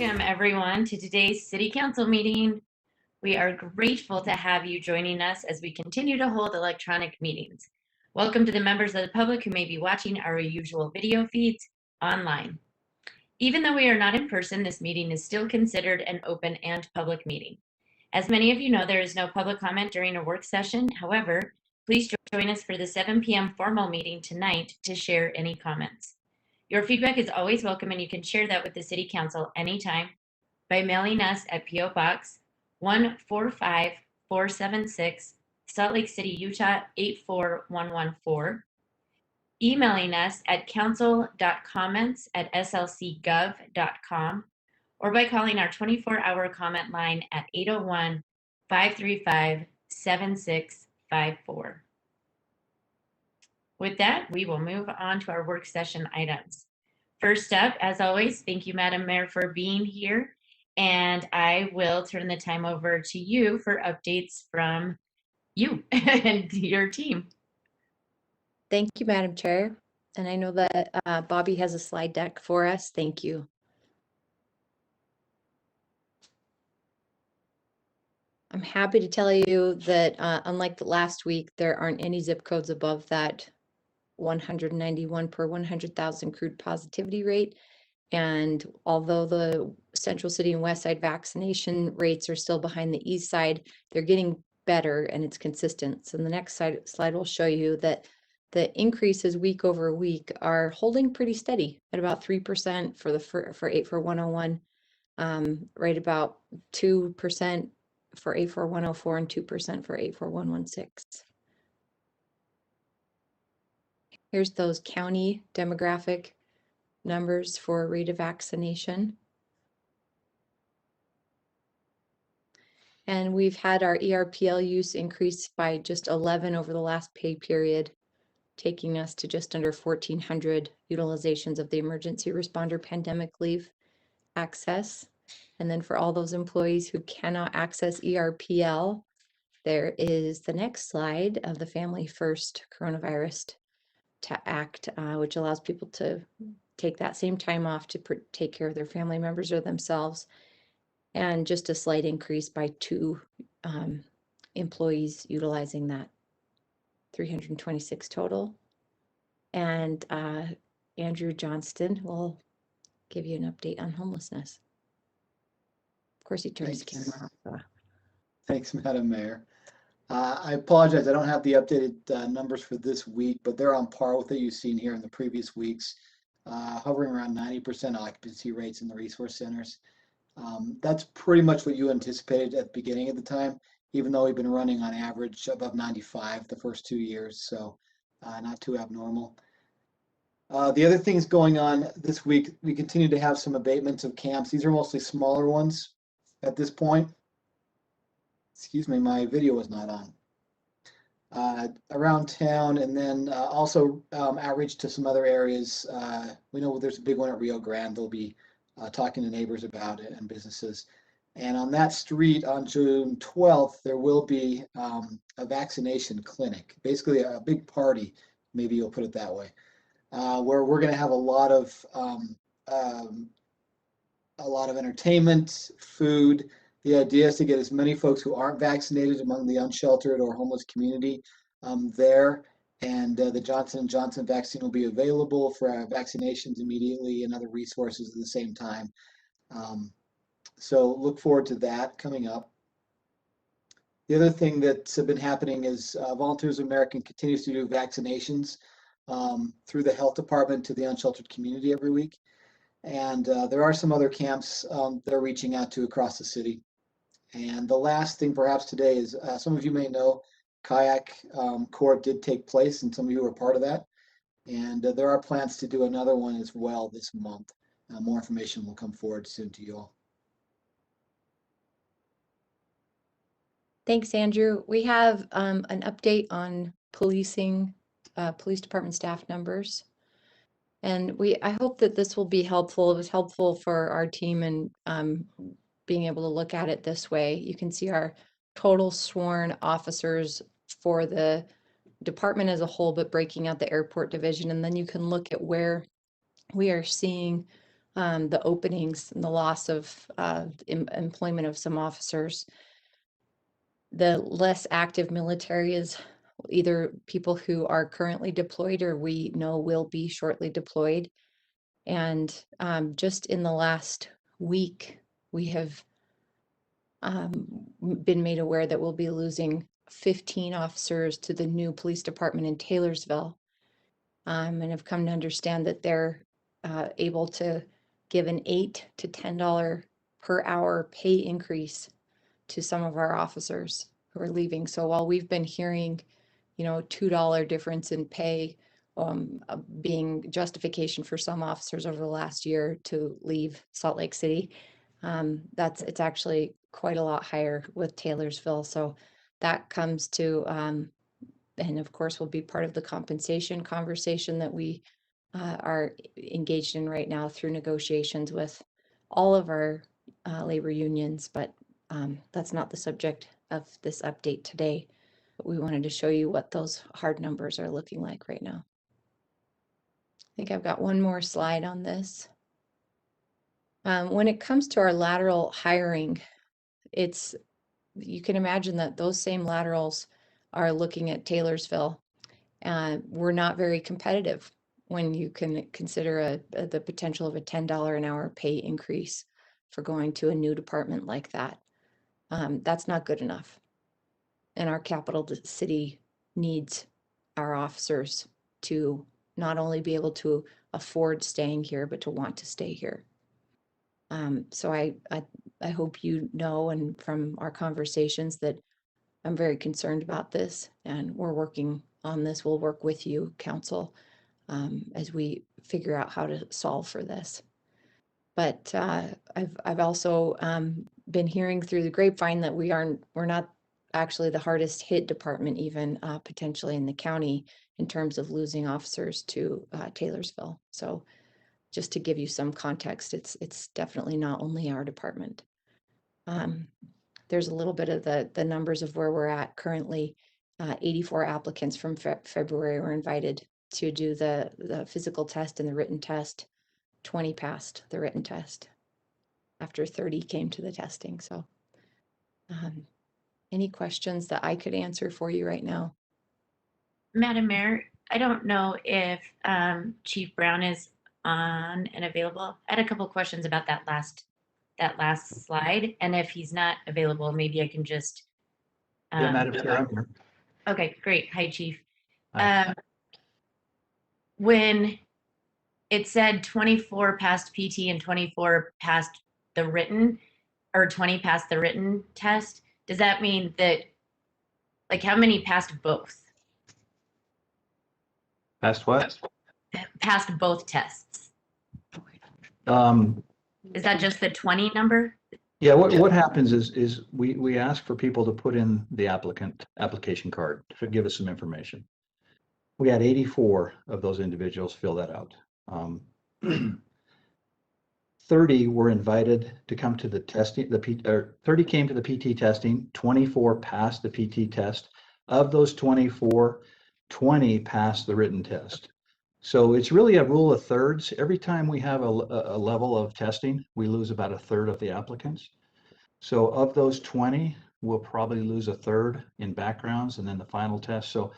Welcome everyone to today's City Council meeting. We are grateful to have you joining us as we continue to hold electronic meetings. Welcome to the members of the public who may be watching our usual video feeds online. Even though we are not in person, this meeting is still considered an open and public meeting. As many of you know, there is no public comment during a work session. However, please join us for the 7 p.m. formal meeting tonight to share any comments. Your feedback is always welcome, and you can share that with the City Council anytime by mailing us at P.O. Box 145476, Salt Lake City, Utah 84114, emailing us at council.comments@slcgov.com, or by calling our 24-hour comment line at 801-535-7654. With that, we will move on to our work session items. First up, as always, thank you, Madam Mayor, for being here. And I will turn the time over to you for updates from you and your team. Thank you, Madam Chair. And I know that Bobby has a slide deck for us. Thank you. I'm happy to tell you that unlike the last week, there aren't any zip codes above that 191 per 100,000 crude positivity rate. And although the Central City and West Side vaccination rates are still behind the East Side, they're getting better and it's consistent. So the next slide will show you that the increases week over week are holding pretty steady at about 3% for 84101, right about 2% for 84104 and 2% for 84116. Here's those county demographic numbers for rate of vaccination. And we've had our ERPL use increase by just 11 over the last pay period, taking us to just under 1,400 utilizations of the emergency responder pandemic leave access. And then for all those employees who cannot access ERPL, there is the next slide of the Family First Coronavirus Act, which allows people to take that same time off to take care of their family members or themselves. And just a slight increase by 2 employees utilizing that, 326 total. And Andrew Johnston will give you an update on homelessness. Of course, he turns his camera off. Thanks, Madam Mayor. I apologize, I don't have the updated numbers for this week, but they're on par with what you've seen here in the previous weeks, hovering around 90% occupancy rates in the resource centers. That's pretty much what you anticipated at the beginning of the time, even though we've been running on average above 95 the first 2 years, so not too abnormal. The other things going on this week, we continue to have some abatements of camps. These are mostly smaller ones at this point. Excuse me, my video was not on. Around town, and then also outreach to some other areas. We know there's a big one at Rio Grande. They'll be talking to neighbors about it and businesses. And on that street on June 12th, there will be a vaccination clinic, basically a big party, maybe you'll put it that way, where we're going to have a lot of entertainment, food. The idea is to get as many folks who aren't vaccinated among the unsheltered or homeless community there. And the Johnson & Johnson vaccine will be available for vaccinations immediately and other resources at the same time. So look forward to that coming up. The other thing that's been happening is Volunteers of America continues to do vaccinations through the health department to the unsheltered community every week. And there are some other camps they're reaching out to across the city. And the last thing perhaps today is some of you may know kayak court did take place, and some of you were part of that. And there are plans to do another one as well this month. More information will come forward soon to you all. Thanks, Andrew. We have an update on policing, police department staff numbers. And I hope that this will be helpful. It was helpful for our team and being able to look at it this way. You can see our total sworn officers for the department as a whole, but breaking out the airport division. And then you can look at where we are seeing the openings and the loss of employment of some officers. The less active military is either people who are currently deployed or we know will be shortly deployed. And just in the last week, we have been made aware that we'll be losing 15 officers to the new police department in Taylorsville, and have come to understand that they're able to give an $8 to $10 per hour pay increase to some of our officers who are leaving. So while we've been hearing, $2 difference in pay being justification for some officers over the last year to leave Salt Lake City, it's actually quite a lot higher with Taylorsville. So that comes to, and of course will be part of the compensation conversation that we are engaged in right now through negotiations with all of our labor unions, but that's not the subject of this update today. But we wanted to show you what those hard numbers are looking like right now. I think I've got one more slide on this. When it comes to our lateral hiring, you can imagine that those same laterals are looking at Taylorsville. We're not very competitive when you can consider the potential of a $10 an hour pay increase for going to a new department like that. That's not good enough. And our capital city needs our officers to not only be able to afford staying here, but to want to stay here. So I hope you know, and from our conversations, that I'm very concerned about this, and we're working on this. We'll work with you, council, as we figure out how to solve for this. But I've also been hearing through the grapevine that we're not actually the hardest hit department, even potentially in the county, in terms of losing officers to Taylorsville. So just to give you some context, it's definitely not only our department. There's a little bit of the numbers of where we're at currently. 84 applicants from February were invited to do the physical test and the written test. 20 passed the written test after 30 came to the testing. So any questions that I could answer for you right now? Madam Mayor, I don't know if Chief Brown is on and available. I had a couple of questions about that last slide, and if he's not available, maybe I can just. Yeah, Madam Chair, I'm here. Okay, great. Hi, Chief. Hi. When it said 24 passed PT and 24 passed the written, or 20 passed the written test, does that mean that, like, how many passed both? Passed what? Passed both tests. Um, Is that just the 20 number? yeah, what happens is we ask for people to put in the application card to give us some information. We had 84 of those individuals fill that out. 30 were invited to come to the testing, 30 came to the PT testing, 24 passed the PT test. Of those 24, 20 passed the written test. So it's really a rule of thirds. Every time we have a level of testing, we lose about a third of the applicants. So of those 20, we'll probably lose a third in backgrounds and then the final test. So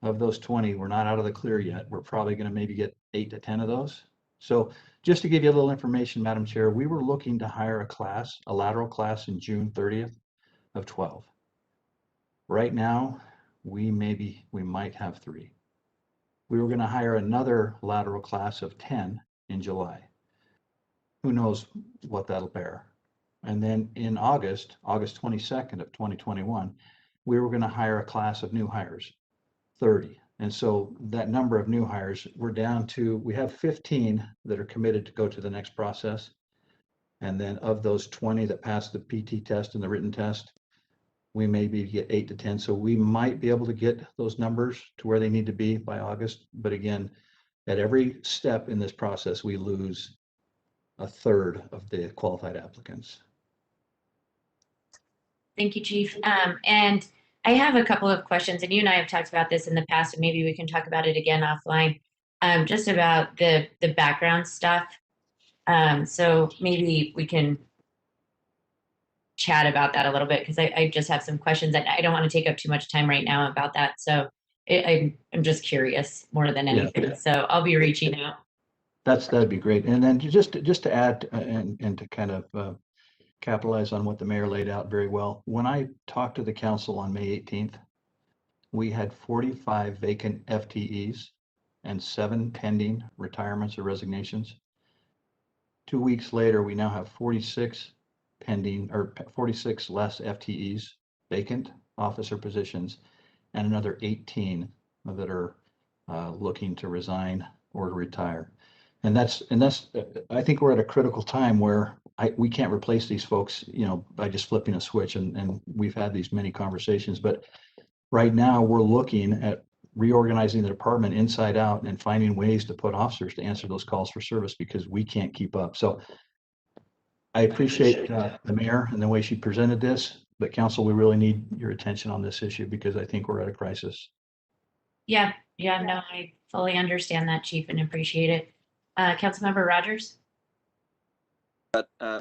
of those 20, we're not out of the clear yet. We're probably going to maybe get 8 to 10 of those. So just to give you a little information, Madam Chair, we were looking to hire a lateral class in June 30th of 12. Right now, we might have 3. We were going to hire another lateral class of 10 in July. Who knows what that'll bear. And then in August 22nd of 2021, we were going to hire a class of new hires, 30. And so that number of new hires, we have 15 that are committed to go to the next process. And then of those 20 that passed the PT test and the written test, we maybe get 8 to 10. So we might be able to get those numbers to where they need to be by August. But again, at every step in this process, we lose a third of the qualified applicants. Thank you, Chief. And I have a couple of questions, and you and I have talked about this in the past, and maybe we can talk about it again offline, just about the background stuff. So maybe we can chat about that a little bit, because I just have some questions that I don't want to take up too much time right now about that. So I'm just curious more than anything. Yeah. So I'll be reaching out. That'd be great. And then just to add and to kind of capitalize on what the mayor laid out very well. When I talked to the council on May 18th, we had 45 vacant FTEs and 7 pending retirements or resignations. 2 weeks later, we now have 46 pending, or 46 less FTEs vacant officer positions and another 18 that are looking to resign or to retire. And that's I think we're at a critical time where we can't replace these folks, by just flipping a switch. And we've had these many conversations, but right now we're looking at reorganizing the department inside out and finding ways to put officers to answer those calls for service because we can't keep up. So I appreciate the mayor and the way she presented this, but council, we really need your attention on this issue because I think we're at a crisis. Yeah, no, I fully understand that, Chief, and appreciate it. Councilmember Rogers?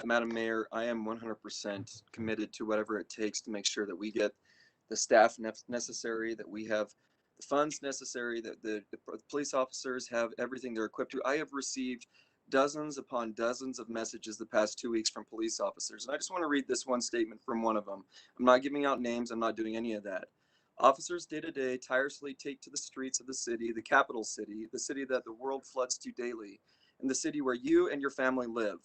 Madam Mayor, I am 100% committed to whatever it takes to make sure that we get the staff necessary, that we have the funds necessary, that the police officers have everything they're equipped to. I have received dozens upon dozens of messages the past 2 weeks from police officers. And I just want to read this one statement from one of them. I'm not giving out names. I'm not doing any of that. Officers day to day tirelessly take to the streets of the city, the capital city, the city that the world floods to daily, and the city where you and your family live.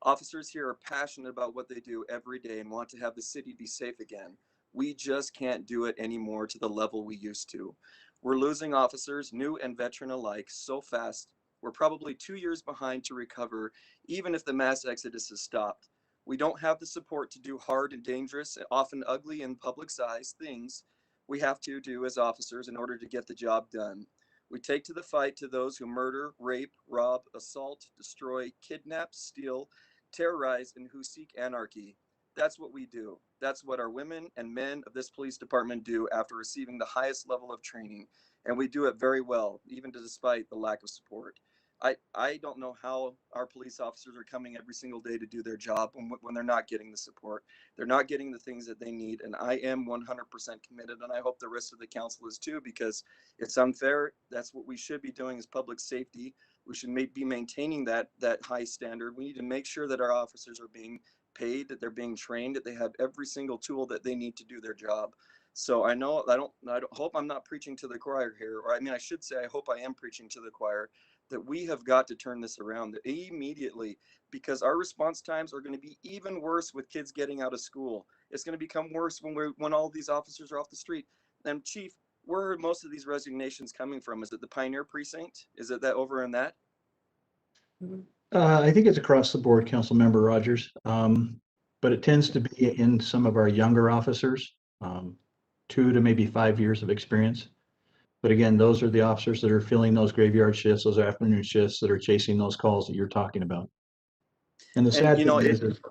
Officers here are passionate about what they do every day and want to have the city be safe again. We just can't do it anymore to the level we used to. We're losing officers, new and veteran alike, so fast. We're probably 2 years behind to recover, even if the mass exodus has stopped. We don't have the support to do hard and dangerous, often ugly and public-sized things we have to do as officers in order to get the job done. We take to the fight to those who murder, rape, rob, assault, destroy, kidnap, steal, terrorize, and who seek anarchy. That's what we do. That's what our women and men of this police department do after receiving the highest level of training. And we do it very well, even despite the lack of support. I don't know how our police officers are coming every single day to do their job when they're not getting the support. They're not getting the things that they need. And I am 100% committed. And I hope the rest of the council is too, because it's unfair. That's what we should be doing is public safety. We should be maintaining that high standard. We need to make sure that our officers are being paid, that they're being trained, that they have every single tool that they need to do their job. So I hope I'm not preaching to the choir here, or I should say, I hope I am preaching to the choir, that we have got to turn this around immediately, because our response times are going to be even worse with kids getting out of school. It's going to become worse when all these officers are off the street. And Chief, where are most of these resignations coming from? Is it the Pioneer Precinct? Is it that over in that? I think it's across the board, Council Member Rogers, but it tends to be in some of our younger officers, 2 to maybe 5 years of experience. But again, those are the officers that are filling those graveyard shifts, those afternoon shifts, that are chasing those calls that you're talking about. And the sad thing is,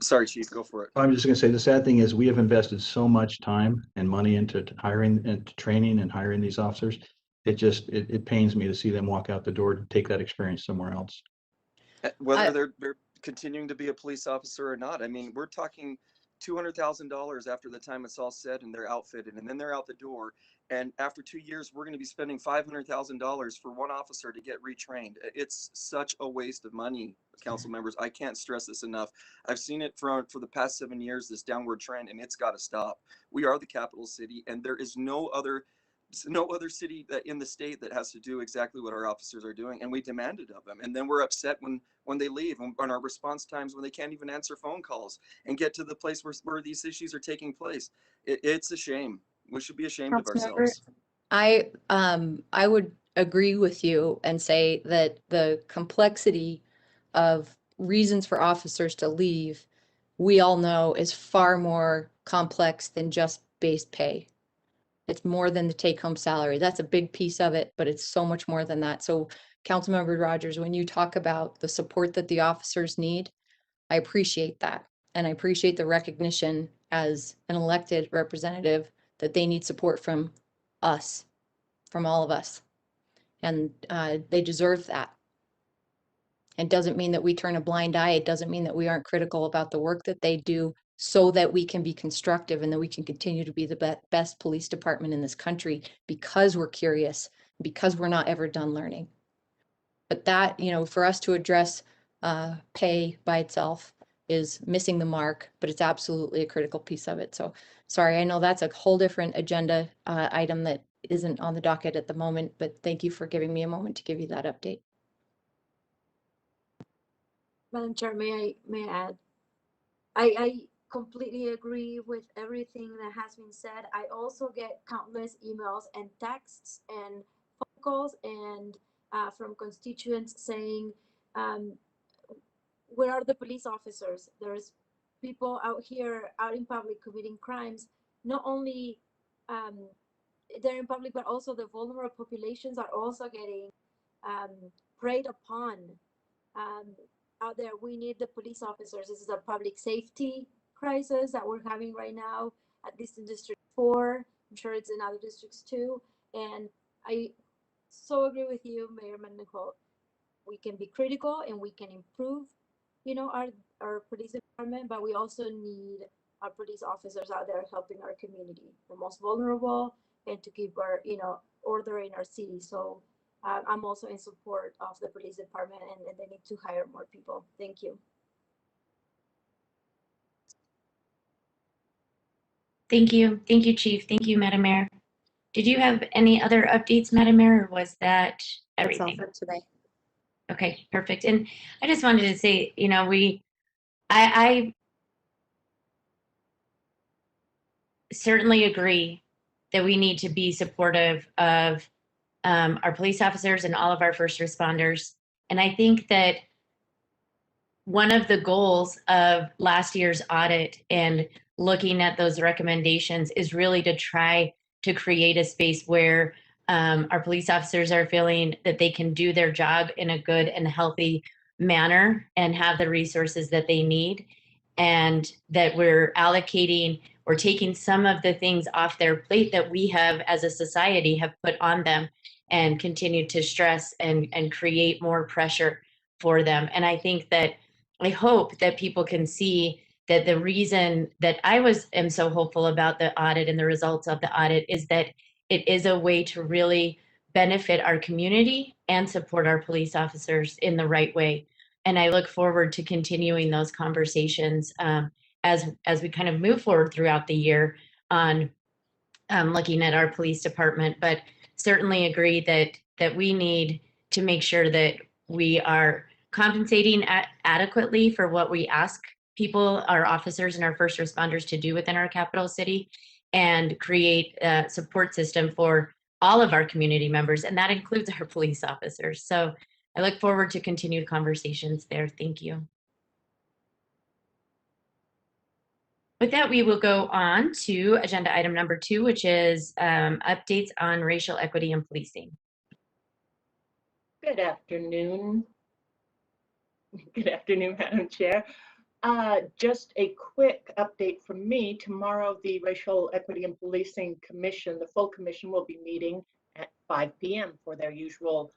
sorry, Chief, go for it. I'm just going to say the sad thing is we have invested so much time and money into hiring and training and hiring these officers. It pains me to see them walk out the door to take that experience somewhere else. Whether they're continuing to be a police officer or not. We're talking $200,000 after the time it's all said and they're outfitted, and then they're out the door. And after 2 years, we're going to be spending $500,000 for one officer to get retrained. It's such a waste of money, council members. I can't stress this enough. I've seen it for the past 7 years, this downward trend, and it's got to stop. We are the capital city, and there is no other city that in the state that has to do exactly what our officers are doing, and we demand it of them. And then we're upset when they leave, on our response times, when they can't even answer phone calls and get to the place where these issues are taking place. It's a shame. We should be ashamed of ourselves. I would agree with you and say that the complexity of reasons for officers to leave, we all know, is far more complex than just base pay. It's more than the take-home salary. That's a big piece of it, but it's so much more than that. So, Councilmember Rogers, when you talk about the support that the officers need, I appreciate that. And I appreciate the recognition as an elected representative that they need support from us, from all of us. And they deserve that. It doesn't mean that we turn a blind eye. It doesn't mean that we aren't critical about the work that they do, so that we can be constructive and that we can continue to be the best police department in this country, because we're curious, because we're not ever done learning. But that, for us to address pay by itself is missing the mark, but it's absolutely a critical piece of it. So sorry, I know that's a whole different agenda item that isn't on the docket at the moment, but thank you for giving me a moment to give you that update. Madam Chair, may I add? I completely agree with everything that has been said. I also get countless emails and texts and phone calls and from constituents saying, where are the police officers? There's people out here, out in public committing crimes. Not only they're in public, but also the vulnerable populations are also getting preyed upon out there. We need the police officers. This is a public safety crisis that we're having right now, at least in District 4. I'm sure it's in other districts too. And I so agree with you, Mayor Mendenhall. We can be critical and we can improve, you know, our police department, but we also need our police officers out there helping our community, the most vulnerable, and to keep our, you know, order in our city. So I'm also in support of the police department, and they need to hire more people. Thank you. Thank you. Thank you, Chief. Thank you, Madam Mayor. Did you have any other updates, Madam Mayor, or was that That's all everything? for today. Okay, perfect. And I just wanted to say, you know, I certainly agree that we need to be supportive of our police officers and all of our first responders. And I think that one of the goals of last year's audit and looking at those recommendations is really to try to create a space where our police officers are feeling that they can do their job in a good and healthy manner and have the resources that they need, and that we're allocating or taking some of the things off their plate that we have as a society have put on them and continue to stress and create more pressure for them. And I think that I hope that people can see that the reason that am so hopeful about the audit and the results of the audit is that it is a way to really benefit our community and support our police officers in the right way. And I look forward to continuing those conversations as we kind of move forward throughout the year on looking at our police department. But certainly agree that we need to make sure that we are compensating adequately for what we ask people, our officers and our first responders, to do within our capital city, and create a support system for all of our community members, and that includes our police officers. So I look forward to continued conversations there. Thank you. With that, we will go on to agenda item number 2, which is updates on racial equity in policing. Good afternoon. Good afternoon, Madam Chair. Just a quick update from me. Tomorrow, the Racial Equity and Policing Commission, the full commission, will be meeting at 5 p.m. for their usual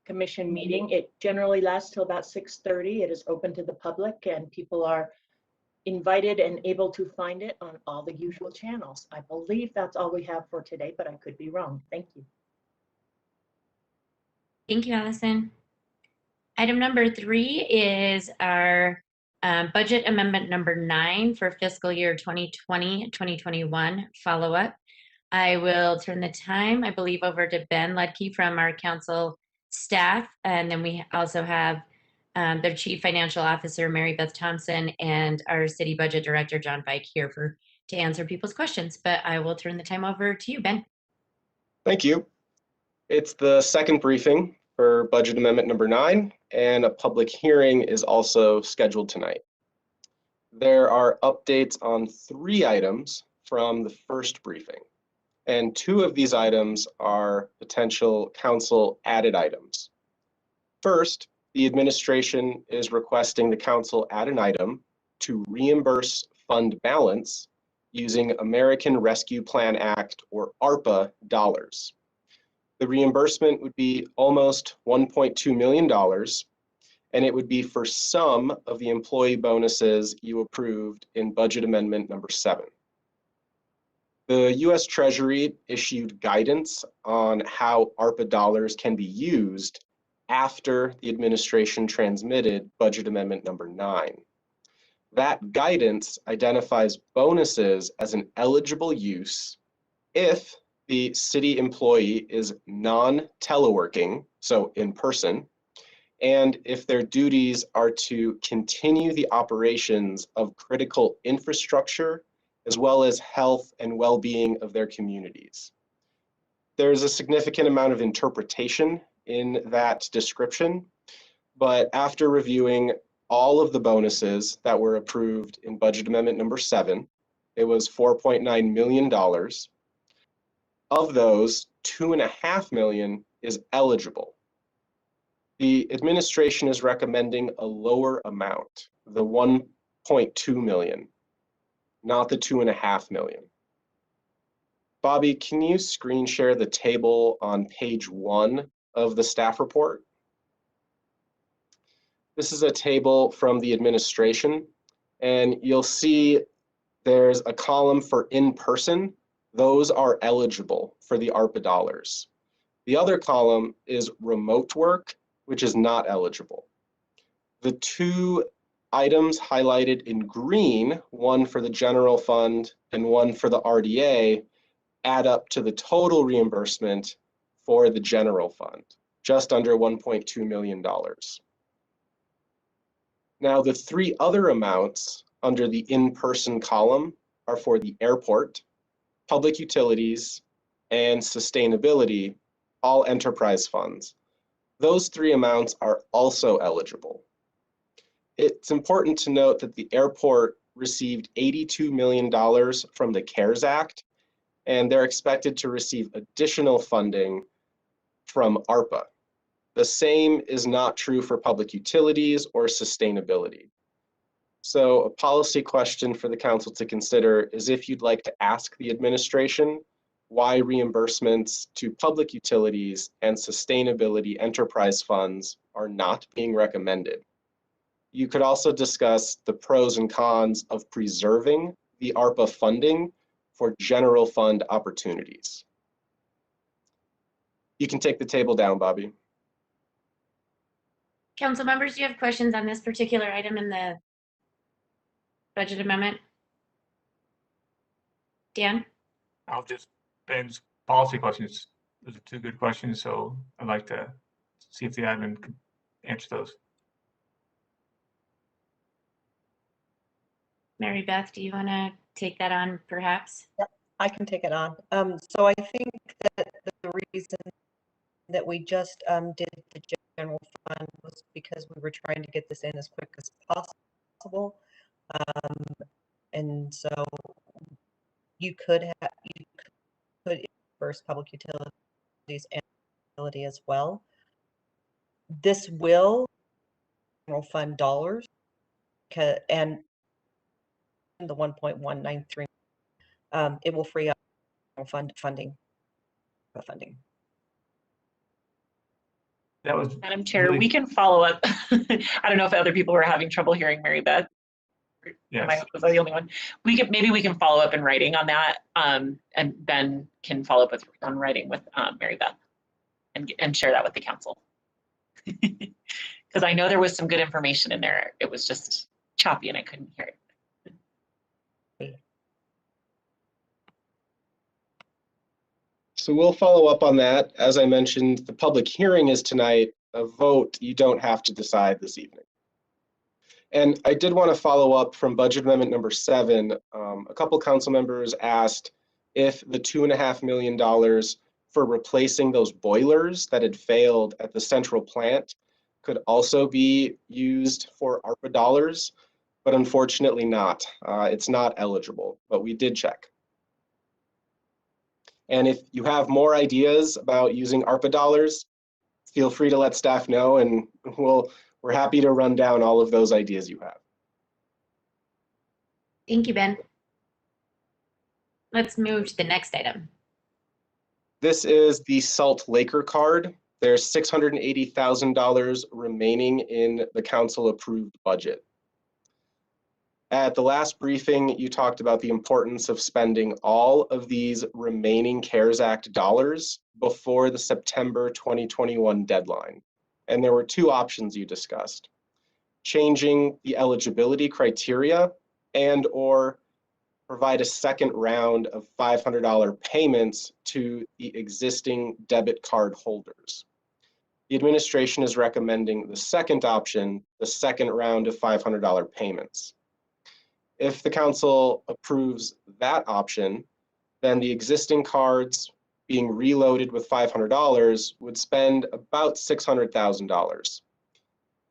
commission meeting. It generally lasts till about 6:30. It is open to the public, and people are invited and able to find it on all the usual channels. I believe that's all we have for today, but I could be wrong. Thank you. Thank you, Allison. Item number 3 is our budget amendment number 9 for fiscal year 2020-2021 follow-up. I will turn the time, I believe, over to Ben Ledke from our council staff, and then we also have their Chief Financial Officer, Mary Beth Thompson, and our City Budget Director, John Vike, here to answer people's questions. But I will turn the time over to you, Ben. Thank you. It's the second briefing for budget amendment number 9, and a public hearing is also scheduled tonight. There are updates on 3 items from the first briefing, and 2 of these items are potential council added items. First, the administration is requesting the council add an item to reimburse fund balance using American Rescue Plan Act, or ARPA, dollars. The reimbursement would be almost $1.2 million, and it would be for some of the employee bonuses you approved in budget amendment number 7. The U.S. Treasury issued guidance on how ARPA dollars can be used after the administration transmitted budget amendment number 9. That guidance identifies bonuses as an eligible use if the city employee is non-teleworking, so in person, and if their duties are to continue the operations of critical infrastructure, as well as health and well-being of their communities. There's a significant amount of interpretation in that description, but after reviewing all of the bonuses that were approved in Budget Amendment number 7, it was $4.9 million. Of those, $2.5 million is eligible. The administration is recommending a lower amount, the $1.2 million, not the $2.5 million. Bobby, can you screen share the table on page 1 of the staff report? This is a table from the administration, and you'll see there's a column for in-person. Those are eligible for the ARPA dollars. The other column is remote work, which is not eligible. The two items highlighted in green, one for the general fund and one for the RDA, add up to the total reimbursement for the general fund, just under $1.2 million. Now, the three other amounts under the in-person column are for the airport, public utilities, and sustainability, all enterprise funds. Those three amounts are also eligible. It's important to note that the airport received $82 million from the CARES Act, and they're expected to receive additional funding from ARPA. The same is not true for public utilities or sustainability. So a policy question for the council to consider is if you'd like to ask the administration why reimbursements to public utilities and sustainability enterprise funds are not being recommended. You could also discuss the pros and cons of preserving the ARPA funding for general fund opportunities. You can take the table down, Bobby. Council members, do you have questions on this particular item in the budget amendment? Dan? I'll just, Ben's policy questions, those are two good questions, so I'd like to see if the admin can answer those. Mary Beth, do you want to take that on perhaps? Yep, I can take it on. So I think that the reason that we just did the general fund was because we were trying to get this in as quick as possible. And so you could reimburse public utilities and utility as well. This will general fund dollars and the 1.193 it will free up funding. That was Madam Chair, really- we can follow up. I don't know if other people were having trouble hearing Mary Beth. Yes. Was I the only one? Maybe we can follow up in writing on that, and Ben can follow up on writing with Mary Beth and share that with the council. Because I know there was some good information in there. It was just choppy and I couldn't hear it. So we'll follow up on that. As I mentioned, the public hearing is tonight. A vote you don't have to decide this evening. And I did want to follow up from Budget Amendment number 7. A couple council members asked if the $2.5 million for replacing those boilers that had failed at the central plant could also be used for ARPA dollars, but unfortunately not. It's not eligible, but we did check. And if you have more ideas about using ARPA dollars, feel free to let staff know, and we're happy to run down all of those ideas you have. Thank you, Ben. Let's move to the next item. This is the Salt Laker card. There's $680,000 remaining in the council approved budget. At the last briefing, you talked about the importance of spending all of these remaining CARES Act dollars before the September 2021 deadline. And there were two options you discussed: changing the eligibility criteria and/or provide a second round of $500 payments to the existing debit card holders. the administration is recommending the second option, the second round of $500 payments. If the council approves that option, then the existing cards being reloaded with $500 would spend about $600,000.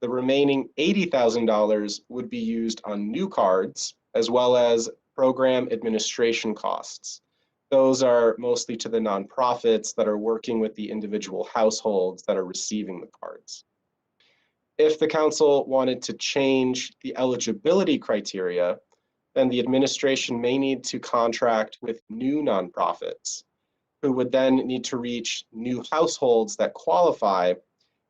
The remaining $80,000 would be used on new cards, as well as program administration costs. Those are mostly to the nonprofits that are working with the individual households that are receiving the cards. If the council wanted to change the eligibility criteria, then the administration may need to contract with new nonprofits, who would then need to reach new households that qualify,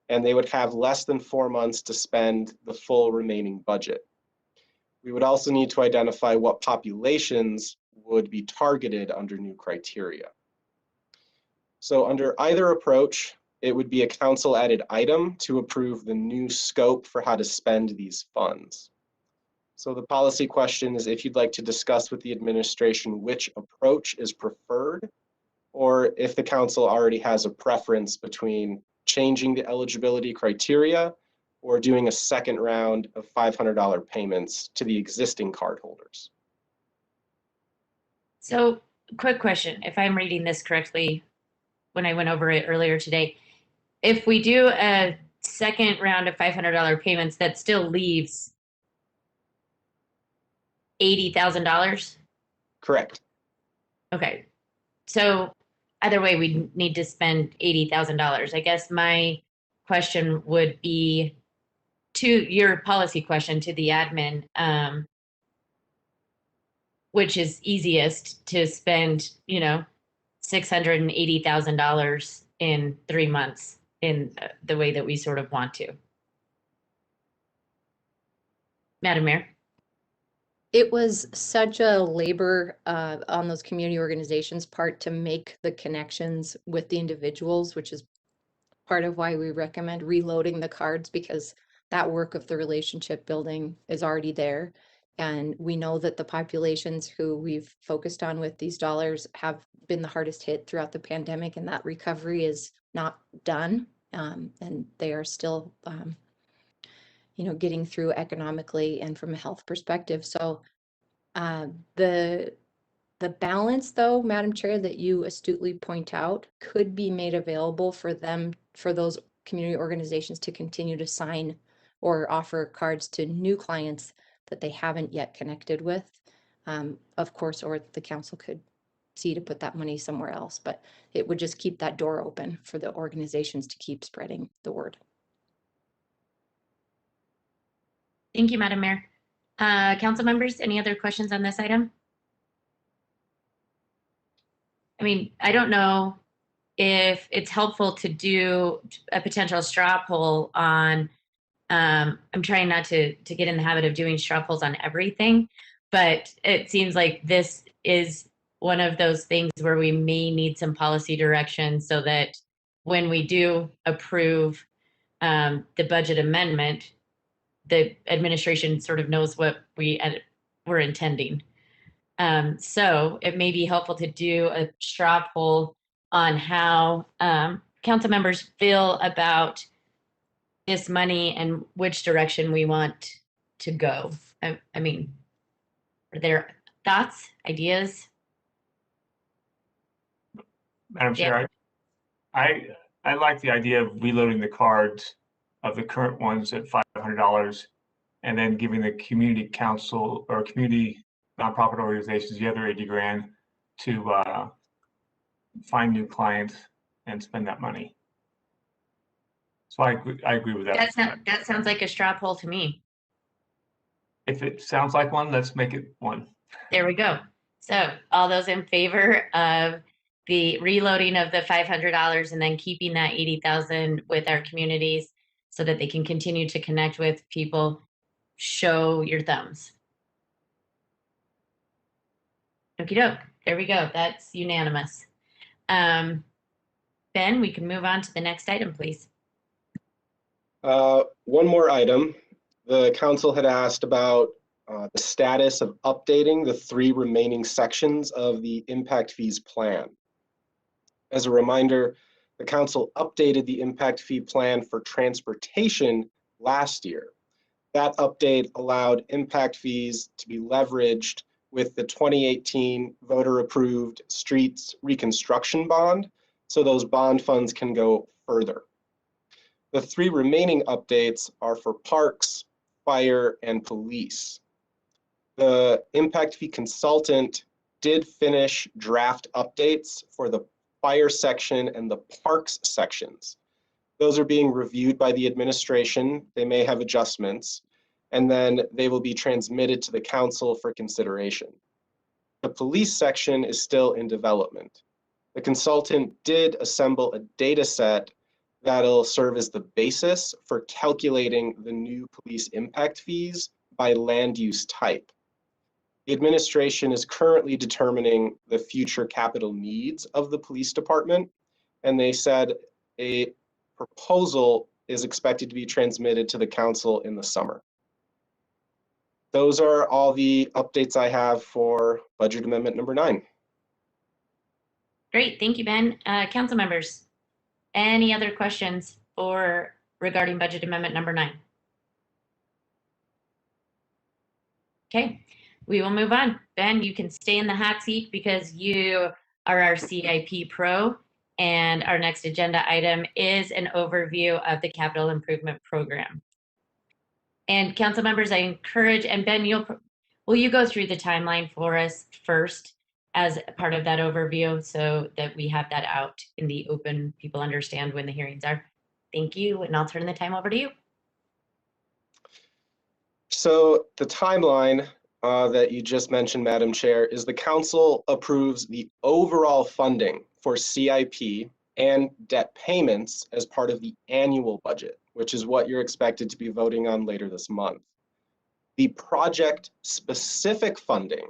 and they would have less than 4 months to spend the full remaining budget. We would also need to identify what populations would be targeted under new criteria. So under either approach, it would be a council added item to approve the new scope for how to spend these funds. So the policy question is if you'd like to discuss with the administration which approach is preferred, or if the council already has a preference between changing the eligibility criteria or doing a second round of $500 payments to the existing cardholders. So, quick question, if I'm reading this correctly, when I went over it earlier today, if we do a second round of $500 payments, that still leaves $80,000? Correct. Okay, so either way, we need to spend $80,000. I guess my question would be to your policy question to the admin, which is easiest to spend, you know, $680,000 in 3 months in the way that we sort of want to. Madam Mayor. It was such a labor on those community organizations' part to make the connections with the individuals, which is part of why we recommend reloading the cards, because that work of the relationship building is already there. And we know that the populations who we've focused on with these dollars have been the hardest hit throughout the pandemic, and that recovery is not done. And they are still, you know, getting through economically and from a health perspective. So the balance, though, Madam Chair, that you astutely point out could be made available for them, for those community organizations to continue to sign or offer cards to new clients that they haven't yet connected with, of course, or the council could see to put that money somewhere else, but it would just keep that door open for the organizations to keep spreading the word. Thank you, Madam Mayor. Council members, any other questions on this item? I mean, I don't know if it's helpful to do a potential straw poll on, I'm trying not to get in the habit of doing straw polls on everything, but it seems like this is one of those things where we may need some policy direction so that when we do approve the budget amendment, the administration sort of knows what we're intending. So it may be helpful to do a straw poll on how council members feel about this money and which direction we want to go. I mean, are there thoughts, ideas? Madam Chair, I like the idea of reloading the cards of the current ones at $500 and then giving the community council or community nonprofit organizations the other 80 grand to find new clients and spend that money. So I agree with that. That sounds like a straw poll to me. If it sounds like one, let's make it one. There we go. So all those in favor of the reloading of the $500 and then keeping that 80,000 with our communities so that they can continue to connect with people, show your thumbs. Okie doke. There we go. That's unanimous. Ben, we can move on to the next item, please. One more item. The council had asked about the status of updating the 3 remaining sections of the impact fees plan. As a reminder, The council updated the impact fee plan for transportation last year. That update allowed impact fees to be leveraged with the 2018 voter-approved streets reconstruction bond, so those bond funds can go further. The 3 remaining updates are for parks, fire, and police. The impact fee consultant did finish draft updates for the fire section and the parks sections. Those are being reviewed by the administration. They may have adjustments, and then they will be transmitted to the council for consideration. The police section is still in development. The consultant did assemble a data set that'll serve as the basis for calculating the new police impact fees by land use type. The administration is currently determining the future capital needs of the police department, and they said a proposal is expected to be transmitted to the council in the summer. Those are all the updates I have for budget amendment number 9. Great, thank you, Ben. Council members, any other questions regarding budget amendment number 9? Okay, we will move on. Ben, you can stay in the hot seat because you are our CIP pro, and our next agenda item is an overview of the capital improvement program. And council members, I encourage, and Ben, will you go through the timeline for us first as part of that overview so that we have that out in the open, people understand when the hearings are? Thank you, and I'll turn the time over to you. So the timeline that you just mentioned, Madam Chair, is the council approves the overall funding for CIP and debt payments as part of the annual budget, which is what you're expected to be voting on later this month. The project-specific funding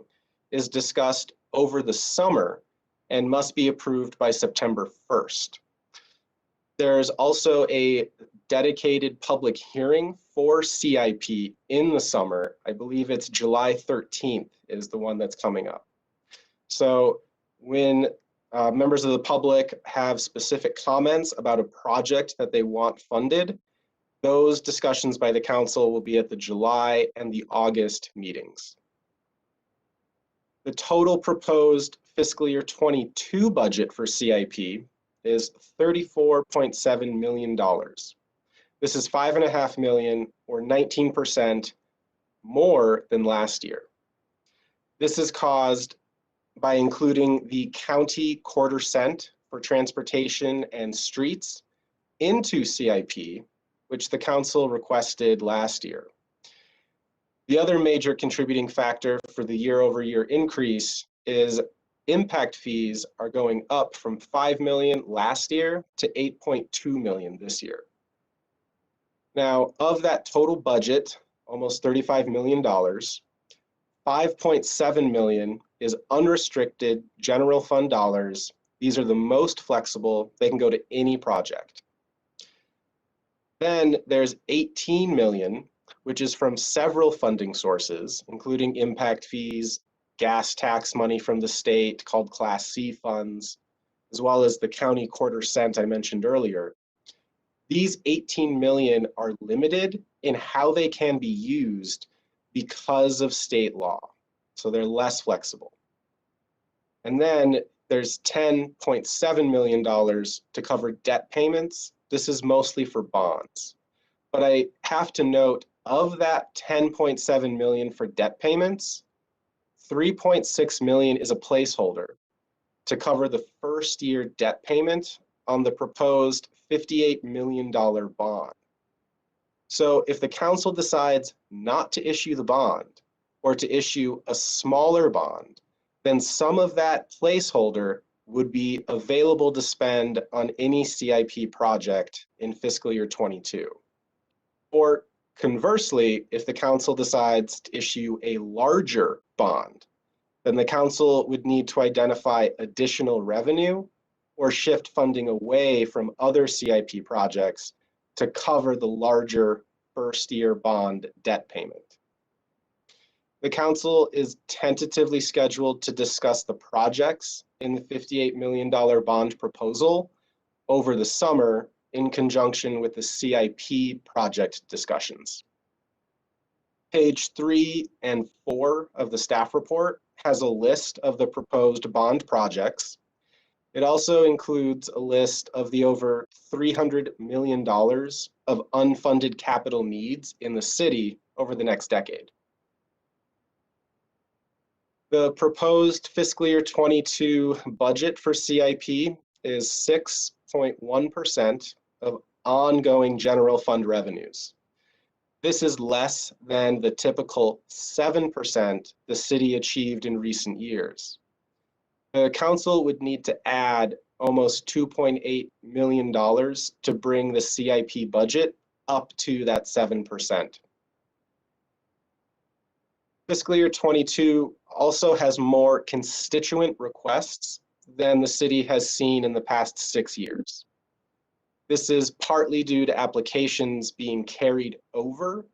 is discussed over the summer and must be approved by September 1st. There's also a dedicated public hearing for CIP in the summer. I believe it's July 13th is the one that's coming up. So when members of the public have specific comments about a project that they want funded, those discussions by the council will be at the July and the August meetings. The total proposed fiscal year 22 budget for CIP is $34.7 million. This is $5.5 million or 19% more than last year. This is caused by including the county quarter cent for transportation and streets into CIP, which the council requested last year. The other major contributing factor for the year-over-year increase is impact fees are going up from $5 million last year to $8.2 million this year. Now, of that total budget, almost $35 million, $5.7 million is unrestricted general fund dollars. These are the most flexible. They can go to any project. Then there's $18 million, which is from several funding sources, including impact fees, gas tax money from the state called Class C funds, as well as the county quarter cent I mentioned earlier. These 18 million are limited in how they can be used because of state law. So they're less flexible. And then there's $10.7 million to cover debt payments. This is mostly for bonds. But I have to note, of that $10.7 million for debt payments, $3.6 million is a placeholder to cover the first year debt payment on the proposed $58 million bond. So if the council decides not to issue the bond or to issue a smaller bond, then some of that placeholder would be available to spend on any CIP project in fiscal year 22. Or conversely, if the council decides to issue a larger bond, then the council would need to identify additional revenue or shift funding away from other CIP projects to cover the larger first-year bond debt payment. The council is tentatively scheduled to discuss the projects in the $58 million bond proposal over the summer in conjunction with the CIP project discussions. Page 3 and 4 of the staff report has a list of the proposed bond projects. It also includes a list of the over $300 million of unfunded capital needs in the city over the next decade. The proposed fiscal year 22 budget for CIP is 6.1% of ongoing general fund revenues. This is less than the typical 7% the city achieved in recent years. The council would need to add almost $2.8 million to bring the CIP budget up to that 7%. Fiscal year 22 also has more constituent requests than the city has seen in the past 6 years. This is partly due to applications being carried over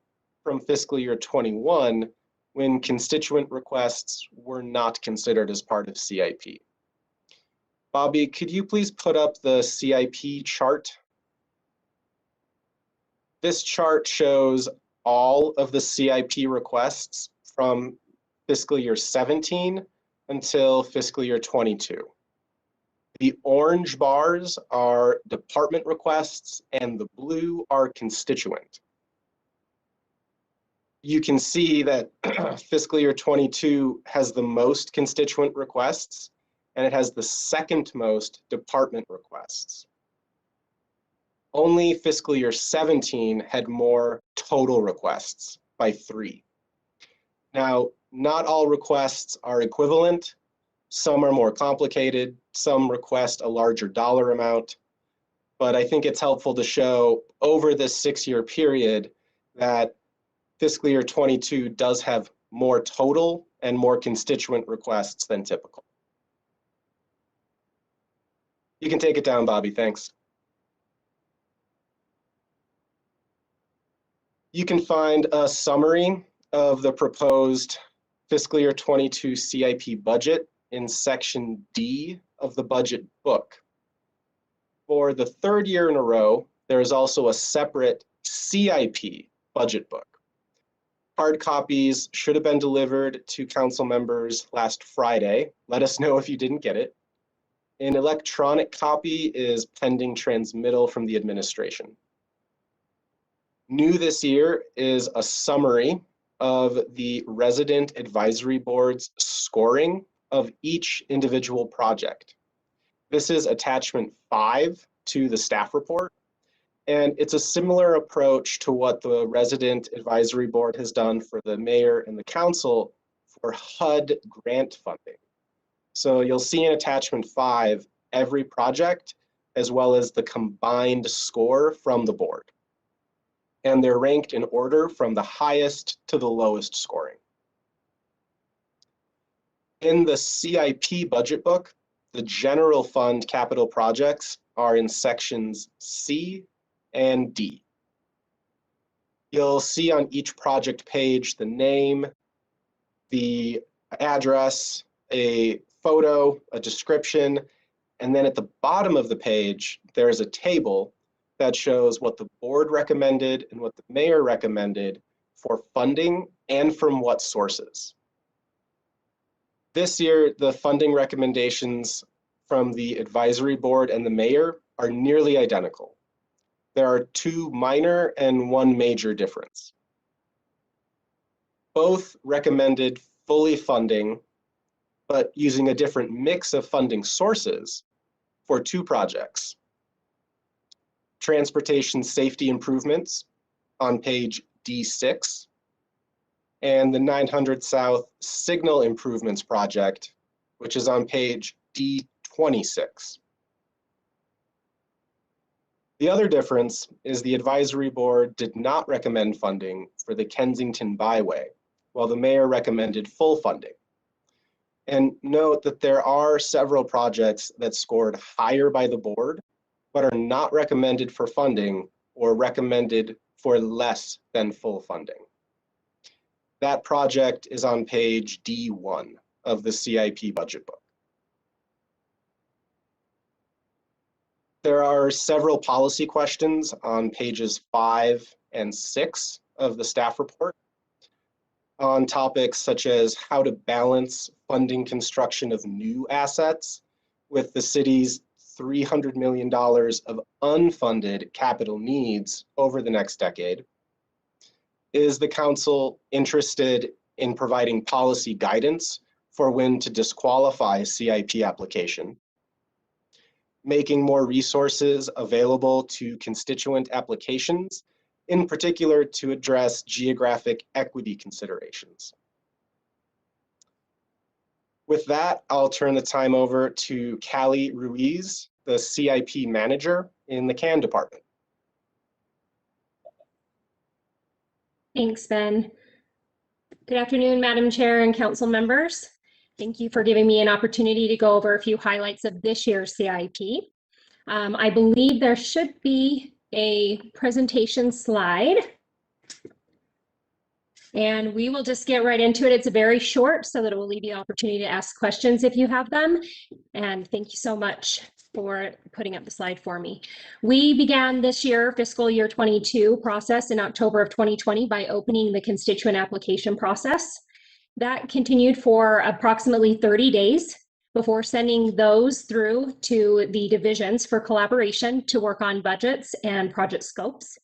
from fiscal year 21 when constituent requests were not considered as part of CIP. Bobby, could you please put up the CIP chart? This chart shows all of the CIP requests from fiscal year 17 until fiscal year 22. The orange bars are department requests and the blue are constituent. You can see that fiscal year 22 has the most constituent requests and it has the second most department requests. Only fiscal year 17 had more total requests by 3. Now, not all requests are equivalent. Some are more complicated, some request a larger dollar amount, but I think it's helpful to show over this 6-year period that fiscal year 22 does have more total and more constituent requests than typical. You can take it down, Bobby, thanks. You can find a summary of the proposed fiscal year 22 CIP budget in section D of the budget book. For the 3rd year in a row, there is also a separate CIP budget book. Hard copies should have been delivered to council members last Friday. Let us know if you didn't get it. An electronic copy is pending transmittal from the administration. New this year is a summary of the resident advisory board's scoring of each individual project. This is attachment 5 to the staff report, and it's a similar approach to what the resident advisory board has done for the mayor and the council for HUD grant funding. So you'll see in attachment 5 every project as well as the combined score from the board. And they're ranked in order from the highest to the lowest scoring. In the CIP budget book, the general fund capital projects are in sections C and D. You'll see on each project page the name, the address, a photo, a description, and then at the bottom of the page, there's a table that shows what the board recommended and what the mayor recommended for funding and from what sources. This year, the funding recommendations from the advisory board and the mayor are nearly identical. There are 2 minor and 1 major difference. Both recommended fully funding, but using a different mix of funding sources for 2 projects. Transportation safety improvements on page D6, and the 900 South Signal Improvements Project, which is on page D26. The other difference is the advisory board did not recommend funding for the Kensington Byway, while the mayor recommended full funding. And note that there are several projects that scored higher by the board, but are not recommended for funding or recommended for less than full funding. That project is on page D1 of the CIP budget book. There are several policy questions on pages 5 and 6 of the staff report on topics such as how to balance funding construction of new assets with the city's $300 million of unfunded capital needs over the next decade. Is the council interested in providing policy guidance for when to disqualify a CIP application? Making more resources available to constituent applications, in particular to address geographic equity considerations. With that, I'll turn the time over to Callie Ruiz, the CIP manager in the CAN department. Thanks, Ben. Good afternoon, Madam Chair and council members. Thank you for giving me an opportunity to go over a few highlights of this year's CIP. I believe there should be a presentation slide. And we will just get right into it. It's very short so that it will leave you the opportunity to ask questions if you have them. And thank you so much for putting up the slide for me. We began this year, fiscal year 22 process in October of 2020 by opening the constituent application process. That continued for approximately 30 days before sending those through to the divisions for collaboration to work on budgets and project scopes.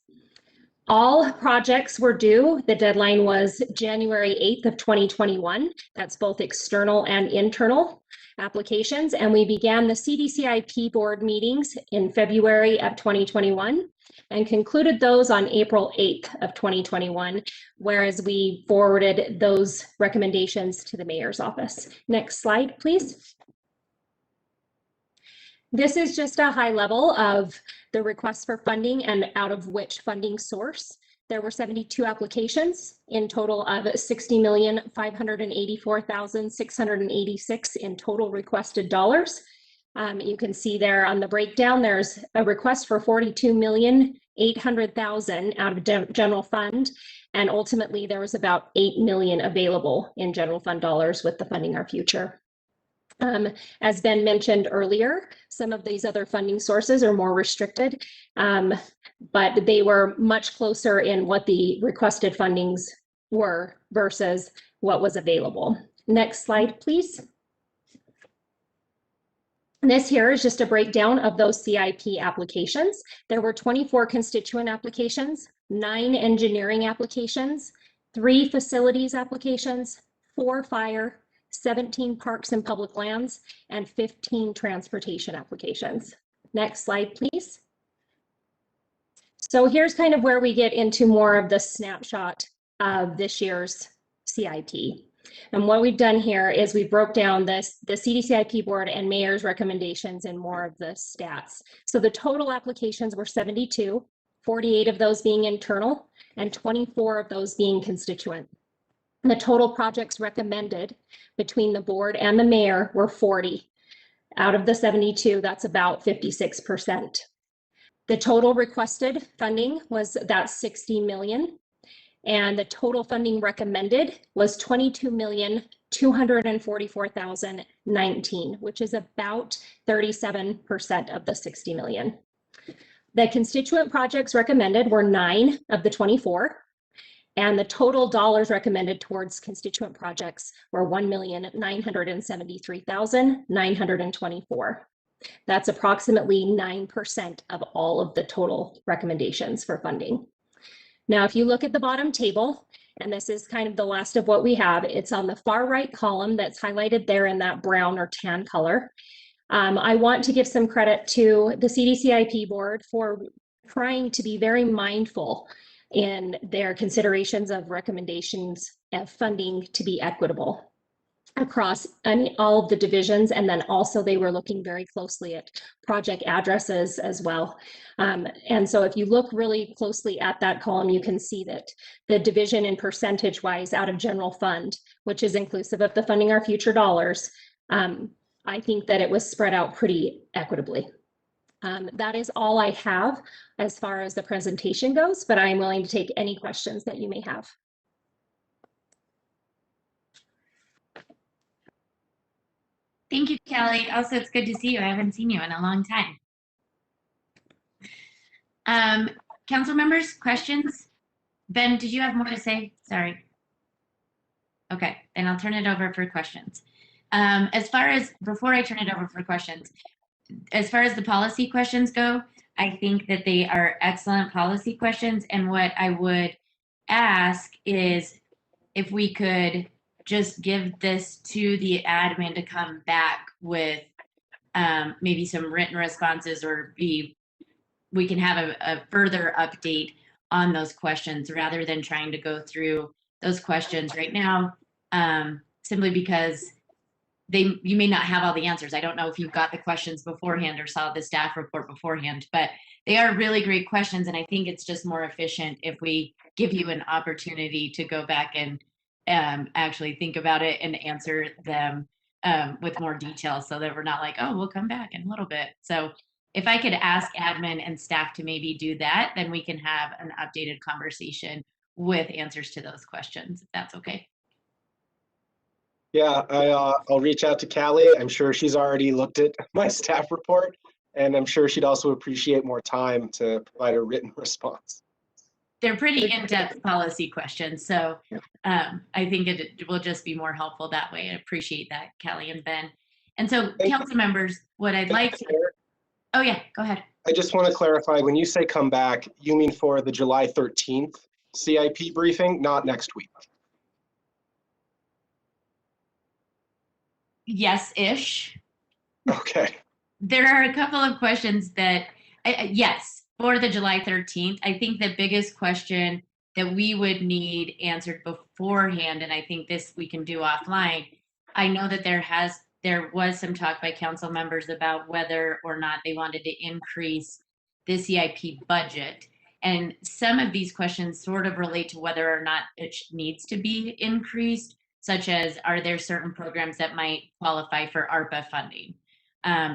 All projects were due. The deadline was January 8th of 2021. That's both external and internal applications. And we began the CDCIP board meetings in February of 2021 and concluded those on April 8th of 2021, whereas we forwarded those recommendations to the mayor's office. Next slide, please. This is just a high level of the requests for funding and out of which funding source. There were 72 applications in total of $60,584,686 in total requested dollars. You can see there on the breakdown, there's a request for $42,800,000 out of general fund. And ultimately there was about $8 million available in general fund dollars with the Funding Our Future. As Ben mentioned earlier, some of these other funding sources are more restricted, but they were much closer in what the requested fundings were versus what was available. Next slide, please. This here is just a breakdown of those CIP applications. There were 24 constituent applications, 9 engineering applications, 3 facilities applications, 4 fire, 17 parks and public lands, and 15 transportation applications. Next slide, please. So here's kind of where we get into more of the snapshot of this year's CIP. And what we've done here is we broke down the CDCIP board and mayor's recommendations in more of the stats. So the total applications were 72, 48 of those being internal, and 24 of those being constituent. The total projects recommended between the board and the mayor were 40. Out of the 72, that's about 56%. The total requested funding was that 60 million, and the total funding recommended was 22,244,019, which is about 37% of the 60 million. The constituent projects recommended were 9 of the 24. And the total dollars recommended towards constituent projects were 1,973,924. That's approximately 9% of all of the total recommendations for funding. Now, if you look at the bottom table, and this is kind of the last of what we have, it's on the far right column that's highlighted there in that brown or tan color. I want to give some credit to the CDCIP board for trying to be very mindful in their considerations of recommendations of funding to be equitable across all of the divisions. And then also they were looking very closely at project addresses as well. And so if you look really closely at that column, you can see that the division in percentage wise out of general fund, which is inclusive of the Funding Our Future dollars, I think that it was spread out pretty equitably. That is all I have as far as the presentation goes, but I'm willing to take any questions that you may have. Thank you, Kelly. Also, it's good to see you. I haven't seen you in a long time. Council members, questions? Ben, did you have more to say? Sorry. Okay, then I'll turn it over for questions. Before I turn it over for questions, as far as the policy questions go, I think that they are excellent policy questions. And what I would ask is if we could just give this to the admin to come back with maybe some written responses, or we can have a further update on those questions rather than trying to go through those questions right now, simply because you may not have all the answers. I don't know if you got the questions beforehand or saw the staff report beforehand, but they are really great questions. And I think it's just more efficient if we give you an opportunity to go back and actually think about it and answer them with more detail, so that we're not like, oh, we'll come back in a little bit. So if I could ask admin and staff to maybe do that, then we can have an updated conversation with answers to those questions, if that's okay. Yeah, I'll reach out to Callie. I'm sure she's already looked at my staff report, and I'm sure she'd also appreciate more time to provide a written response. They're pretty in-depth policy questions, so I think it will just be more helpful that way. I appreciate that, Callie and Ben. And so, council members, what I'd like to... Oh yeah, go ahead. I just want to clarify, when you say come back, you mean for the July 13th CIP briefing, not next week? Yes-ish. Okay. There are a couple of questions that, yes, for the July 13th. I think the biggest question that we would need answered beforehand, and I think this we can do offline. I know that there was some talk by council members about whether or not they wanted to increase the CIP budget. And some of these questions sort of relate to whether or not it needs to be increased, such as, are there certain programs that might qualify for Arpa funding?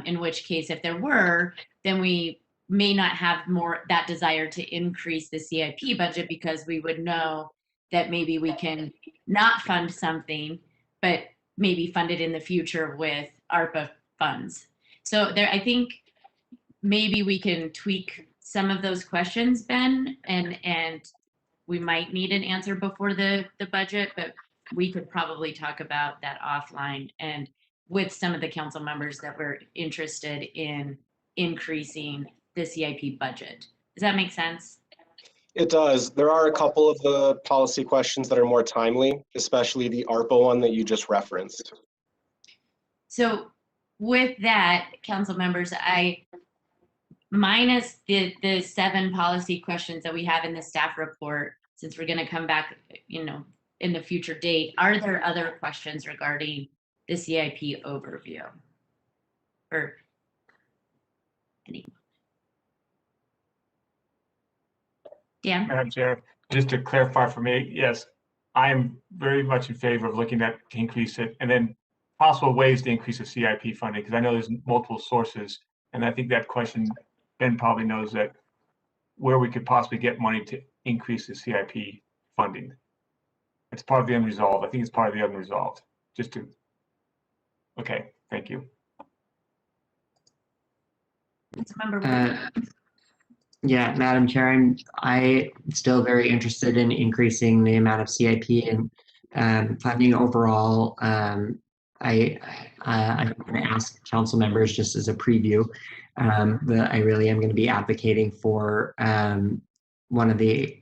In which case, if there were, then we may not have that desire to increase the CIP budget, because we would know that maybe we can not fund something, but maybe fund it in the future with Arpa funds. So I think maybe we can tweak some of those questions, Ben, and we might need an answer before the budget, but we could probably talk about that offline and with some of the council members that were interested in increasing the CIP budget. Does that make sense? It does. There are a couple of the policy questions that are more timely, especially the ARPA one that you just referenced. So with that, council members, minus the 7 policy questions that we have in the staff report, since we're going to come back, in the future date, are there other questions regarding the CIP overview? Or any? Dan? Madam Chair, just to clarify for me, yes, I am very much in favor of looking at to increase it, and then possible ways to increase the CIP funding, because I know there's multiple sources, and I think that question, Ben probably knows that where we could possibly get money to increase the CIP funding. It's part of the unresolved. I think it's part of the unresolved. Okay, thank you. Yeah, Madam Chair, I'm still very interested in increasing the amount of CIP and funding overall. I'm going to ask council members, just as a preview, that I really am going to be advocating for one of the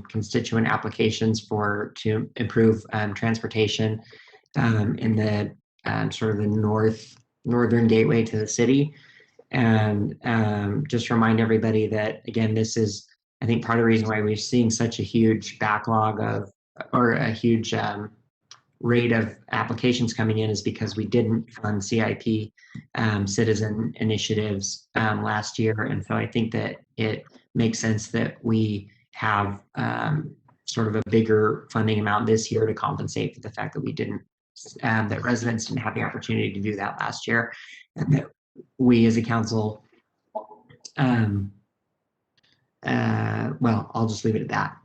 constituent applications to improve transportation in the sort of the northern gateway to the city. And just remind everybody that, again, this is, I think, part of the reason why we're seeing such a huge backlog or a huge rate of applications coming in, is because we didn't fund CIP citizen initiatives last year. And so I think that it makes sense that we have sort of a bigger funding amount this year to compensate for the fact that we didn't, that residents didn't have the opportunity to do that last year. And that we as a council, well, I'll just leave it at that.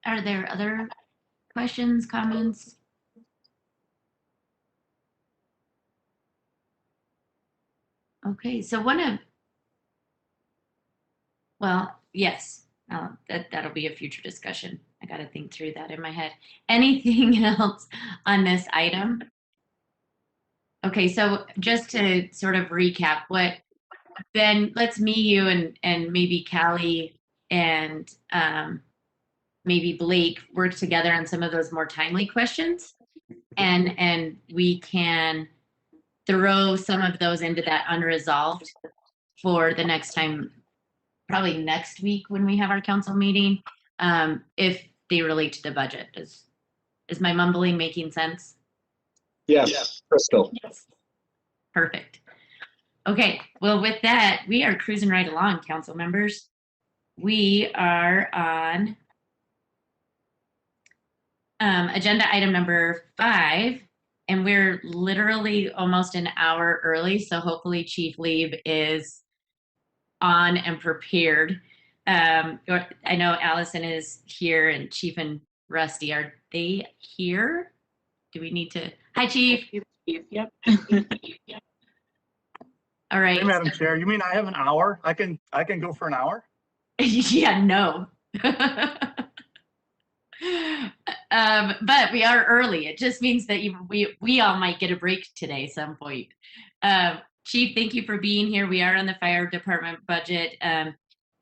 Are there other questions, comments? Okay, so yes, that'll be a future discussion. I got to think through that in my head. Anything else on this item? Okay, so just to sort of recap, Ben, let's me, you, and maybe Callie and maybe Blake work together on some of those more timely questions, and we can throw some of those into that unresolved for the next time, probably next week when we have our council meeting, if they relate to the budget. Is my mumbling making sense? Yes, Crystal. Yes. Perfect. Okay, well, with that, we are cruising right along, council members. We are on agenda item number 5, and we're literally almost an hour early, so hopefully Chief Lieb is on and prepared. I know Allison is here, and Chief and Rusty, are they here? Do we need to? Hi, Chief. Yep. All right. Hey, Madam Chair, you mean I have an hour? I can go for an hour? Yeah, no. But we are early. It just means that we all might get a break today some point. Chief, thank you for being here. We are on the fire department budget.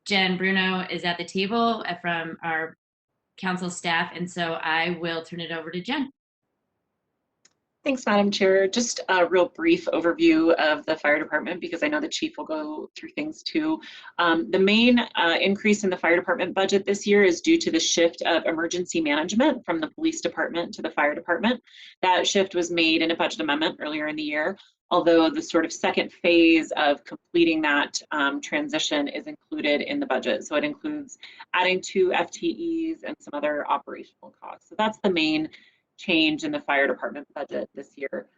Jen Bruno is at the table from our council staff, and so I will turn it over to Jen. Thanks, Madam Chair. Just a real brief overview of the fire department, because I know the chief will go through things too. The main increase in the fire department budget this year is due to the shift of emergency management from the police department to the fire department. That shift was made in a budget amendment earlier in the year, although the sort of second phase of completing that transition is included in the budget. So it includes adding 2 FTEs and some other operational costs. So that's the main change in the fire department budget this year.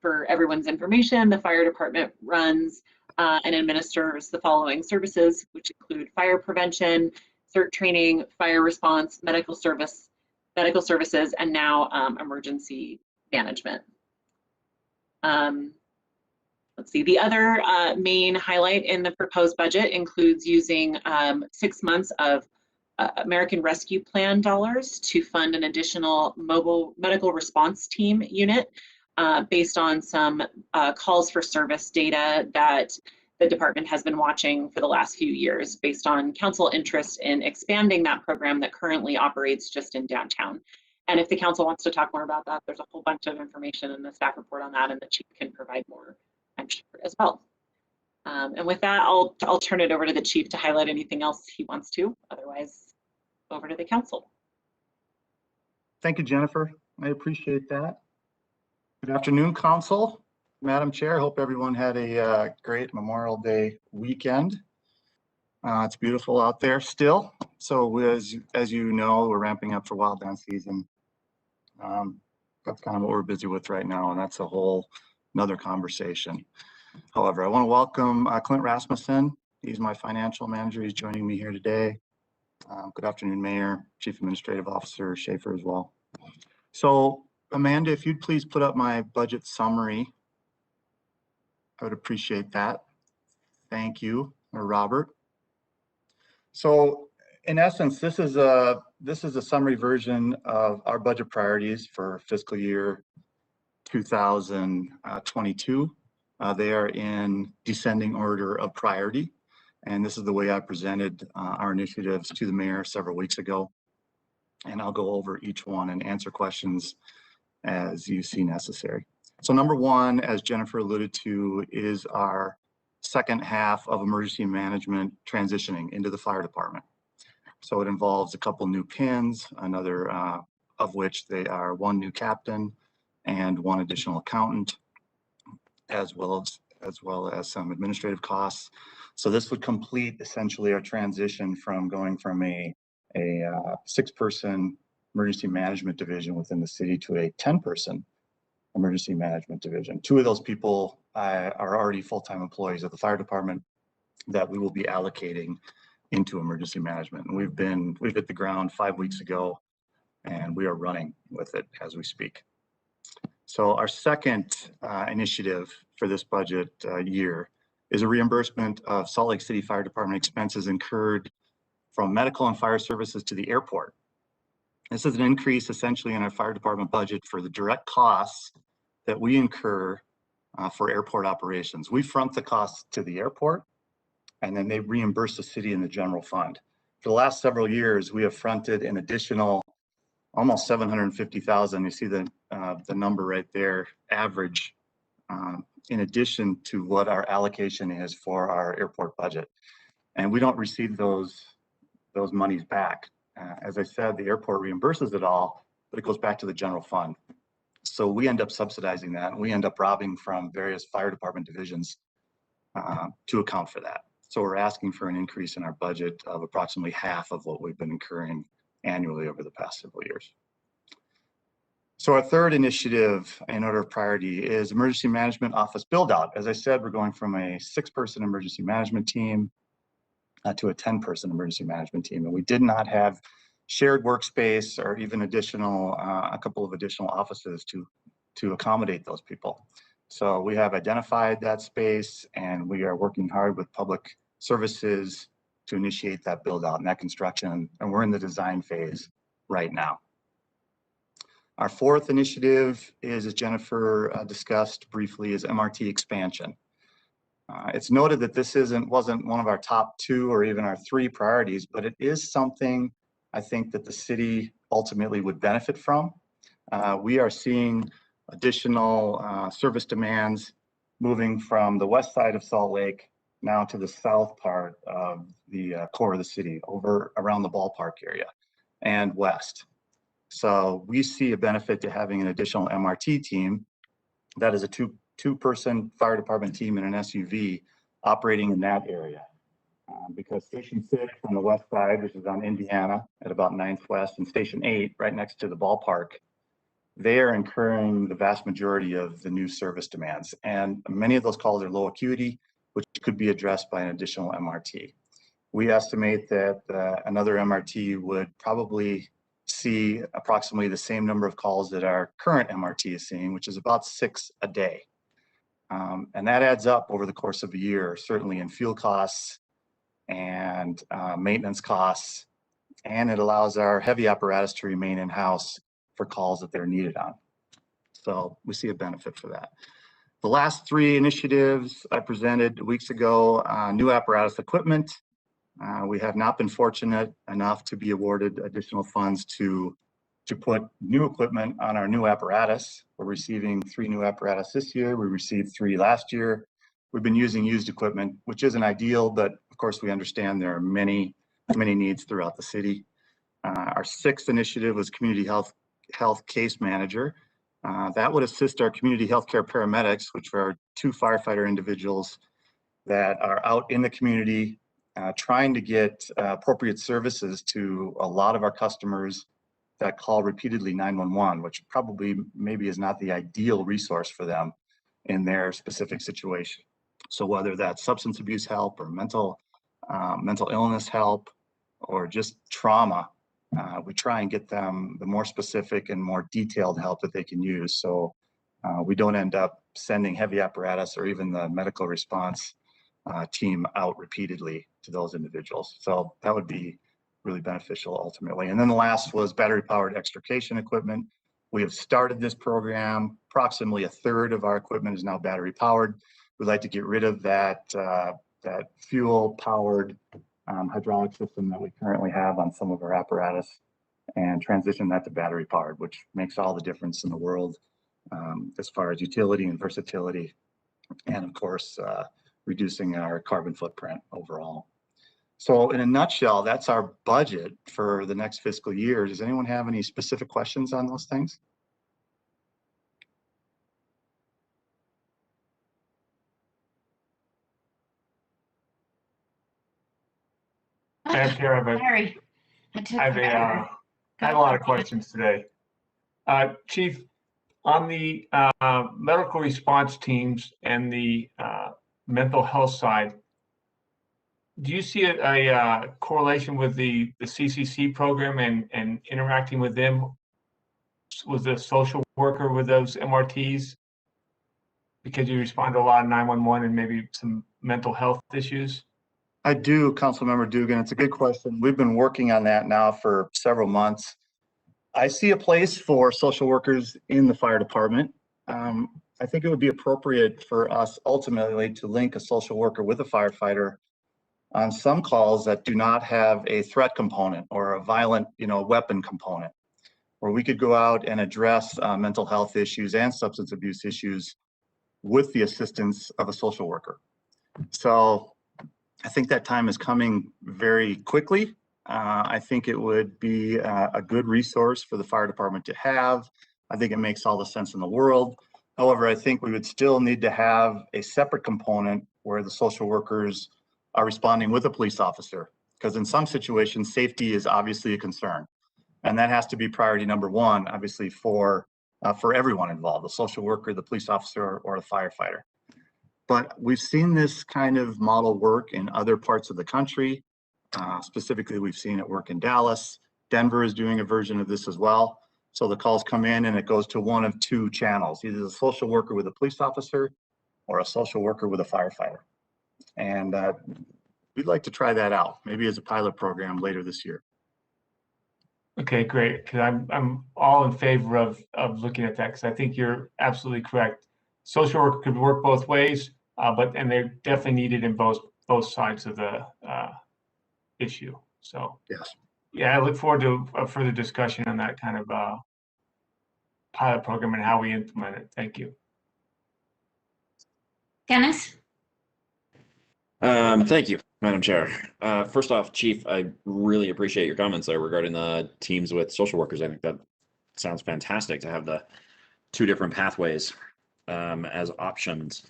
For everyone's information, the fire department runs and administers the following services, which include fire prevention, CERT training, fire response, medical services, and now emergency management. Let's see, the other main highlight in the proposed budget includes using 6 months of American Rescue Plan dollars to fund an additional mobile medical response team unit based on some calls for service data that the department has been watching for the last few years based on council interest in expanding that program that currently operates just in downtown. And if the council wants to talk more about that, there's a whole bunch of information in the staff report on that, and the chief can provide more, I'm sure, as well. And with that, I'll turn it over to the chief to highlight anything else he wants to. Otherwise, over to the council. Thank you, Jennifer. I appreciate that. Good afternoon, council. Madam Chair, hope everyone had a great Memorial Day weekend. It's beautiful out there still. So as you know, we're ramping up for wildland season. That's kind of what we're busy with right now, and that's a whole another conversation. However, I want to welcome Clint Rasmussen. He's my financial manager. He's joining me here today. Good afternoon, Mayor, Chief Administrative Officer Schaefer as well. So Amanda, if you'd please put up my budget summary, I would appreciate that. Thank you, or Robert. So in essence, this is a summary version of our budget priorities for fiscal year 2022. They are in descending order of priority. And this is the way I presented our initiatives to the mayor several weeks ago. And I'll go over each one and answer questions as you see necessary. So number 1, as Jennifer alluded to, is our second half of emergency management transitioning into the fire department. So it involves a couple new pins, another of which they are 1 new captain and 1 additional accountant, as well as some administrative costs. So this would complete essentially our transition from going from a 6-person emergency management division within the city to a 10-person emergency management division. 2 of those people are already full-time employees of the fire department that we will be allocating into emergency management. And we've hit the ground 5 weeks ago, and we are running with it as we speak. So our second initiative for this budget year is a reimbursement of Salt Lake City Fire Department expenses incurred from medical and fire services to the airport. This is an increase essentially in our fire department budget for the direct costs that we incur for airport operations. We front the costs to the airport, and then they reimburse the city in the general fund. For the last several years, we have fronted an additional almost $750,000. You see the number right there, average, in addition to what our allocation is for our airport budget. And we don't receive those monies back. As I said, the airport reimburses it all, but it goes back to the general fund. So we end up subsidizing that, and we end up robbing from various fire department divisions to account for that. So we're asking for an increase in our budget of approximately half of what we've been incurring annually over the past several years. So our third initiative in order of priority is emergency management office build out. As I said, we're going from a 6-person emergency management team to a 10-person emergency management team. And we did not have shared workspace or even additional, a couple of additional offices to accommodate those people. So we have identified that space, and we are working hard with public services to initiate that build out and that construction. And we're in the design phase right now. Our fourth initiative is, as Jennifer discussed briefly, is Mrt Expansion. It's noted that this wasn't one of our top 2 or even our 3 priorities, but it is something I think that the city ultimately would benefit from. We are seeing additional service demands moving from the west side of Salt Lake now to the south part of the core of the city, over around the ballpark area and west. So we see a benefit to having an additional MRT team that is a two-person fire department team in an SUV operating in that area. Because Station 6 on the west side, which is on Indiana at about 9th West, and Station 8 right next to the ballpark, they are incurring the vast majority of the new service demands. And many of those calls are low acuity, which could be addressed by an additional MRT. We estimate that another MRT would probably see approximately the same number of calls that our current MRT is seeing, which is about 6 a day. And that adds up over the course of a year, certainly in fuel costs and maintenance costs, and it allows our heavy apparatus to remain in-house for calls that they're needed on. So we see a benefit for that. The last 3 initiatives I presented weeks ago, new apparatus equipment. We have not been fortunate enough to be awarded additional funds to put new equipment on our new apparatus. We're receiving 3 new apparatus this year. We received 3 last year. We've been using used equipment, which isn't ideal, but of course we understand there are many needs throughout the city. Our 6th initiative was community health case manager. That would assist our community healthcare paramedics, which are 2 firefighter individuals that are out in the community trying to get appropriate services to a lot of our customers that call repeatedly 911, which probably maybe is not the ideal resource for them in their specific situation. So whether that's substance abuse help or mental illness help or just trauma, we try and get them the more specific and more detailed help that they can use. So we don't end up sending heavy apparatus or even the medical response team out repeatedly to those individuals. So that would be really beneficial ultimately. And then the last was battery powered extrication equipment. We have started this program. Approximately 1/3 of our equipment is now battery powered. We'd like to get rid of that fuel powered hydraulic system that we currently have on some of our apparatus and transition that to battery powered, which makes all the difference in the world as far as utility and versatility, and of course, reducing our carbon footprint overall. So in a nutshell, that's our budget for the next fiscal year. Does anyone have any specific questions on those things? Madam Chair, Sorry. I had a lot of questions today. Chief, on the medical response teams and the mental health side, do you see a correlation with the CCC program and interacting with them was a social worker with those MRTs? Because you respond to a lot of 911 and maybe some mental health issues. I do, Councilmember Dugan. It's a good question. We've been working on that now for several months. I see a place for social workers in the fire department. I think it would be appropriate for us ultimately to link a social worker with a firefighter on some calls that do not have a threat component or a violent, weapon component, where we could go out and address mental health issues and substance abuse issues with the assistance of a social worker. So I think that time is coming very quickly. I think it would be a good resource for the fire department to have. I think it makes all the sense in the world. However, I think we would still need to have a separate component where the social workers are responding with a police officer, because in some situations, safety is obviously a concern. And that has to be priority number one, obviously, for everyone involved, the social worker, the police officer, or the firefighter. But we've seen this kind of model work in other parts of the country. Specifically, we've seen it work in Dallas. Denver is doing a version of this as well. So the calls come in and it goes to one of two channels, either a social worker with a police officer or a social worker with a firefighter. And we'd like to try that out, maybe as a pilot program later this year. Okay, great. Because I'm all in favor of looking at that, because I think you're absolutely correct. Social work could work both ways, and they're definitely needed in both sides of the issue. So yes, yeah, I look forward to a further discussion on that kind of pilot program and how we implement it. Thank you. Dennis? Thank you, Madam Chair. First off, Chief, I really appreciate your comments there regarding the teams with social workers. I think that sounds fantastic to have the two different pathways as options.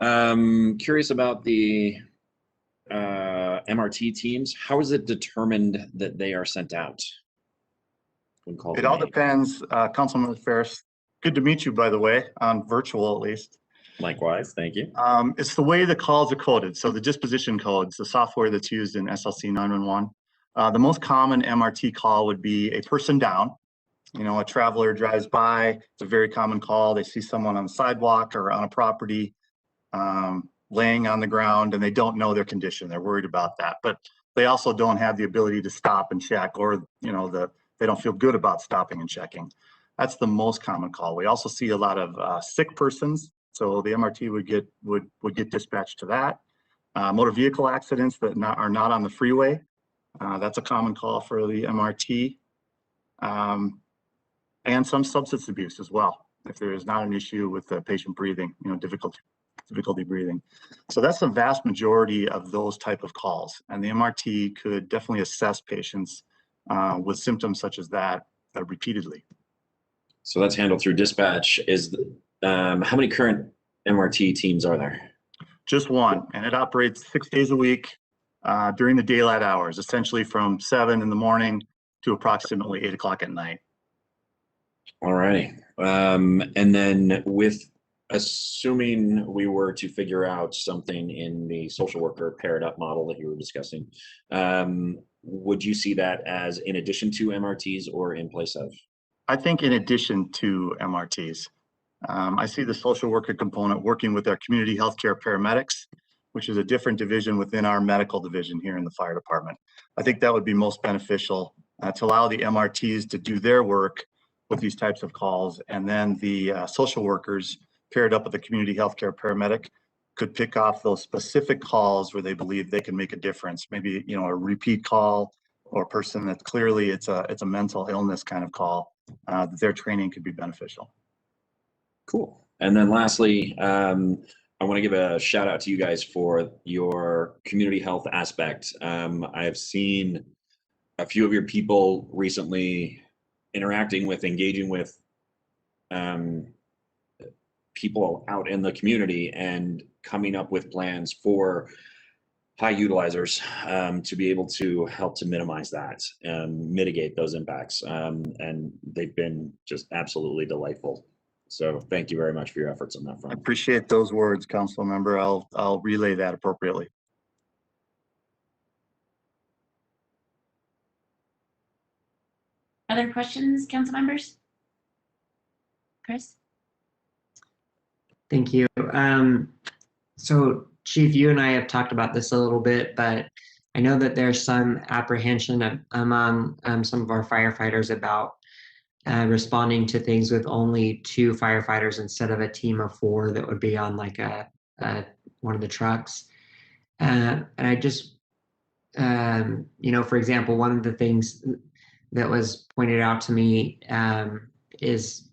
Curious about the MRT teams. How is it determined that they are sent out? It all depends. Councilman Ferris, good to meet you, by the way, on virtual at least. Likewise, thank you. It's the way the calls are coded. So the disposition codes, the software that's used in SLC 911. The most common MRT call would be a person down. A traveler drives by. It's a very common call. They see someone on the sidewalk or on a property laying on the ground, and they don't know their condition. They're worried about that, but they also don't have the ability to stop and check, or they don't feel good about stopping and checking. That's the most common call. We also see a lot of sick persons. So the MRT would get dispatched to that. Motor vehicle accidents that are not on the freeway. That's a common call for the MRT. And some substance abuse as well, if there is not an issue with the patient breathing, difficulty breathing. So that's the vast majority of those type of calls. And the MRT could definitely assess patients with symptoms such as that repeatedly. So that's handled through dispatch. How many current MRT teams are there? Just one, and it operates 6 days a week during the daylight hours, essentially from 7 in the morning to approximately 8 o'clock at night. All righty. And then assuming we were to figure out something in the social worker paired up model that you were discussing, would you see that as in addition to MRTs or in place of? I think in addition to MRTs. I see the social worker component working with our community healthcare paramedics, which is a different division within our medical division here in the fire department. I think that would be most beneficial to allow the MRTs to do their work with these types of calls, and then the social workers paired up with the community healthcare paramedic could pick off those specific calls where they believe they can make a difference. Maybe a repeat call, or a person that clearly it's a mental illness kind of call. That their training could be beneficial. Cool. And then lastly, I want to give a shout out to you guys for your community health aspect. I have seen a few of your people recently engaging with people out in the community and coming up with plans for high utilizers to be able to help to minimize that, mitigate those impacts. And they've been just absolutely delightful. So thank you very much for your efforts on that front. I appreciate those words, Council Member. I'll relay that appropriately. Other questions, council members? Chris? Thank you. So Chief, you and I have talked about this a little bit, but I know that there's some apprehension among some of our firefighters about responding to things with only 2 firefighters instead of a team of 4 that would be on like one of the trucks. And I just, you know, for example, one of the things that was pointed out to me is,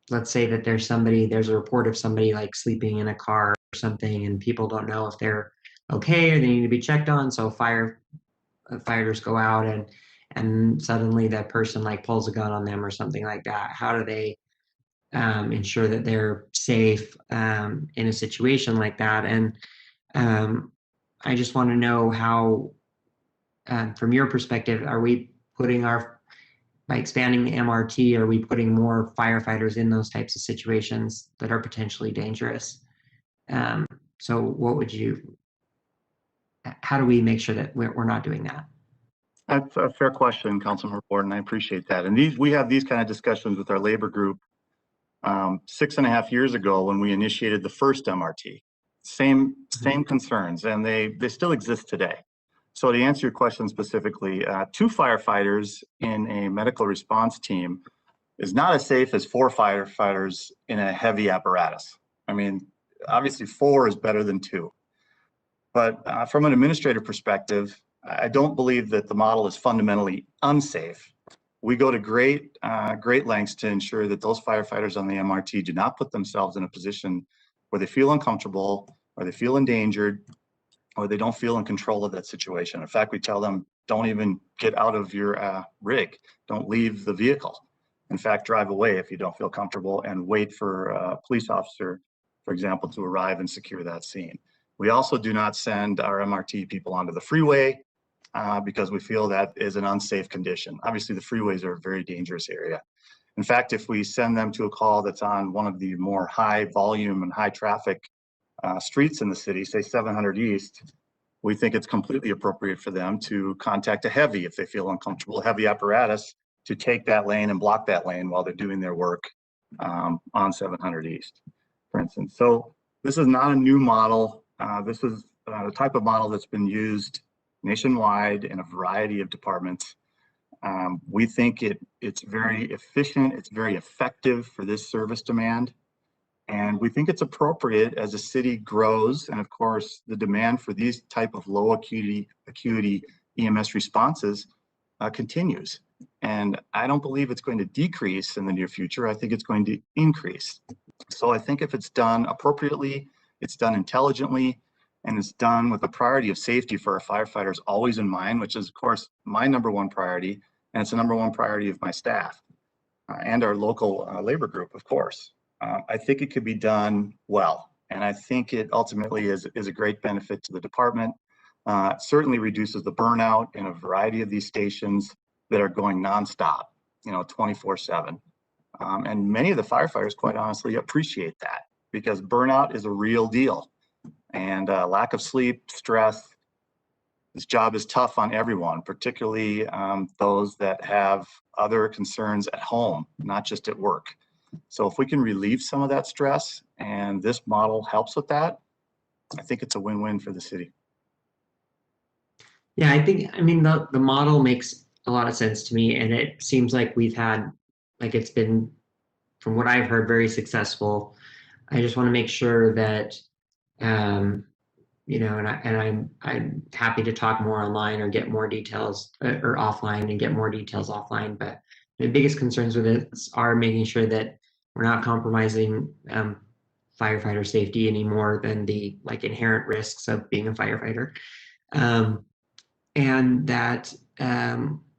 let's say that there's a report of somebody like sleeping in a car or something, and people don't know if they're okay or they need to be checked on. So firefighters go out and suddenly that person like pulls a gun on them or something like that. How do they ensure that they're safe in a situation like that? And I just want to know how, from your perspective, are we putting by expanding the MRT, are we putting more firefighters in those types of situations that are potentially dangerous? So how do we make sure that we're not doing that? That's a fair question, Councilmember Borden. I appreciate that. And we have these kind of discussions with our labor group 6.5 years ago when we initiated the first MRT. Same concerns, and they still exist today. So to answer your question specifically, 2 firefighters in a medical response team is not as safe as 4 firefighters in a heavy apparatus. I mean, obviously 4 is better than 2. But from an administrative perspective, I don't believe that the model is fundamentally unsafe. We go to great lengths to ensure that those firefighters on the MRT do not put themselves in a position where they feel uncomfortable, or they feel endangered, or they don't feel in control of that situation. In fact, we tell them, don't even get out of your rig. Don't leave the vehicle. In fact, drive away if you don't feel comfortable, and wait for a police officer, for example, to arrive and secure that scene. We also do not send our MRT people onto the freeway because we feel that is an unsafe condition. Obviously, the freeways are a very dangerous area. In fact, if we send them to a call that's on one of the more high volume and high traffic streets in the city, say 700 East, we think it's completely appropriate for them to contact a heavy, if they feel uncomfortable, heavy apparatus, to take that lane and block that lane while they're doing their work on 700 East, for instance. So this is not a new model. This is the type of model that's been used nationwide in a variety of departments. We think it's very efficient, it's very effective for this service demand. And we think it's appropriate as the city grows, and of course, the demand for these type of low acuity EMS responses continues. And I don't believe it's going to decrease in the near future. I think it's going to increase. So I think if it's done appropriately, it's done intelligently, and it's done with a priority of safety for our firefighters always in mind, which is of course my #1 priority, and it's the #1 priority of my staff and our local labor group, of course. I think it could be done well, and I think it ultimately is a great benefit to the department. Certainly reduces the burnout in a variety of these stations that are going nonstop, 24/7. And many of the firefighters, quite honestly, appreciate that, because burnout is a real deal, and lack of sleep, stress. This job is tough on everyone, particularly those that have other concerns at home, not just at work. So if we can relieve some of that stress, and this model helps with that, I think it's a win-win for the city. Yeah, I mean, the model makes a lot of sense to me, and it seems like it's been, from what I've heard, very successful. I just want to make sure that, and I'm happy to talk more online or get more details or offline and get more details offline. But the biggest concerns with this are making sure that we're not compromising firefighter safety any more than the inherent risks of being a firefighter. And that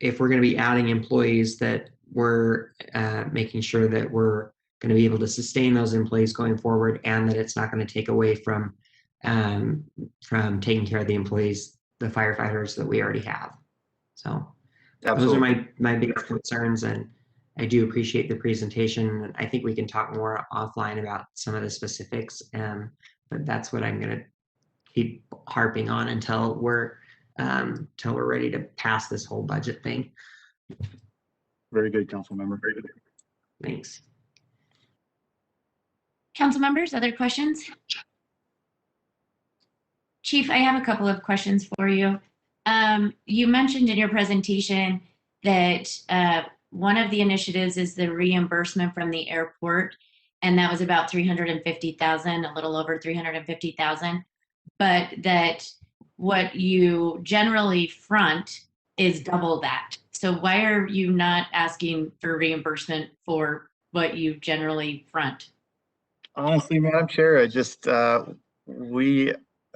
if we're going to be adding employees, that we're making sure that we're going to be able to sustain those employees going forward, and that it's not going to take away from taking care of the employees, the firefighters that we already have. So Those are my biggest concerns, and I do appreciate the presentation. I think we can talk more offline about some of the specifics, but that's what I'm going to keep harping on until we're ready to pass this whole budget thing. Very good, council member. Very good. Thanks. Council members, other questions? Chief, I have a couple of questions for you. You mentioned in your presentation that one of the initiatives is the reimbursement from the airport, and that was about 350,000, a little over 350,000, but that what you generally front is double that. So why are you not asking for reimbursement for what you generally front? Honestly, Madam Chair, I just, we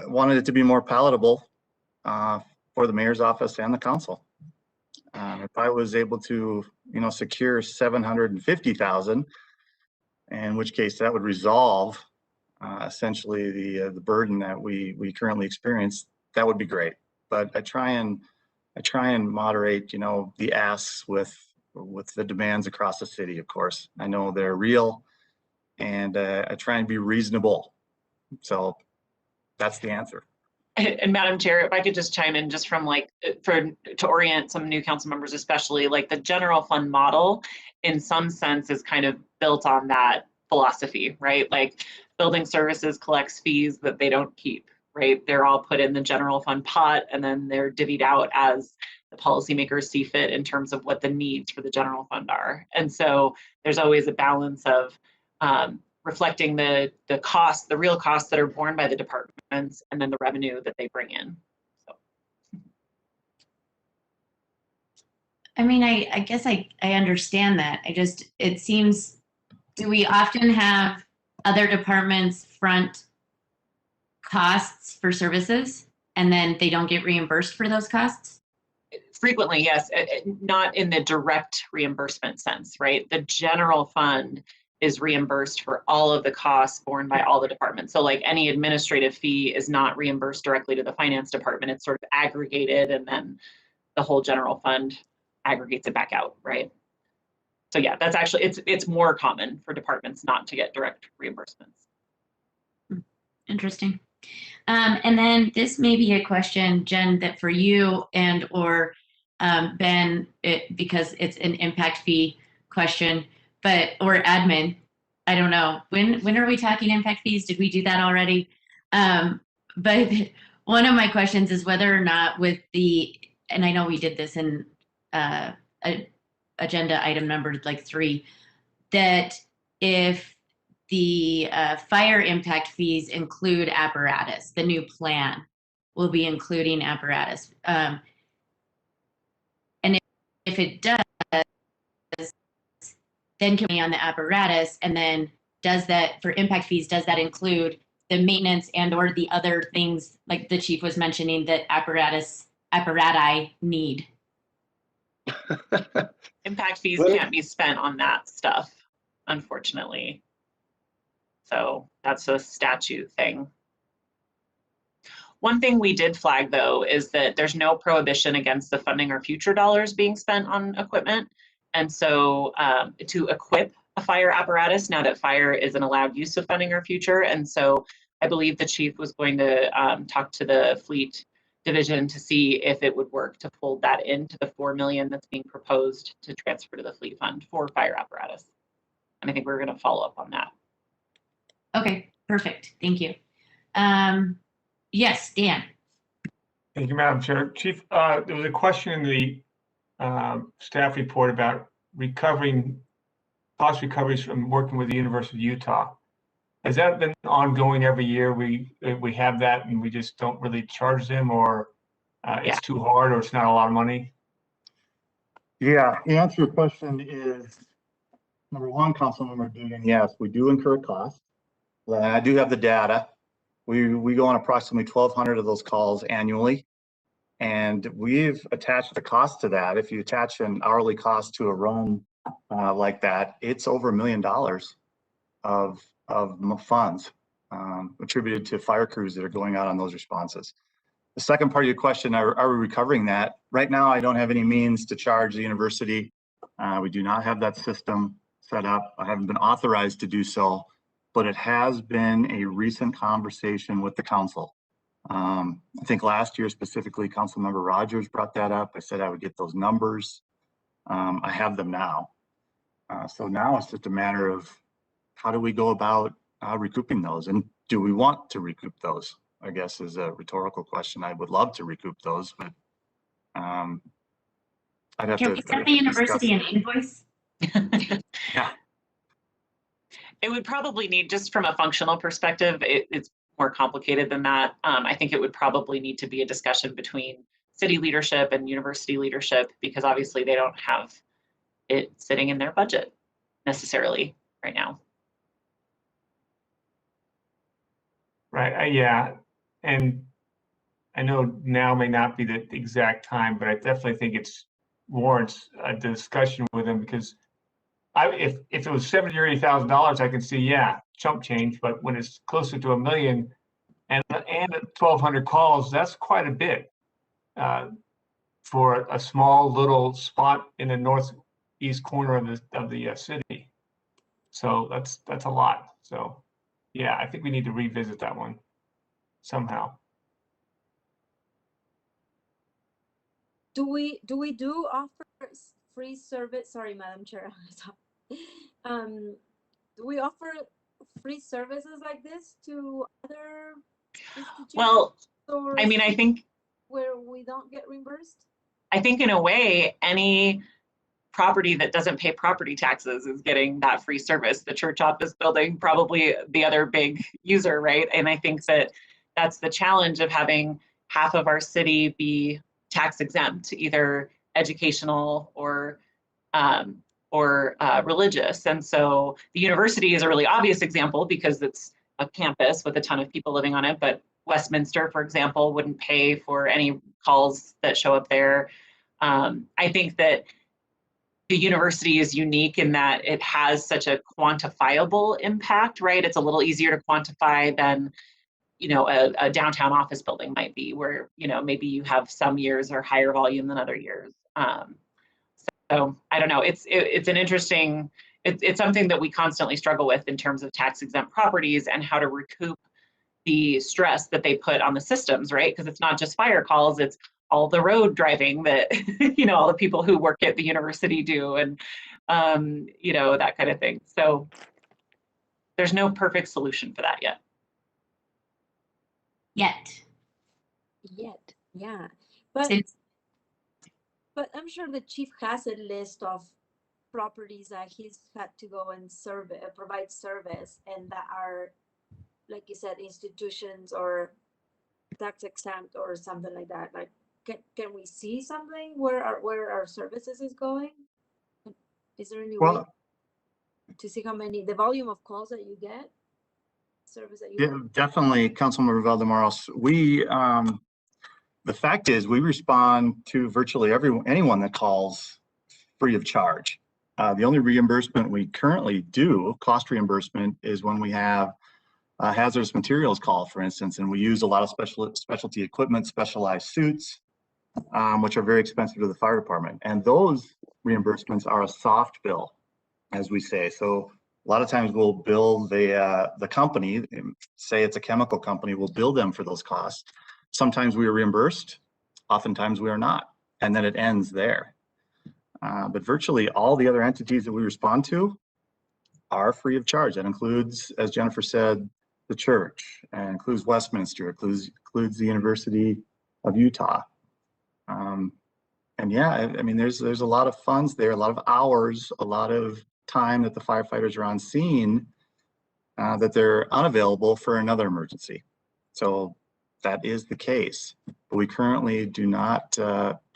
wanted it to be more palatable for the mayor's office and the council. If I was able to, secure 750,000, in which case that would resolve essentially the burden that we currently experience, that would be great. But I try and moderate, the asks with the demands across the city. Of course, I know they're real, and I try and be reasonable. So that's the answer. And Madam Chair, if I could just chime in just from to orient some new council members, especially the general fund model in some sense is kind of built on that philosophy, right? Building services collects fees that they don't keep, right? They're all put in the general fund pot and then they're divvied out as the policymakers see fit in terms of what the needs for the general fund are. And so there's always a balance of reflecting the costs, the real costs that are borne by the departments, and then the revenue that they bring in. So. I mean, I guess I understand that. It seems, do we often have other departments front costs for services and then they don't get reimbursed for those costs? Frequently, yes, not in the direct reimbursement sense, right? The general fund is reimbursed for all of the costs borne by all the departments. So any administrative fee is not reimbursed directly to the finance department. It's sort of aggregated and then the whole general fund aggregates it back out, right? So yeah, that's actually, it's more common for departments not to get direct reimbursements. Interesting. And then this may be a question, Jen, that for you and or Ben, because it's an impact fee question, or admin, I don't know. When are we talking impact fees? Did we do that already? But one of my questions is whether or not and I know we did this in agenda item number 3, that if the fire impact fees include apparatus, the new plan will be including apparatus. And if it does, then can we on the apparatus, and then does that for impact fees, does that include the maintenance and or the other things like the chief was mentioning that apparati need? Impact fees can't be spent on that stuff, unfortunately. So that's a statute thing. One thing we did flag though is that there's no prohibition against the funding or future dollars being spent on equipment. And so to equip a fire apparatus, now that fire is an allowed use of funding or future. And so I believe the chief was going to talk to the fleet division to see if it would work to fold that into the 4 million that's being proposed to transfer to the fleet fund for fire apparatus. And I think we're going to follow up on that. Okay, perfect. Thank you. Yes, Dan. Thank you, Madam Chair. Chief, there was a question in the staff report about cost recoveries from working with the University of Utah. Has that been ongoing every year? We have that and we just don't really charge them, or it's too hard, or it's not a lot of money? Yeah, the answer to your question is, number one, Councilmember Dugan, yes, we do incur costs. I do have the data. We go on approximately 1,200 of those calls annually, and we've attached the cost to that. If you attach an hourly cost to a roam like that, it's over $1 million of funds attributed to fire crews that are going out on those responses. The second part of your question, are we recovering that? Right now, I don't have any means to charge the university. We do not have that system set up. I haven't been authorized to do so, but it has been a recent conversation with the council. I think last year specifically, Councilmember Rogers brought that up. I said I would get those numbers. I have them now. So now it's just a matter of how do we go about recouping those? And do we want to recoup those? I guess is a rhetorical question. I would love to recoup those, but I'd have Can to we send the university an invoice? Yeah. It would probably need, just from a functional perspective, it's more complicated than that. I think it would probably need to be a discussion between city leadership and university leadership, because obviously they don't have it sitting in their budget necessarily right now. Right, yeah, and I know now may not be the exact time, but I definitely think it's warrants a discussion with them, because if it was $70,000 or $80,000, I can see, yeah, chump change, but when it's closer to $1 million and 1,200 calls, that's quite a bit for a small little spot in the northeast corner of the city. So that's a lot. So yeah, I think we need to revisit that one somehow. Do we offer free service? Sorry, Madam Chair. Do we offer free services like this to other institutions? Well, or I mean, I think where we don't get reimbursed? I think in a way, any property that doesn't pay property taxes is getting that free service. The church office building, probably the other big user, right? And I think that that's the challenge of having half of our city be tax exempt, either educational or religious. And so the university is a really obvious example because it's a campus with a ton of people living on it, but Westminster, for example, wouldn't pay for any calls that show up there. I think that the university is unique in that it has such a quantifiable impact, right? It's a little easier to quantify than, you know, a downtown office building might be, where, you know, maybe you have some years are higher volume than other years. So I don't know, it's an interesting, it's something that we constantly struggle with in terms of tax exempt properties and how to recoup the stress that they put on the systems, right? Because it's not just fire calls, it's all the road driving that, you know, all the people who work at the university do, and, you know, that kind of thing. So there's no perfect solution for that yet. Yet, yeah. But I'm sure the chief has a list of properties that he's had to go and provide service, and that are, like you said, institutions or tax exempt or something like that. Like, can we see something where our services is going? Is there any way to see how many, the volume of calls that you get, service that you get? Definitely, Councilmember Valdemaros. We the fact is we respond to virtually anyone that calls free of charge. The only reimbursement we currently do, cost reimbursement, is when we have a hazardous materials call, for instance, and we use a lot of specialty equipment, specialized suits, which are very expensive to the fire department. And those reimbursements are a soft bill, as we say. So a lot of times we'll bill the company, say it's a chemical company, we'll bill them for those costs. Sometimes we are reimbursed, oftentimes we are not, and then it ends there. But virtually all the other entities that we respond to are free of charge. That includes, as Jennifer said, the church, and includes Westminster, includes the University of Utah. And yeah, I mean, there's a lot of funds there, a lot of hours, a lot of time that the firefighters are on scene that they're unavailable for another emergency. So that is the case, but we currently do not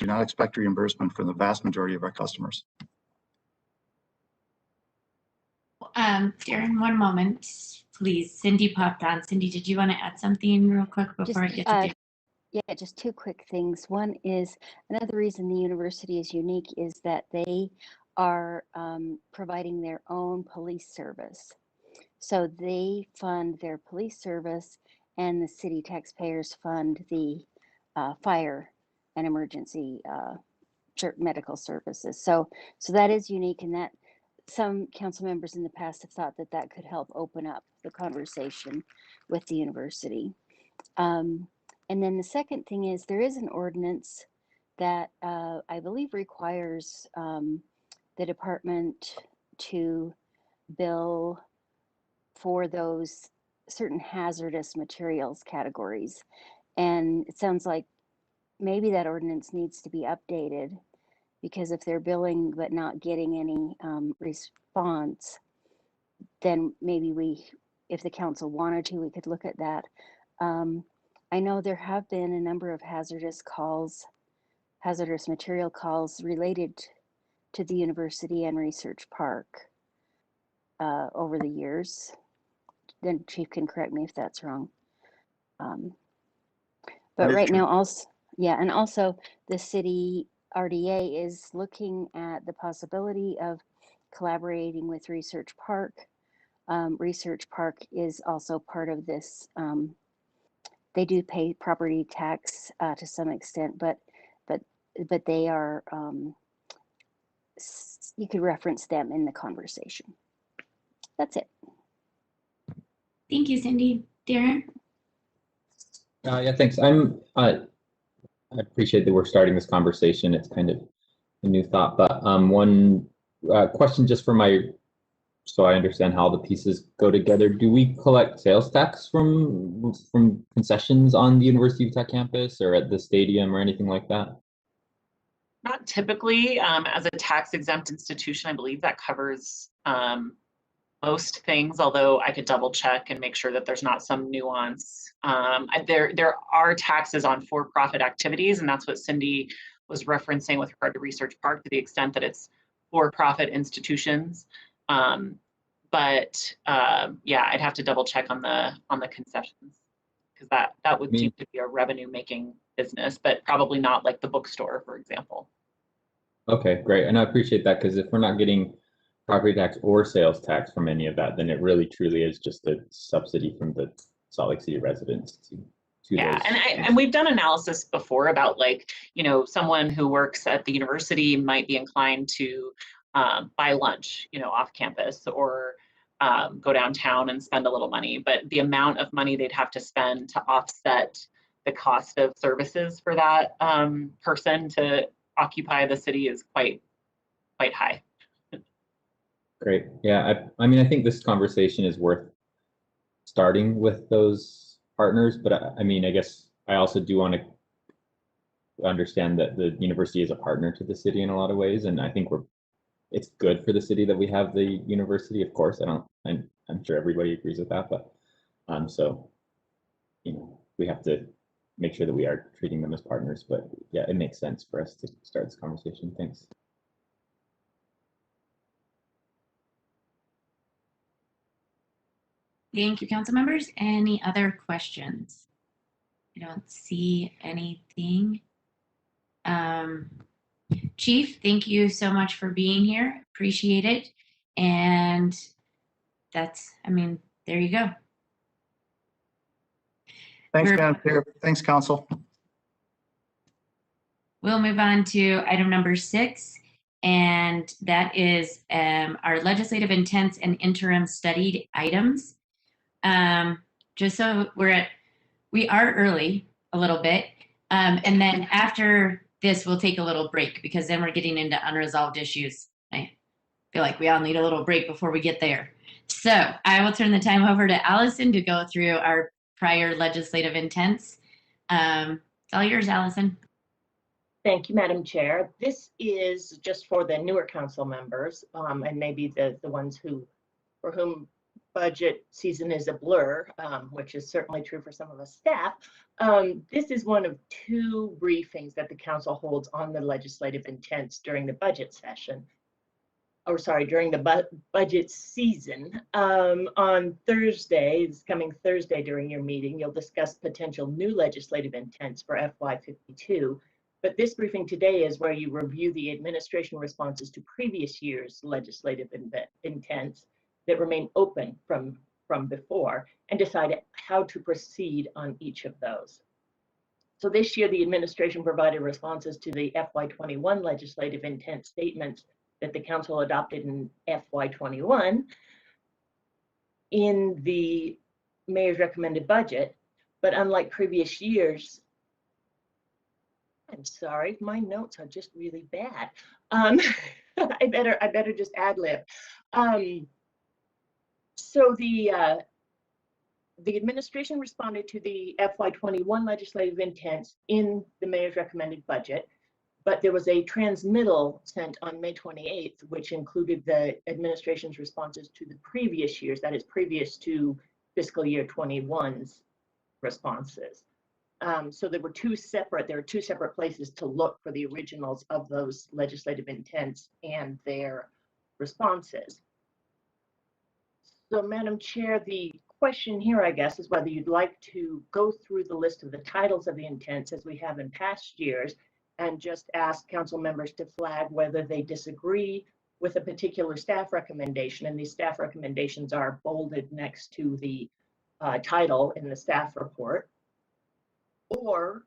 expect reimbursement from the vast majority of our customers. Darren, one moment, please. Cindy popped on. Cindy, did you want to add something real quick before I get to Darren? Yeah, just two quick things. One is, another reason the university is unique is that they are providing their own police service. So they fund their police service, and the city taxpayers fund the fire and emergency medical services. So that is unique, and that some council members in the past have thought that that could help open up the conversation with the university. And then the second thing is, there is an ordinance that I believe requires the department to bill for those certain hazardous materials categories. And it sounds like maybe that ordinance needs to be updated, because if they're billing but not getting any response, then maybe if the council wanted to, we could look at that. I know there have been a number of hazardous material calls related to the university and research park over the years. Then Chief can correct me if that's wrong. But right now also, yeah, and also the city RDA is looking at the possibility of collaborating with Research Park. Research Park is also part of this. They do pay property tax to some extent, but they are, you could reference them in the conversation. That's it. Thank you, Cindy. Darren? Yeah, thanks. I appreciate that we're starting this conversation. It's kind of a new thought, but one question just for so I understand how the pieces go together. Do we collect sales tax from concessions on the University of Tech campus or at the stadium or anything like that? Not typically. As a tax exempt institution, I believe that covers most things, although I could double check and make sure that there's not some nuance. There are taxes on for-profit activities, and that's what Cindy was referencing with regard to Research Park, to the extent that it's for-profit institutions. Yeah, I'd have to double check on the concessions, because that would seem to be a revenue-making business, but probably not like the bookstore, for example. Okay, great. And I appreciate that, because if we're not getting property tax or sales tax from any of that, then it really truly is just a subsidy from the Salt Lake City residents to yeah, and we've done analysis before about, like, someone who works at the university might be inclined to buy lunch, off campus, or go downtown and spend a little money. But the amount of money they'd have to spend to offset the cost of services for that person to occupy the city is quite high. Great. Yeah, I mean, I think this conversation is worth starting with those partners, but I mean, I guess I also do want to understand that the university is a partner to the city in a lot of ways, and I think it's good for the city that we have the university. Of course, I'm sure everybody agrees with that, but so we have to make sure that we are treating them as partners. But yeah, it makes sense for us to start this conversation. Thanks. Thank you, council members. Any other questions? I don't see anything. Chief, thank you so much for being here. Appreciate it. And there you go. Thanks, Madam Chair. Thanks, Council. We'll move on to item number 6, and that is our legislative intents and interim studied items. Just so we are early a little bit, and then after this we'll take a little break, because then we're getting into unresolved issues. I feel like we all need a little break before we get there. So I will turn the time over to Allison to go through our prior legislative intents. It's all yours, Allison. Thank you, Madam Chair. This is just for the newer council members, and maybe the ones for whom budget season is a blur, which is certainly true for some of us staff. This is one of 2 briefings that the council holds on the legislative intents during the budget session. During the budget season. On Thursday, this coming Thursday during your meeting, you'll discuss potential new legislative intents for FY52. But this briefing today is where you review the administration responses to previous year's legislative intents that remain open from before, and decide how to proceed on each of those. So this year, the administration provided responses to the FY21 legislative intent statements that the council adopted in FY21 in the mayor's recommended budget. But unlike previous years, I'm sorry, my notes are just really bad. I better just ad lib. So the administration responded to the FY21 legislative intents in the mayor's recommended budget, but there was a transmittal sent on May 28th, which included the administration's responses to the previous years, that is previous to fiscal year 21's responses. So there were two separate places to look for the originals of those legislative intents and their responses. So Madam Chair, the question here, I guess, is whether you'd like to go through the list of the titles of the intents as we have in past years and just ask council members to flag whether they disagree with a particular staff recommendation. And these staff recommendations are bolded next to the title in the staff report. Or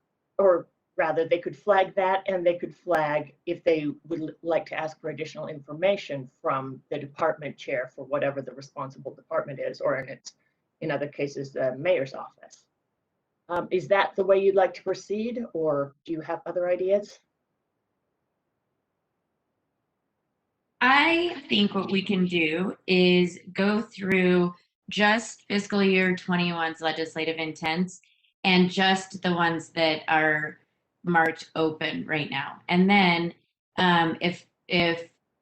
rather, they could flag that, and they could flag if they would like to ask for additional information from the department chair for whatever the responsible department is, or in other cases, the mayor's office. Is that the way you'd like to proceed, or do you have other ideas? I think what we can do is go through just fiscal year 21's legislative intents and just the ones that are marked open right now. And then if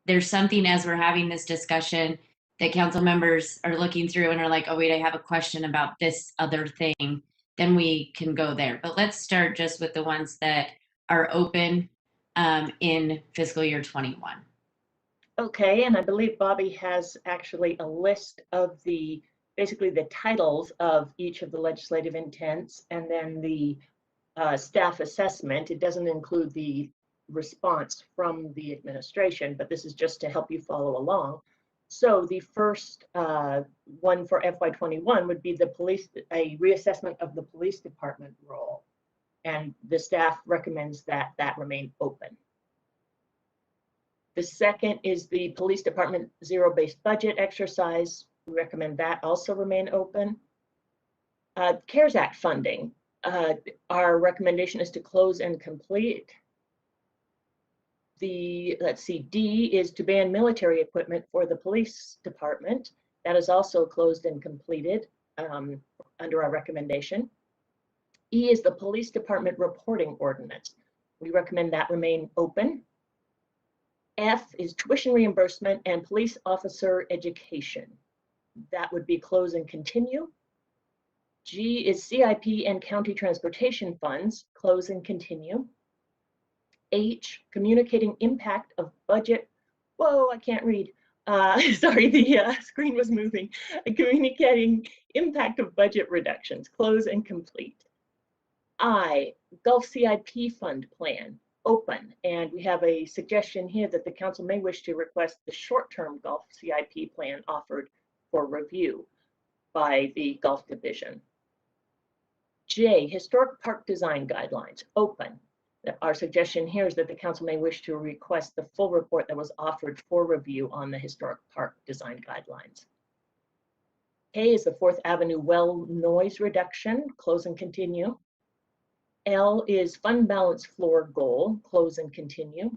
there's something as we're having this discussion that council members are looking through and are like, oh wait, I have a question about this other thing, then we can go there. But let's start just with the ones that are open in fiscal year 21. Okay, and I believe Bobby has actually a list of basically the titles of each of the legislative intents, and then the staff assessment. It doesn't include the response from the administration, but this is just to help you follow along. So the first one for FY21 would be a reassessment of the police department role, and the staff recommends that that remain open. The second is the police department zero-based budget exercise. We recommend that also remain open. CARES Act funding. Our recommendation is to close and complete. Let's see, D is to ban military equipment for the police department. That is also closed and completed under our recommendation. E is the police department reporting ordinance. We recommend that remain open. F is tuition reimbursement and police officer education. That would be close and continue. G is CIP and county transportation funds, close and continue. H, communicating impact of budget. Whoa, I can't read. Sorry, the screen was moving. Communicating impact of budget reductions, close and complete. I, Gulf CIP fund plan, open. And we have a suggestion here that the council may wish to request the short-term Gulf CIP plan offered for review by the Gulf Division. J, historic park design guidelines, open. Our suggestion here is that the council may wish to request the full report that was offered for review on the historic park design guidelines. K is the 4th Avenue well noise reduction, close and continue. L is fund balance floor goal, close and continue.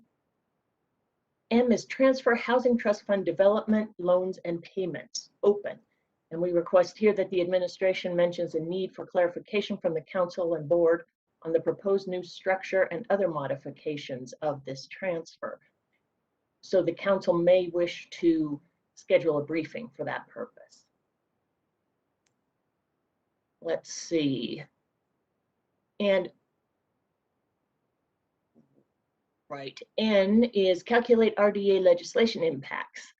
M is transfer housing trust fund development, loans and payments, open. And we request here that the administration mentions a need for clarification from the council and board on the proposed new structure and other modifications of this transfer. So the council may wish to schedule a briefing for that purpose. Let's see. And right, N is calculate RDA legislation impacts.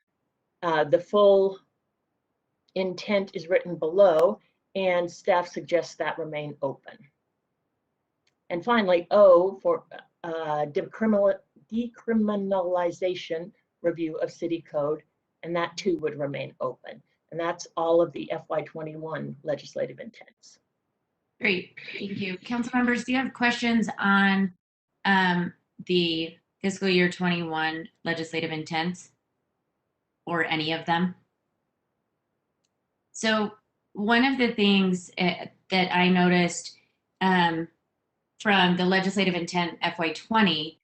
The full intent is written below, and staff suggests that remain open. And finally, O for decriminalization review of city code, and that too would remain open. And that's all of the FY21 legislative intents. Great, thank you. Council members, do you have questions on the fiscal year 21 legislative intents or any of them? So one of the things that I noticed from the legislative intent FY20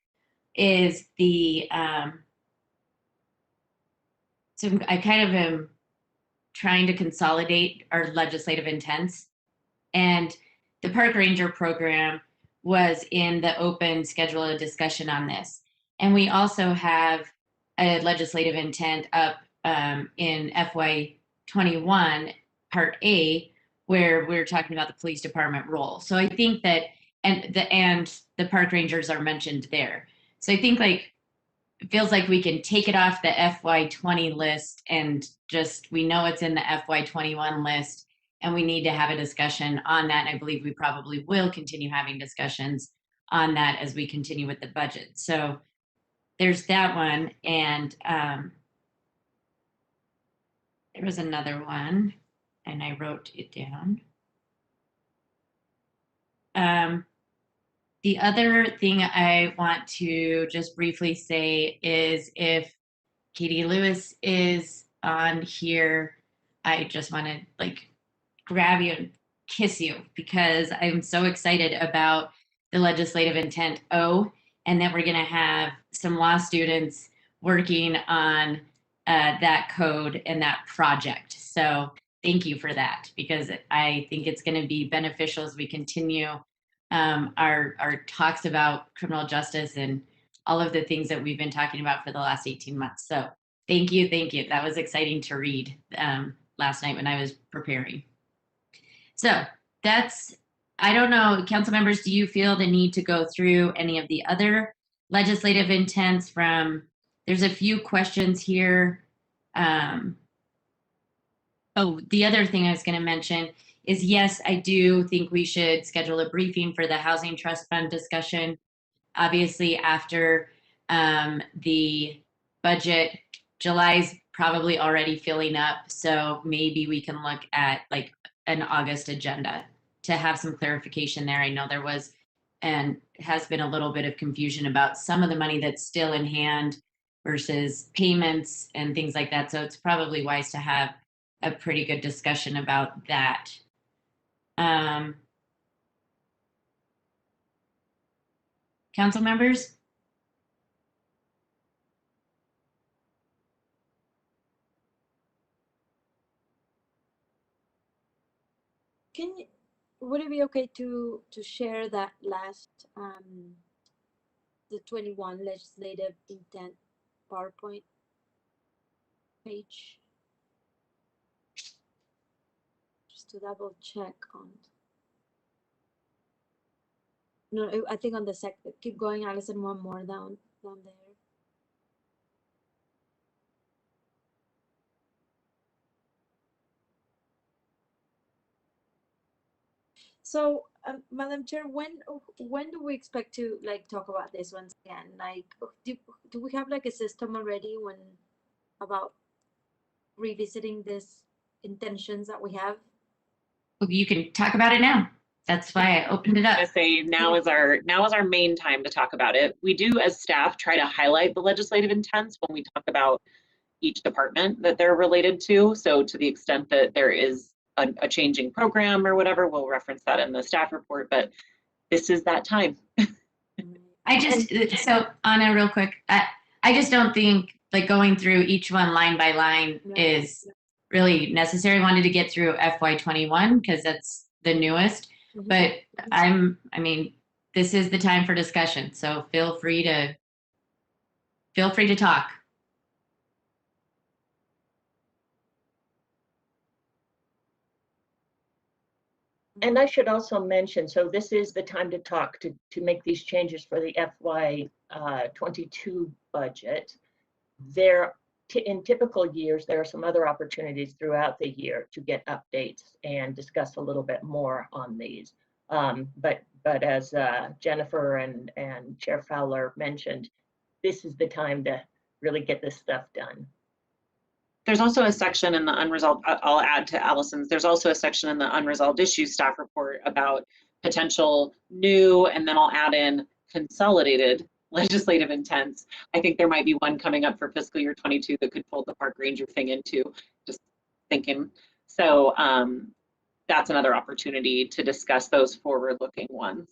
is the, so I kind of am trying to consolidate our legislative intents. And the park ranger program was in the open schedule of discussion on this. And we also have a legislative intent up in FY21 Part A, where we're talking about the police department role. So I think that, and the park rangers are mentioned there. So I think like, it feels like we can take it off the FY20 list and just, we know it's in the FY21 list, and we need to have a discussion on that. And I believe we probably will continue having discussions on that as we continue with the budget. So there's that one. And there was another one, and I wrote it down. The other thing I want to just briefly say is, if Katie Lewis is on here, I just want to like grab you and kiss you, because I'm so excited about the legislative intent O, and that we're going to have some law students working on that code and that project. So thank you for that, because I think it's going to be beneficial as we continue our talks about criminal justice and all of the things that we've been talking about for the last 18 months. So thank you, thank you. That was exciting to read last night when I was preparing. So that's, I don't know, council members, do you feel the need to go through any of the other legislative intents from, there's a few questions here. Oh, the other thing I was going to mention is, yes, I do think we should schedule a briefing for the Housing Trust Fund discussion. Obviously, after the budget, July's probably already filling up, so maybe we can look at like an August agenda to have some clarification there. I know there was and has been a little bit of confusion about some of the money that's still in hand versus payments and things like that. So it's probably wise to have a pretty good discussion about that. Council members? Would it be okay to share that last the 21 legislative intent PowerPoint page? Just to double check on. No, I think on the second. Keep going, Allison. One more down there. So, Madam Chair, when do we expect to like talk about this once again? Like, do we have like a system already when about revisiting this intentions that we have? You can talk about it now. That's why I opened it up. I say now is our main time to talk about it. We do, as staff, try to highlight the legislative intents when we talk about each department that they're related to. So to the extent that there is a changing program or whatever, we'll reference that in the staff report, but this is that time. So Anna, real quick, I just don't think like going through each one line by line is really necessary. I wanted to get through FY21 because that's the newest, but I mean, this is the time for discussion. So feel free to talk. And I should also mention, so this is the time to talk, to make these changes for the FY22 budget. In typical years, there are some other opportunities throughout the year to get updates and discuss a little bit more on these. But as Jennifer and Chair Fowler mentioned, this is the time to really get this stuff done. There's also a section in the unresolved, I'll add to Allison's, there's also a section in the unresolved issues staff report about potential new, and then I'll add in consolidated legislative intents. I think there might be one coming up for fiscal year 22 that could pull the park ranger thing into, just thinking. So that's another opportunity to discuss those forward-looking ones.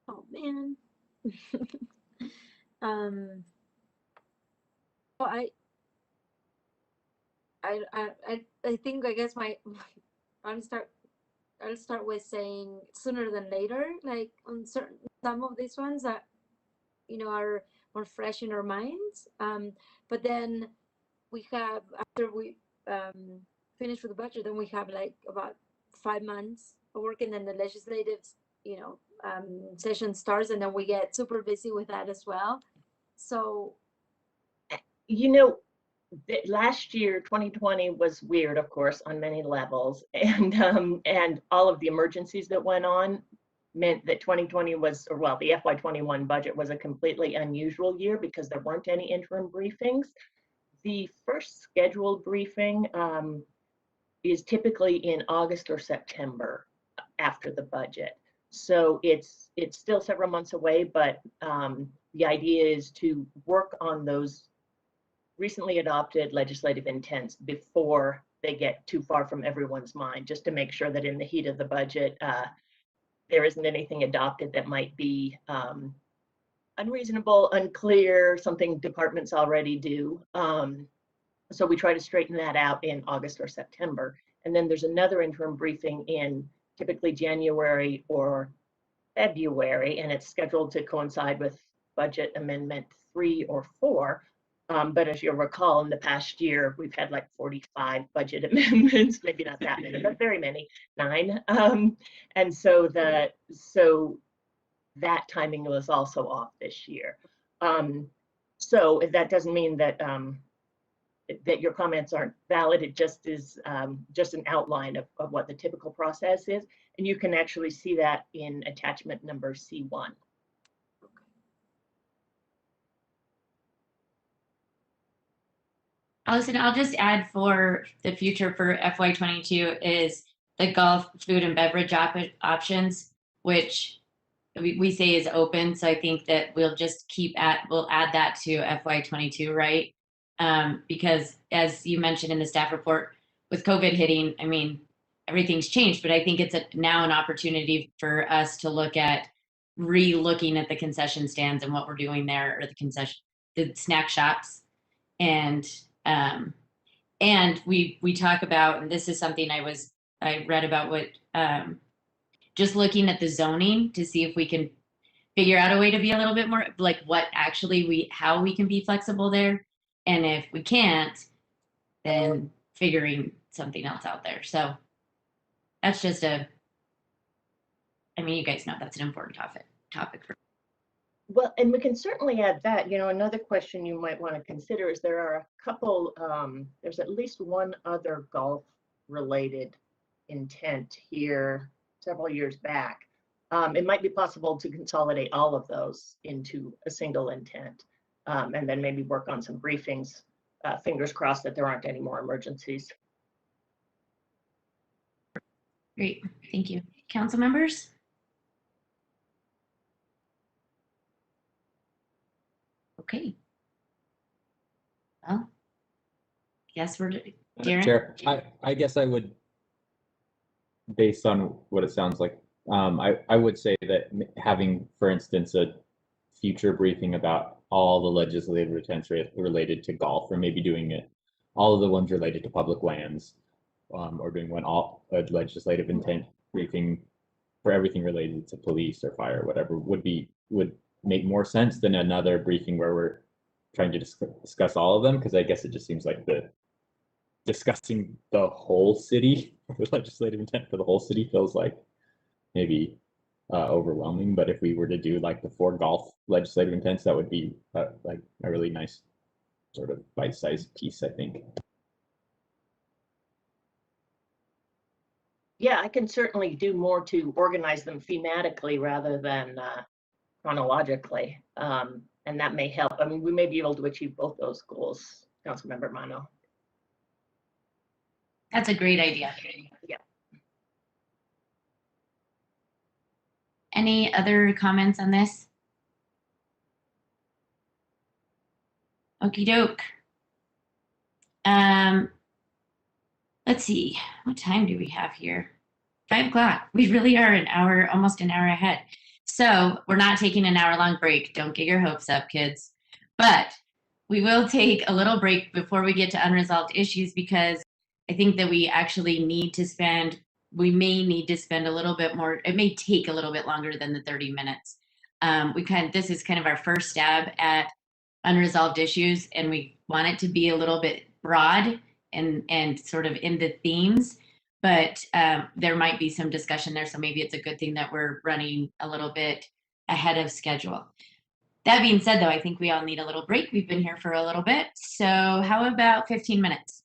Oh man. I think, I guess I'll start with saying sooner than later, like on some of these ones that, are more fresh in our minds. But then we have, after we finish with the budget, then we have like about 5 months of work, and then the legislative, session starts, and then we get super busy with that as well. So, last year, 2020 was weird, of course, on many levels, and all of the emergencies that went on meant that 2020 was, or well, the FY21 budget was a completely unusual year because there weren't any interim briefings. The first scheduled briefing is typically in August or September after the budget. So it's still several months away, but the idea is to work on those recently adopted legislative intents before they get too far from everyone's mind, just to make sure that in the heat of the budget, there isn't anything adopted that might be unreasonable, unclear, something departments already do. So we try to straighten that out in August or September. And then there's another interim briefing in typically January or February, and it's scheduled to coincide with Budget Amendment 3 or 4. But as you'll recall, in the past year, we've had like 45 budget amendments, maybe not that many, but very many, 9. And so that timing was also off this year. So that doesn't mean that that your comments aren't valid. It just is just an outline of what the typical process is. And you can actually see that in attachment number C1. Allison, I'll just add for the future for FY22 is the golf food and beverage options, which we say is open. So I think that we'll just we'll add that to FY22, right? Because as you mentioned in the staff report, with COVID hitting, I mean, everything's changed, but I think it's now an opportunity for us to look at re-looking at the concession stands and what we're doing there, or the snack shops. And we talk about, and this is something I read about, what just looking at the zoning to see if we can figure out a way to be a little bit more like what actually how we can be flexible there. And if we can't, then figuring something else out there. So that's just I mean, you guys know that's an important topic for. Well, and we can certainly add that, another question you might want to consider is there are a couple, there's at least one other golf related intent here several years back. It might be possible to consolidate all of those into a single intent, and then maybe work on some briefings, fingers crossed that there aren't any more emergencies. Great, thank you. Council members? Okay. Well, yes, we're Darren. Chair, I guess I would, based on what it sounds like, I would say that having, for instance, a future briefing about all the legislative intents related to golf, or maybe doing it, all of the ones related to public lands, or doing a legislative intent briefing for everything related to police or fire, or whatever, would make more sense than another briefing where we're trying to discuss all of them, because I guess it just seems like discussing the whole city, the legislative intent for the whole city feels like maybe overwhelming. But if we were to do like the 4 golf legislative intents, that would be like a really nice sort of bite-sized piece, I think. Yeah, I can certainly do more to organize them thematically rather than chronologically, and that may help. I mean, we may be able to achieve both those goals, Councilmember Mano. That's a great idea. Yeah. Any other comments on this? Okie doke. Let's see, what time do we have here? 5 o'clock. We really are almost an hour ahead. So we're not taking an hour-long break. Don't get your hopes up, kids. But we will take a little break before we get to unresolved issues, because I think that we actually need to spend, we may need to spend a little bit more, it may take a little bit longer than the 30 minutes. This is kind of our first stab at unresolved issues, and we want it to be a little bit broad and sort of in the themes, but there might be some discussion there. So maybe it's a good thing that we're running a little bit ahead of schedule. That being said, though, I think we all need a little break. We've been here for a little bit. So how about 15 minutes?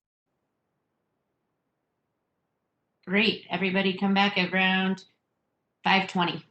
Great. Everybody come back around 5:20.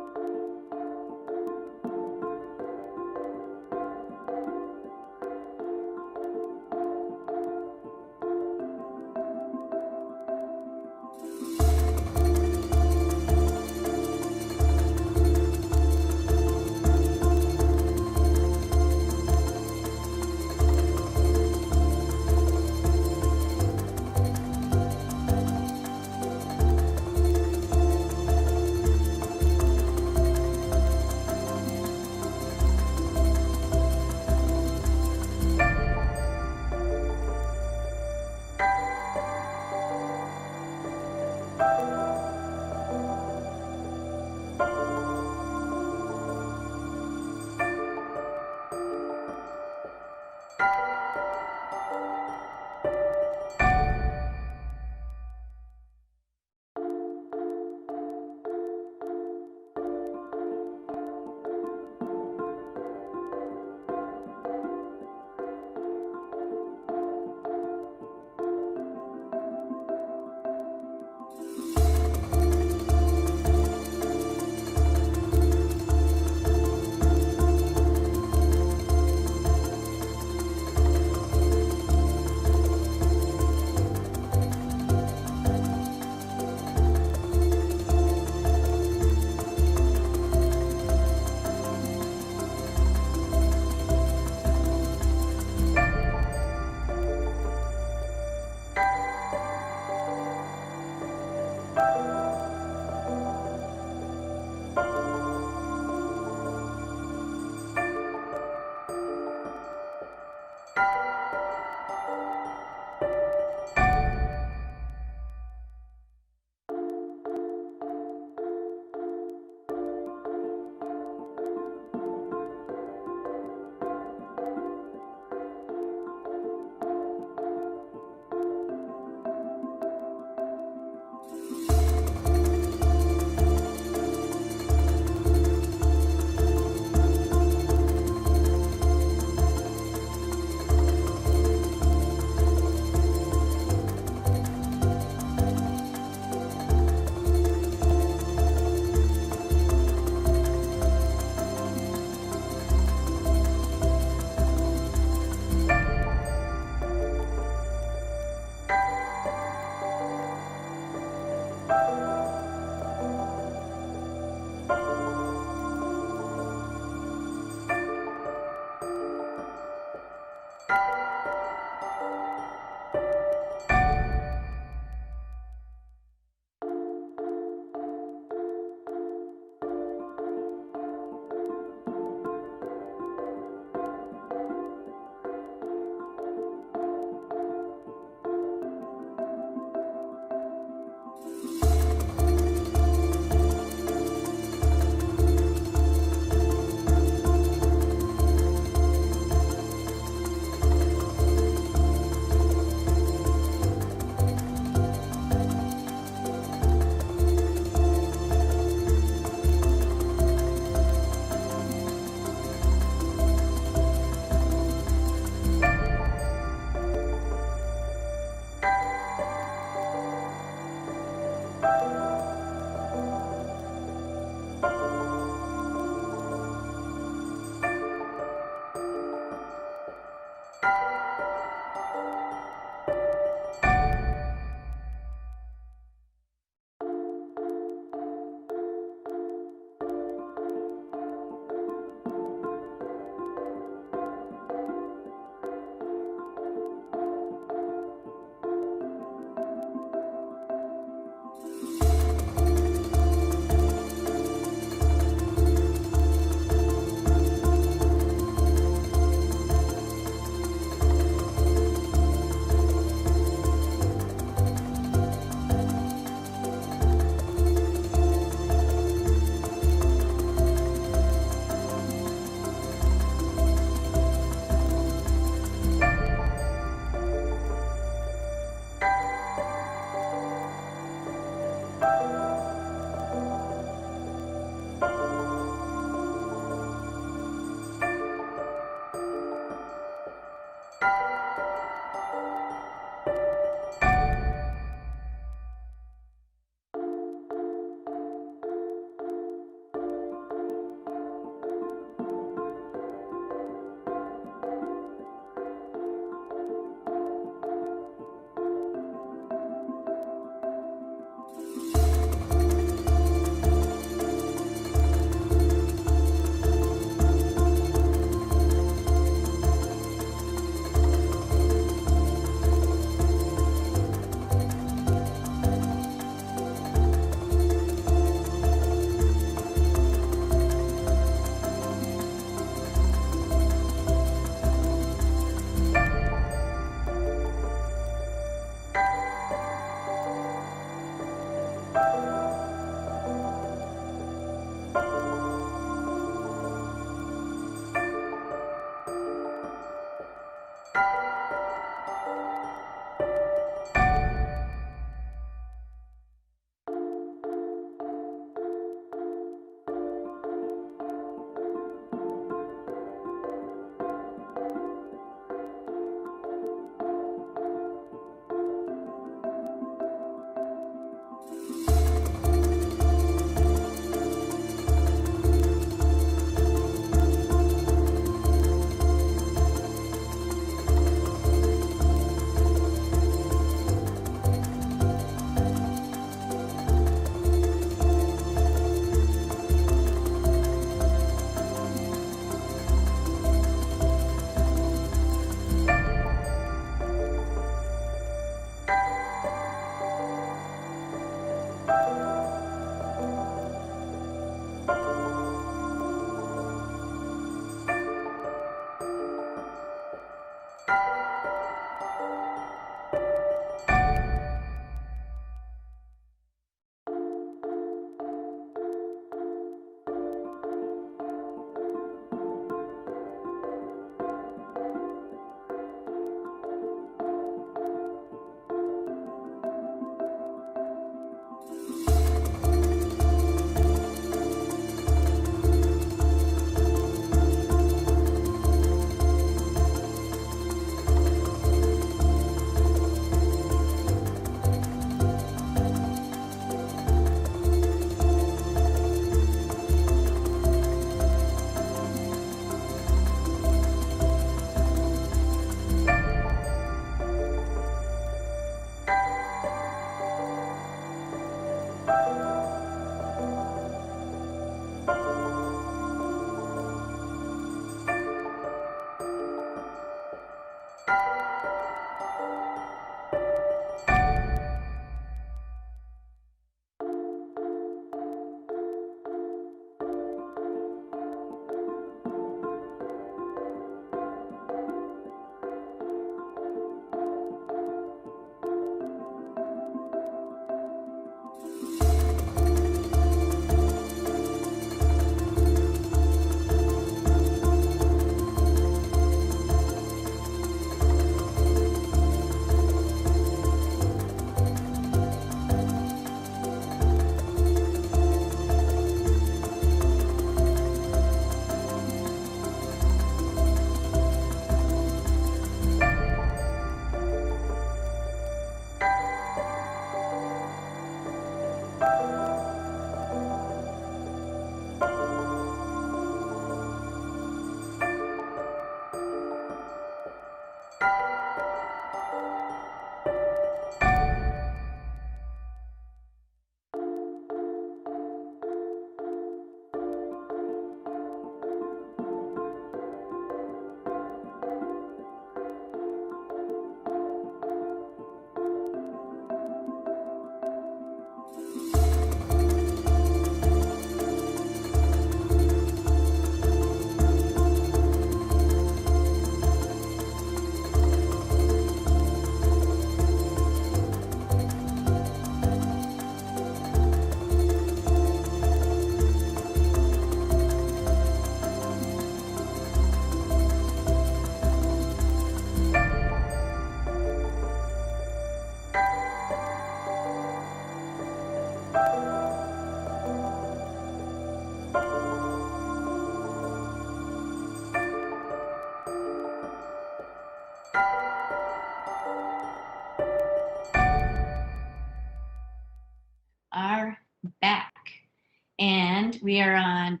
we are on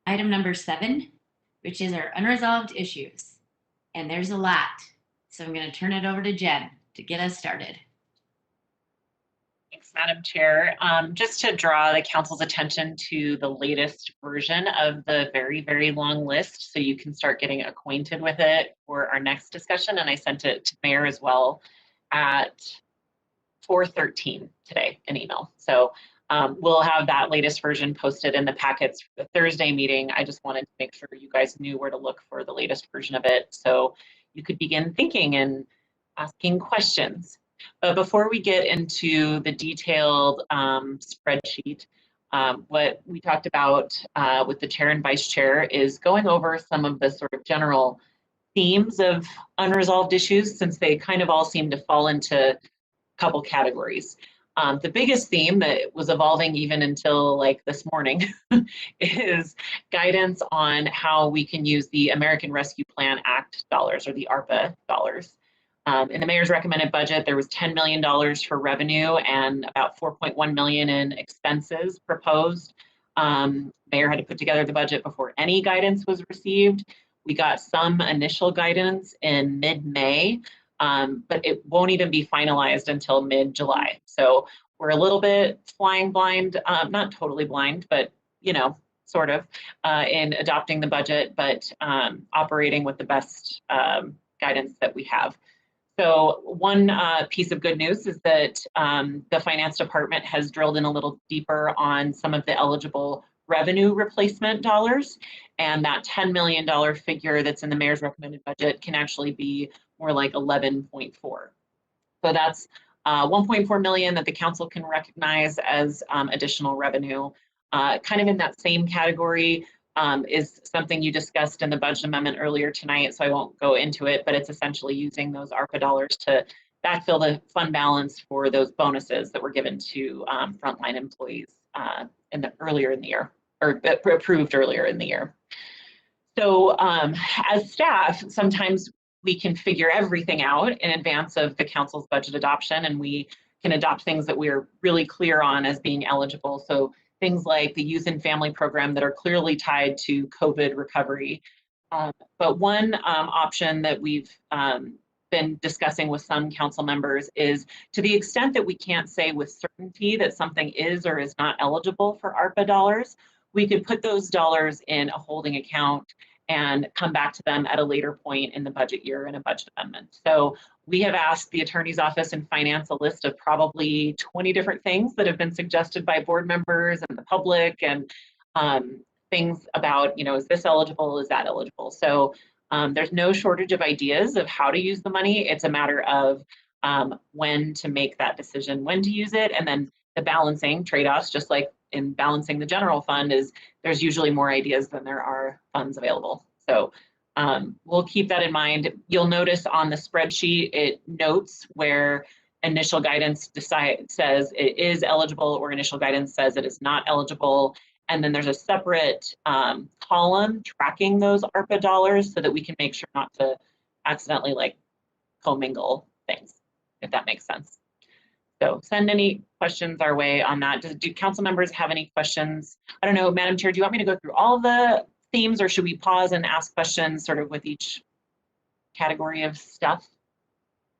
item number 7, which is our unresolved issues. And there's a lot. So I'm going to turn it over to Jen to get us started. Thanks, Madam Chair. Just to draw the council's attention to the latest version of the very, very long list so you can start getting acquainted with it for our next discussion. And I sent it to Mayor as well at 4:13 today, an email. So we'll have that latest version posted in the packets for the Thursday meeting. I just wanted to make sure you guys knew where to look for the latest version of it so you could begin thinking and asking questions. But before we get into the detailed spreadsheet, what we talked about with the chair and vice chair is going over some of the sort of general themes of unresolved issues, since they kind of all seem to fall into a couple categories. The biggest theme that was evolving even until like this morning is guidance on how we can use the American Rescue Plan Act dollars, or the ARPA dollars. In the mayor's recommended budget, there was $10 million for revenue and about $4.1 million in expenses proposed. Mayor had to put together the budget before any guidance was received. We got some initial guidance in mid-May, but it won't even be finalized until mid-July. So we're a little bit flying blind, not totally blind, but you know, sort of, in adopting the budget, but operating with the best guidance that we have. So one piece of good news is that the finance department has drilled in a little deeper on some of the eligible revenue replacement dollars, and that $10 million figure that's in the mayor's recommended budget can actually be more like 11.4. So that's 1.4 million that the council can recognize as additional revenue. Kind of in that same category is something you discussed in the budget amendment earlier tonight, so I won't go into it, but it's essentially using those ARPA dollars to backfill the fund balance for those bonuses that were given to frontline employees earlier in the year, or approved earlier in the year. So as staff, sometimes we can figure everything out in advance of the council's budget adoption, and we can adopt things that we're really clear on as being eligible. So things like the youth and family program that are clearly tied to COVID recovery. But one option that we've been discussing with some council members is, to the extent that we can't say with certainty that something is or is not eligible for ARPA dollars, we could put those dollars in a holding account and come back to them at a later point in the budget year in a budget amendment. So we have asked the attorney's office and finance a list of probably 20 different things that have been suggested by board members and the public, and things about, you know, is this eligible, is that eligible? So there's no shortage of ideas of how to use the money. It's a matter of when to make that decision, when to use it, and then the balancing trade-offs, just like in balancing the general fund, is there's usually more ideas than there are funds available. So we'll keep that in mind. You'll notice on the spreadsheet, it notes where initial guidance says it is eligible, or initial guidance says it is not eligible. And then there's a separate column tracking those ARPA dollars so that we can make sure not to accidentally like commingle things, if that makes sense. So send any questions our way on that. Do council members have any questions? I don't know, Madam Chair, do you want me to go through all the themes, or should we pause and ask questions sort of with each category of stuff?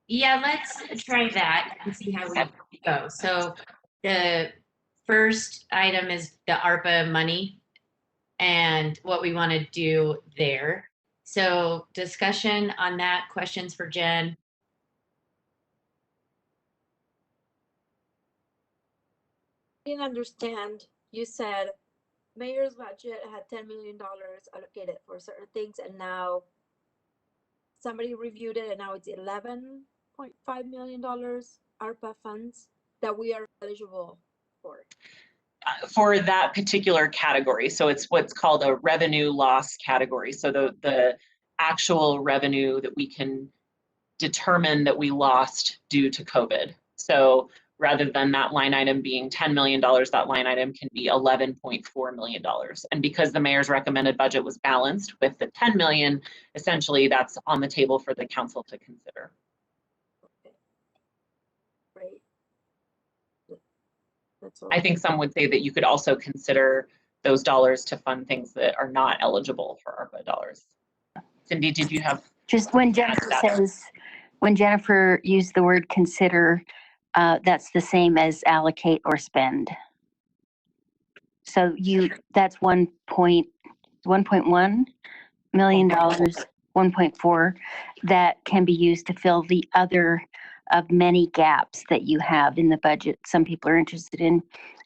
Yeah, let's try that and see how we go. So the first item is the ARPA money and what we want to do there. So discussion on that, questions for Jen? I didn't understand. You said mayor's budget had $10 million allocated for certain things, and now somebody reviewed it, and now it's $11.5 million ARPA funds that we are eligible for that particular category. So it's what's called a revenue loss category. So the actual revenue that we can determine that we lost due to COVID. So rather than that line item being $10 million, that line item can be $11.4 million. And because the mayor's recommended budget was balanced with the 10 million, essentially that's on the table for the council to consider. Right. I think some would say that you could also consider those dollars to fund things that are not eligible for ARPA dollars. Cindy, did you have? Just when Jennifer used the word consider, that's the same as allocate or spend. So that's $1.1 million, 1.4 that can be used to fill the other of many gaps that you have in the budget. Some people are interested in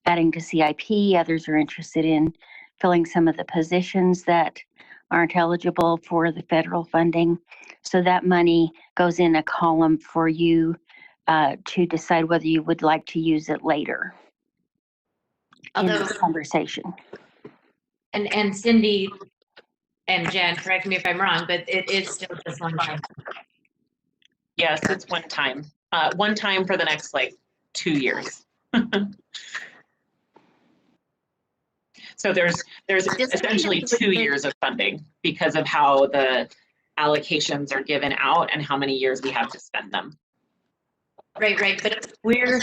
adding to CIP, others are interested in filling some of the positions that aren't eligible for the federal funding. So that money goes in a column for you to decide whether you would like to use it later in this conversation. And Cindy and Jen, correct me if I'm wrong, but it is still just one time. Yes, it's one time for the next like 2 years. So there's essentially 2 years of funding because of how the allocations are given out and how many years we have to spend them. Right. But we're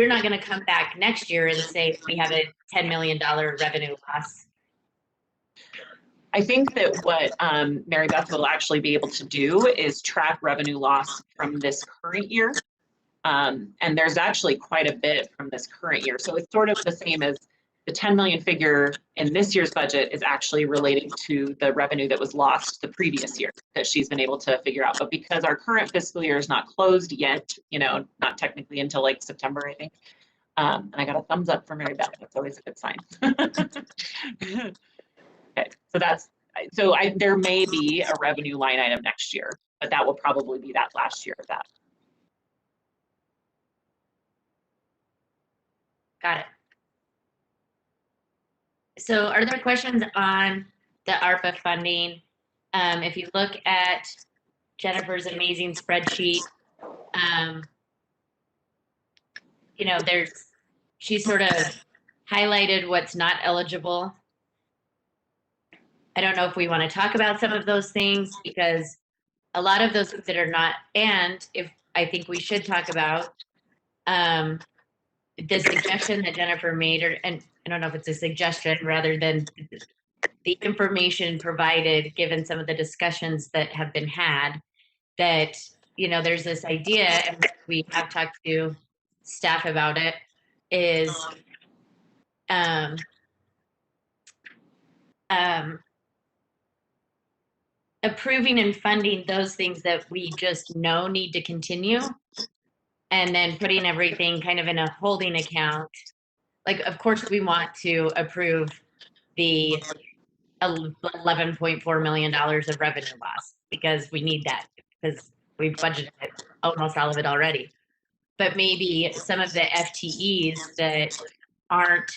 not going to come back next year and say we have a $10 million revenue loss. I think that what Mary Beth will actually be able to do is track revenue loss from this current year. And there's actually quite a bit from this current year. So it's sort of the same as the 10 million figure in this year's budget is actually relating to the revenue that was lost the previous year that she's been able to figure out. But because our current fiscal year is not closed yet, not technically until like September, I think. And I got a thumbs up from Mary Beth. That's always a good sign. Okay, so there may be a revenue line item next year, but that will probably be that last year of that. Got it. So are there questions on the ARPA funding? If you look at Jennifer's amazing spreadsheet, she sort of highlighted what's not eligible. I don't know if we want to talk about some of those things because a lot of those that are not, and if I think we should talk about the suggestion that Jennifer made, and I don't know if it's a suggestion rather than the information provided given some of the discussions that have been had, that, there's this idea, and we have talked to staff about it, is approving and funding those things that we just know need to continue, and then putting everything kind of in a holding account. Like, of course, we want to approve the $11.4 million of revenue loss because we need that because we've budgeted almost all of it already. But maybe some of the FTEs that aren't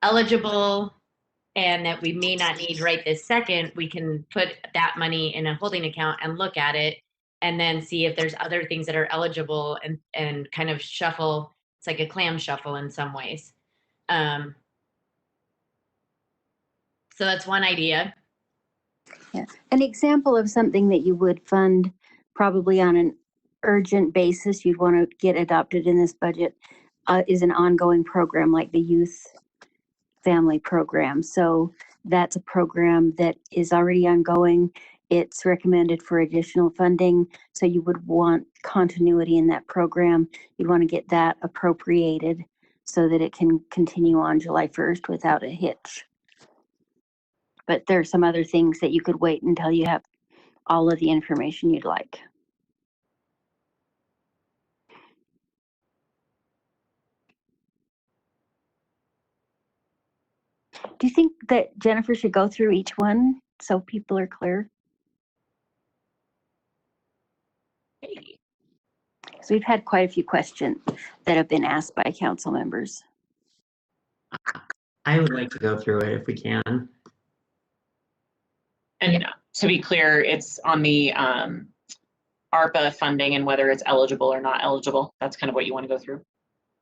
eligible and that we may not need right this second, we can put that money in a holding account and look at it and then see if there's other things that are eligible and kind of shuffle. It's like a clam shuffle in some ways. So that's one idea. Yeah. An example of something that you would fund probably on an urgent basis, you'd want to get adopted in this budget, is an ongoing program like the youth family program. So that's a program that is already ongoing. It's recommended for additional funding. So you would want continuity in that program. You'd want to get that appropriated so that it can continue on July 1st without a hitch. But there are some other things that you could wait until you have all of the information you'd like. Do you think that Jennifer should go through each one so people are clear? So we've had quite a few questions that have been asked by council members. I would like to go through it if we can. And to be clear, it's on the ARPA funding and whether it's eligible or not eligible. That's kind of what you want to go through.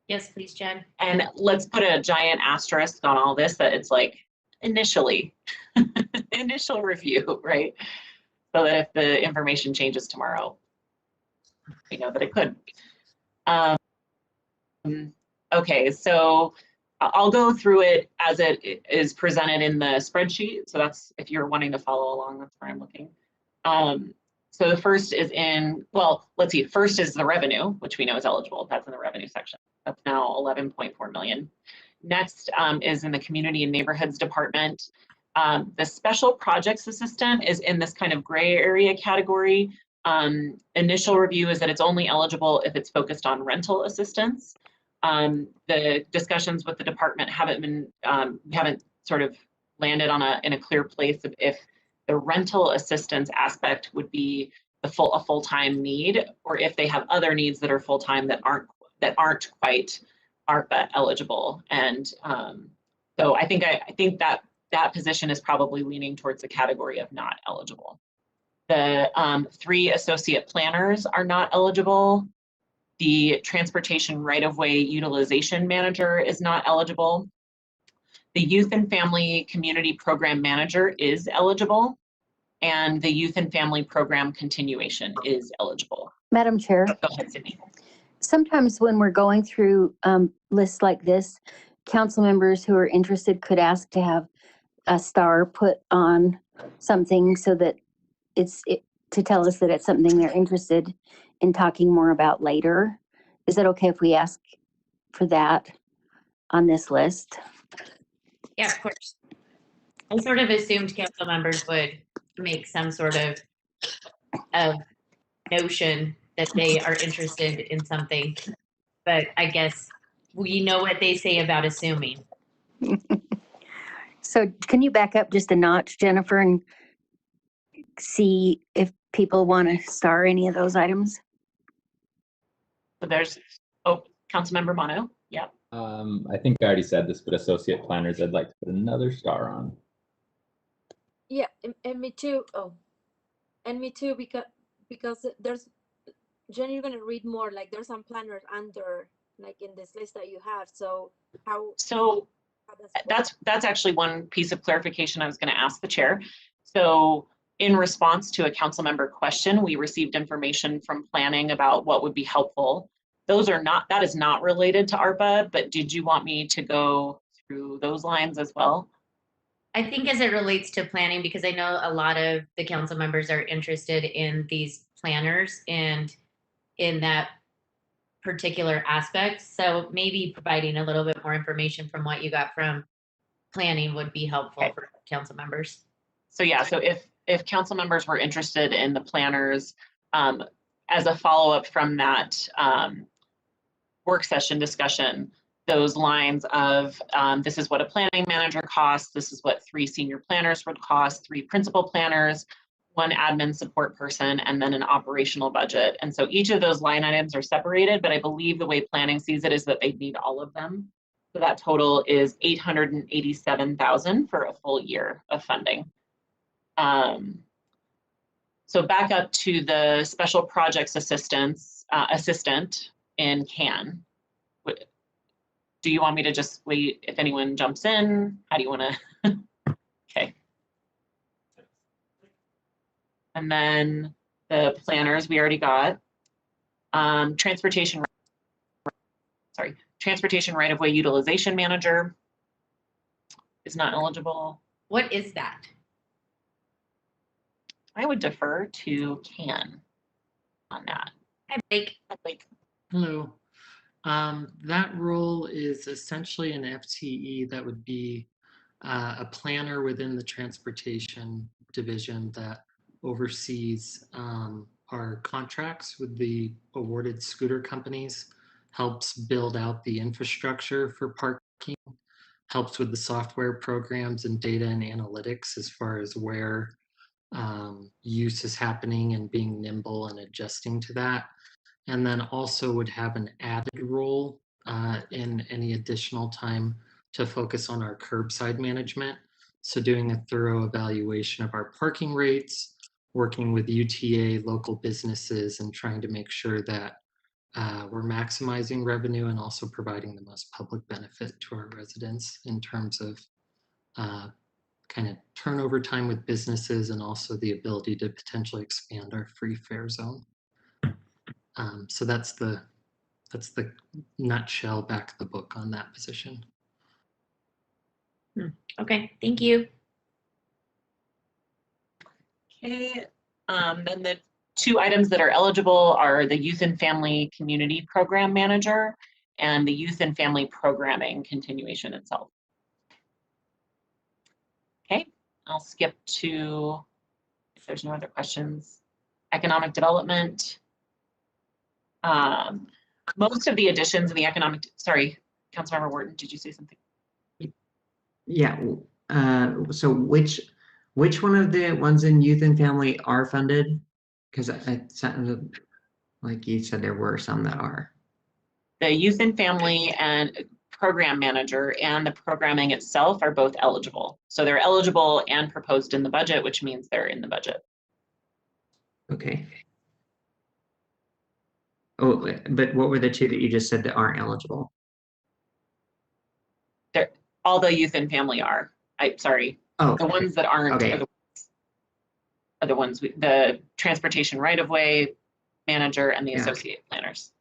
Yes, please, Jen. And let's put a giant asterisk on all this, that it's like initially, initial review, right? So that if the information changes tomorrow, we know that it could. Okay, so I'll go through it as it is presented in the spreadsheet. So that's, if you're wanting to follow along, that's where I'm looking. So the first is in, well, let's see, first is the revenue, which we know is eligible. That's in the revenue section. That's now 11.4 million. Next is in the community and neighborhoods department. The special projects assistant is in this kind of gray area category. Initial review is that it's only eligible if it's focused on rental assistance. The discussions with the department haven't been, haven't sort of landed on in a clear place of if the rental assistance aspect would be a full-time need, or if they have other needs that are full-time that aren't quite Arpa eligible. And so I think that position is probably leaning towards the category of not eligible. The 3 associate planners are not eligible. The transportation right-of-way utilization manager is not eligible. The youth and family community program manager is eligible, and the youth and family program continuation is eligible. Madam Chair. Go ahead, Sydney. Sometimes when we're going through lists like this, council members who are interested could ask to have a star put on something so that to tell us that it's something they're interested in talking more about later. Is it okay if we ask for that on this list? Yeah, of course. I sort of assumed council members would make some sort of notion that they are interested in something, but I guess we know what they say about assuming. So can you back up just a notch, Jennifer, and see if people want to star any of those items? So there's, oh, Councilmember Mono, yeah. I think I already said this, but associate planners, I'd like to put another star on. Yeah, and me too. Oh, and me too, because there's, Jen, you're gonna read more. Like there's some planners under, like in this list that you have. So how? So that's actually one piece of clarification I was going to ask the chair. So in response to a council member question, we received information from planning about what would be helpful. Those are not, that is not related to ARPA, but did you want me to go through those lines as well? I think as it relates to planning, because I know a lot of the council members are interested in these planners and in that particular aspect. So maybe providing a little bit more information from what you got from planning would be helpful for council members. So yeah, so if council members were interested in the planners, as a follow-up from that work session discussion, those lines of this is what a planning manager costs, this is what 3 senior planners would cost, 3 principal planners, 1 admin support person, and then an operational budget. And so each of those line items are separated, but I believe the way planning sees it is that they need all of them. So that total is $887,000 for a full year of funding. So back up to the special projects assistant in CAN. Do you want me to just wait if anyone jumps in? How do you want to? Okay. And then the planners we already got. Transportation right-of-way utilization manager is not eligible. What is that? I would defer to CAN on that. Hi, Blake. Hi, Blake. Hello. That role is essentially an FTE that would be a planner within the transportation division that oversees our contracts with the awarded scooter companies, helps build out the infrastructure for parking, helps with the software programs and data and analytics as far as where use is happening and being nimble and adjusting to that. And then also would have an added role in any additional time to focus on our curbside management. So doing a thorough evaluation of our parking rates, working with UTA, local businesses, and trying to make sure that we're maximizing revenue and also providing the most public benefit to our residents in terms of kind of turnover time with businesses and also the ability to potentially expand our free fare zone. So that's the nutshell back of the book on that position. Okay, thank you. Okay, then the two items that are eligible are the Youth and Family Community Program Manager and the Youth and Family Programming continuation itself. Okay, I'll skip to, if there's no other questions, Economic Development. Most of the additions in the economic, sorry, Councilmember Wharton, did you say something? Yeah. So which one of the ones in youth and family are funded? Because it sounded like you said there were some that are. The Youth and Family and Program Manager and the programming itself are both eligible. So they're eligible and proposed in the budget, which means they're in the budget. Okay. Oh, but what were the two that you just said that aren't eligible? They're, all the Youth and Family are. Sorry. Oh, the ones that aren't okay. are the ones, the Transportation Right-of-Way Manager and the Yeah. Associate Planners.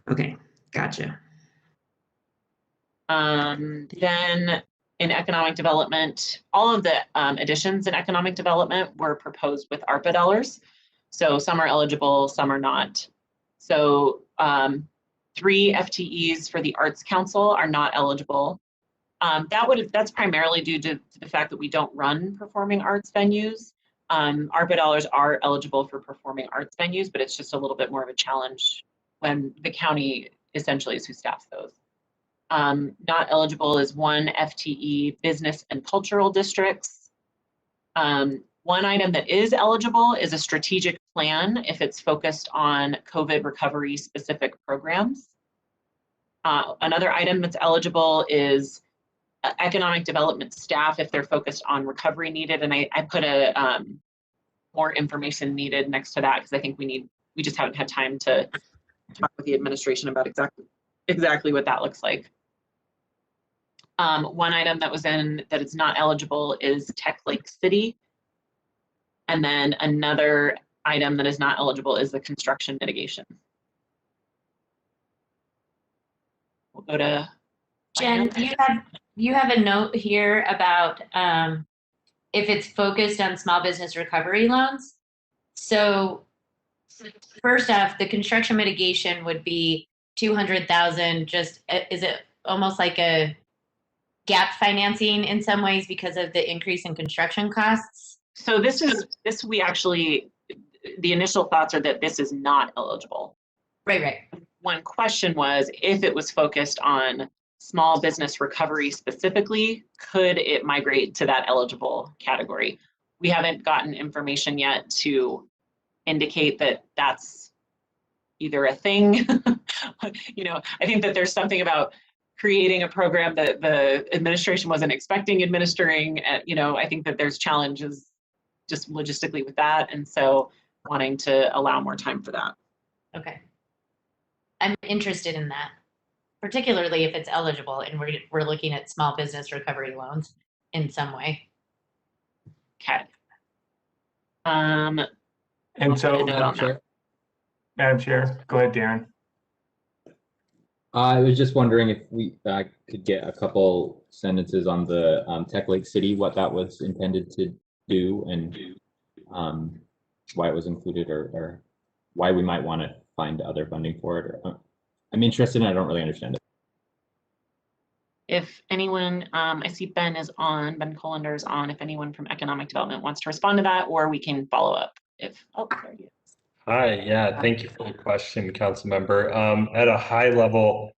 Okay, gotcha. Then in Economic Development, all of the additions in Economic Development were proposed with ARPA dollars. So some are eligible, some are not. So 3 FTEs for the Arts Council are not eligible. That's primarily due to the fact that we don't run performing arts venues. ARPA dollars are eligible for performing arts venues, but it's just a little bit more of a challenge when the county essentially is who staffs those. Not eligible is 1 FTE business and cultural districts. One item that is eligible is a strategic plan if it's focused on COVID recovery specific programs. Another item that's eligible is economic development staff if they're focused on recovery needed. And I put a more information needed next to that because I think we just haven't had time to talk with the administration about exactly what that looks like. One item that was in that is not eligible is Tech Lake City. And then another item that is not eligible is the construction mitigation. We'll go to Jen, you have a note here about if it's focused on small business recovery loans. So first off, the construction mitigation would be 200,000. Just is it almost like a gap financing in some ways because of the increase in construction costs? So we actually, the initial thoughts are that this is not eligible. Right. One question was if it was focused on small business recovery specifically, could it migrate to that eligible category? We haven't gotten information yet to indicate that that's either a thing. I think that there's something about creating a program that the administration wasn't expecting administering. I think that there's challenges just logistically with that. And so wanting to allow more time for that. Okay. I'm interested in that, particularly if it's eligible and we're looking at small business recovery loans in some way. Okay. And so, Madam Chair, go ahead, Darren. I was just wondering if we could get a couple sentences on the Tech Lake City, what that was intended to do and why it was included or why we might want to find other funding for it. I'm interested and I don't really understand it. If anyone, I see Ben Colander is on, if anyone from Economic Development wants to respond to that, or we can follow up there he is. Hi, yeah, thank you for the question, Council Member. At a high level,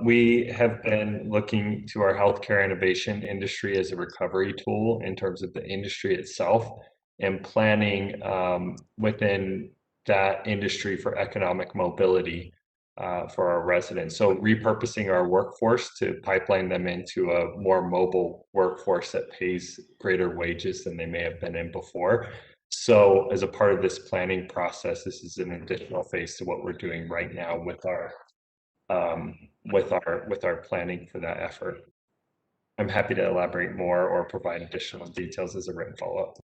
we have been looking to our healthcare innovation industry as a recovery tool in terms of the industry itself and planning within that industry for economic mobility for our residents. So repurposing our workforce to pipeline them into a more mobile workforce that pays greater wages than they may have been in before. So as a part of this planning process, this is an additional phase to what we're doing right now with our planning for that effort. I'm happy to elaborate more or provide additional details as a written follow-up.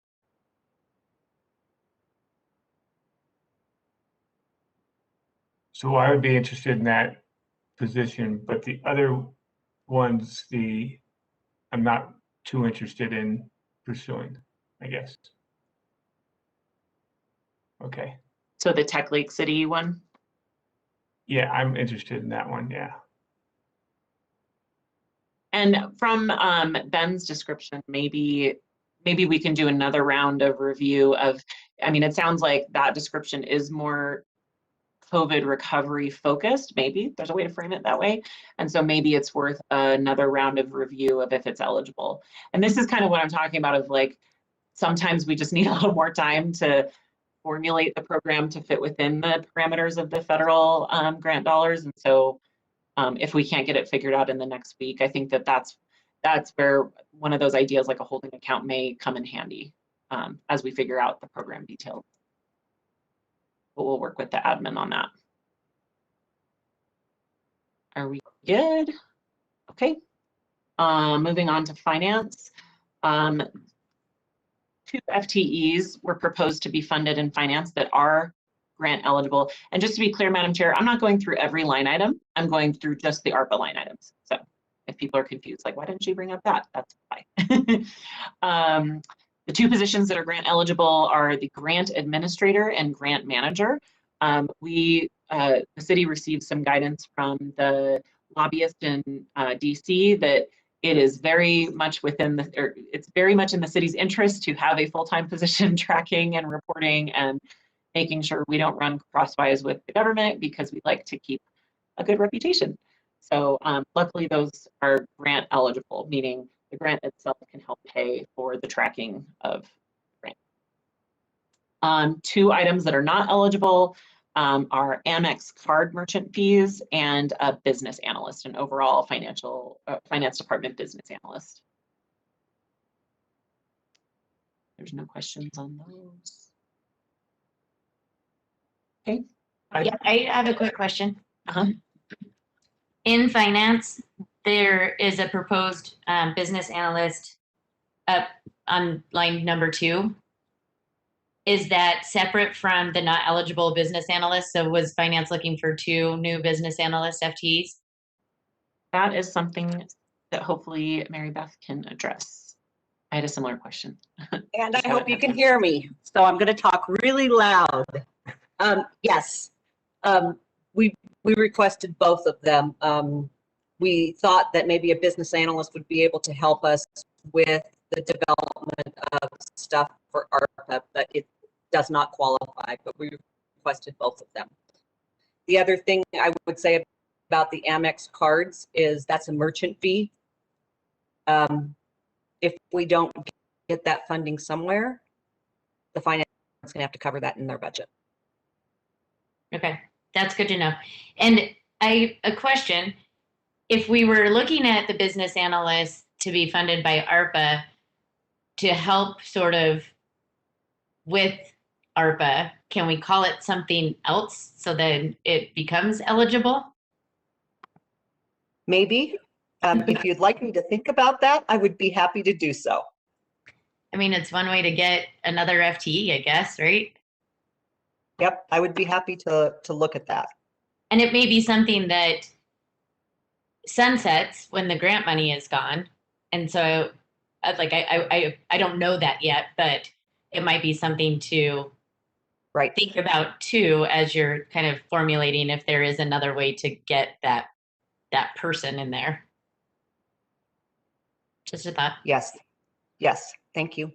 So I would be interested in that position, but the other ones, the I'm not too interested in pursuing, I guess. Okay. So the Tech Lake City one? Yeah, I'm interested in that one, yeah. And from Ben's description, maybe we can do another round of review of, I mean, it sounds like that description is more COVID recovery focused, maybe there's a way to frame it that way. And so maybe it's worth another round of review of if it's eligible. And this is kind of what I'm talking about of like, sometimes we just need a little more time to formulate the program to fit within the parameters of the federal grant dollars. And so if we can't get it figured out in the next week, I think that's where one of those ideas like a holding account may come in handy as we figure out the program details. But we'll work with the admin on that. Are we good? Okay. Moving on to finance. 2 FTEs were proposed to be funded in finance that are grant eligible. And just to be clear, Madam Chair, I'm not going through every line item. I'm going through just the ARPA line items. So if people are confused, like, why didn't she bring up that? That's fine. The 2 positions that are grant eligible are the grant administrator and grant manager. The city received some guidance from the lobbyist in DC that it is very much within the, or it's very much in the city's interest to have a full-time position tracking and reporting and making sure we don't run crosswise with the government because we like to keep a good reputation. So luckily those are grant eligible, meaning the grant itself can help pay for the tracking of the grant. 2 items that are not eligible are Amex card merchant fees and a business analyst, an overall finance department business analyst. There's no questions on those. Okay. Yeah, I have a quick question. In finance, there is a proposed business analyst up on line number 2. Is that separate from the not eligible business analyst? So was finance looking for 2 new business analyst FTEs? That is something that hopefully Mary Beth can address. I had a similar question. And I hope you can hear me. So I'm going to talk really loud. Yes, we requested both of them. We thought that maybe a business analyst would be able to help us with the development of stuff for ARPA, but it does not qualify, but we requested both of them. The other thing I would say about the Amex cards is that's a merchant fee. If we don't get that funding somewhere, the finance is going to have to cover that in their budget. Okay, that's good to know. And a question, if we were looking at the business analyst to be funded by ARPA to help sort of with ARPA, can we call it something else so that it becomes eligible? Maybe. If you'd like me to think about that, I would be happy to do so. I mean, it's one way to get another FTE, I guess, right? Yep, I would be happy to look at that. And it may be something that sunsets when the grant money is gone. And so like I don't know that yet, but it might be something to think about too as you're kind of formulating if there is another way to get that person in there. Just a thought. Yes. Yes. Thank you.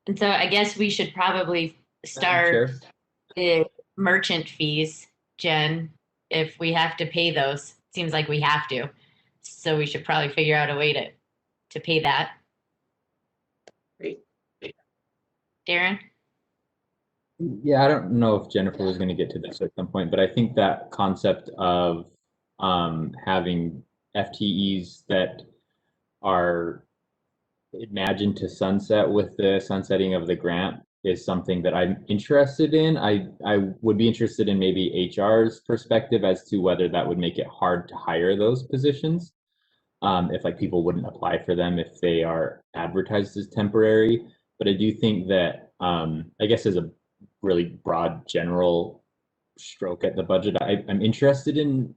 And so I guess we should probably start the merchant fees, Jen, if we have to pay those. Seems like we have to. So we should probably figure out a way to pay that. Great. Darren? Yeah, I don't know if Jennifer was going to get to this at some point, but I think that concept of having FTEs that are imagined to sunset with the sunsetting of the grant is something that I'm interested in. I would be interested in maybe HR's perspective as to whether that would make it hard to hire those positions. If like people wouldn't apply for them if they are advertised as temporary. But I do think that I guess as a really broad general stroke at the budget, I'm interested in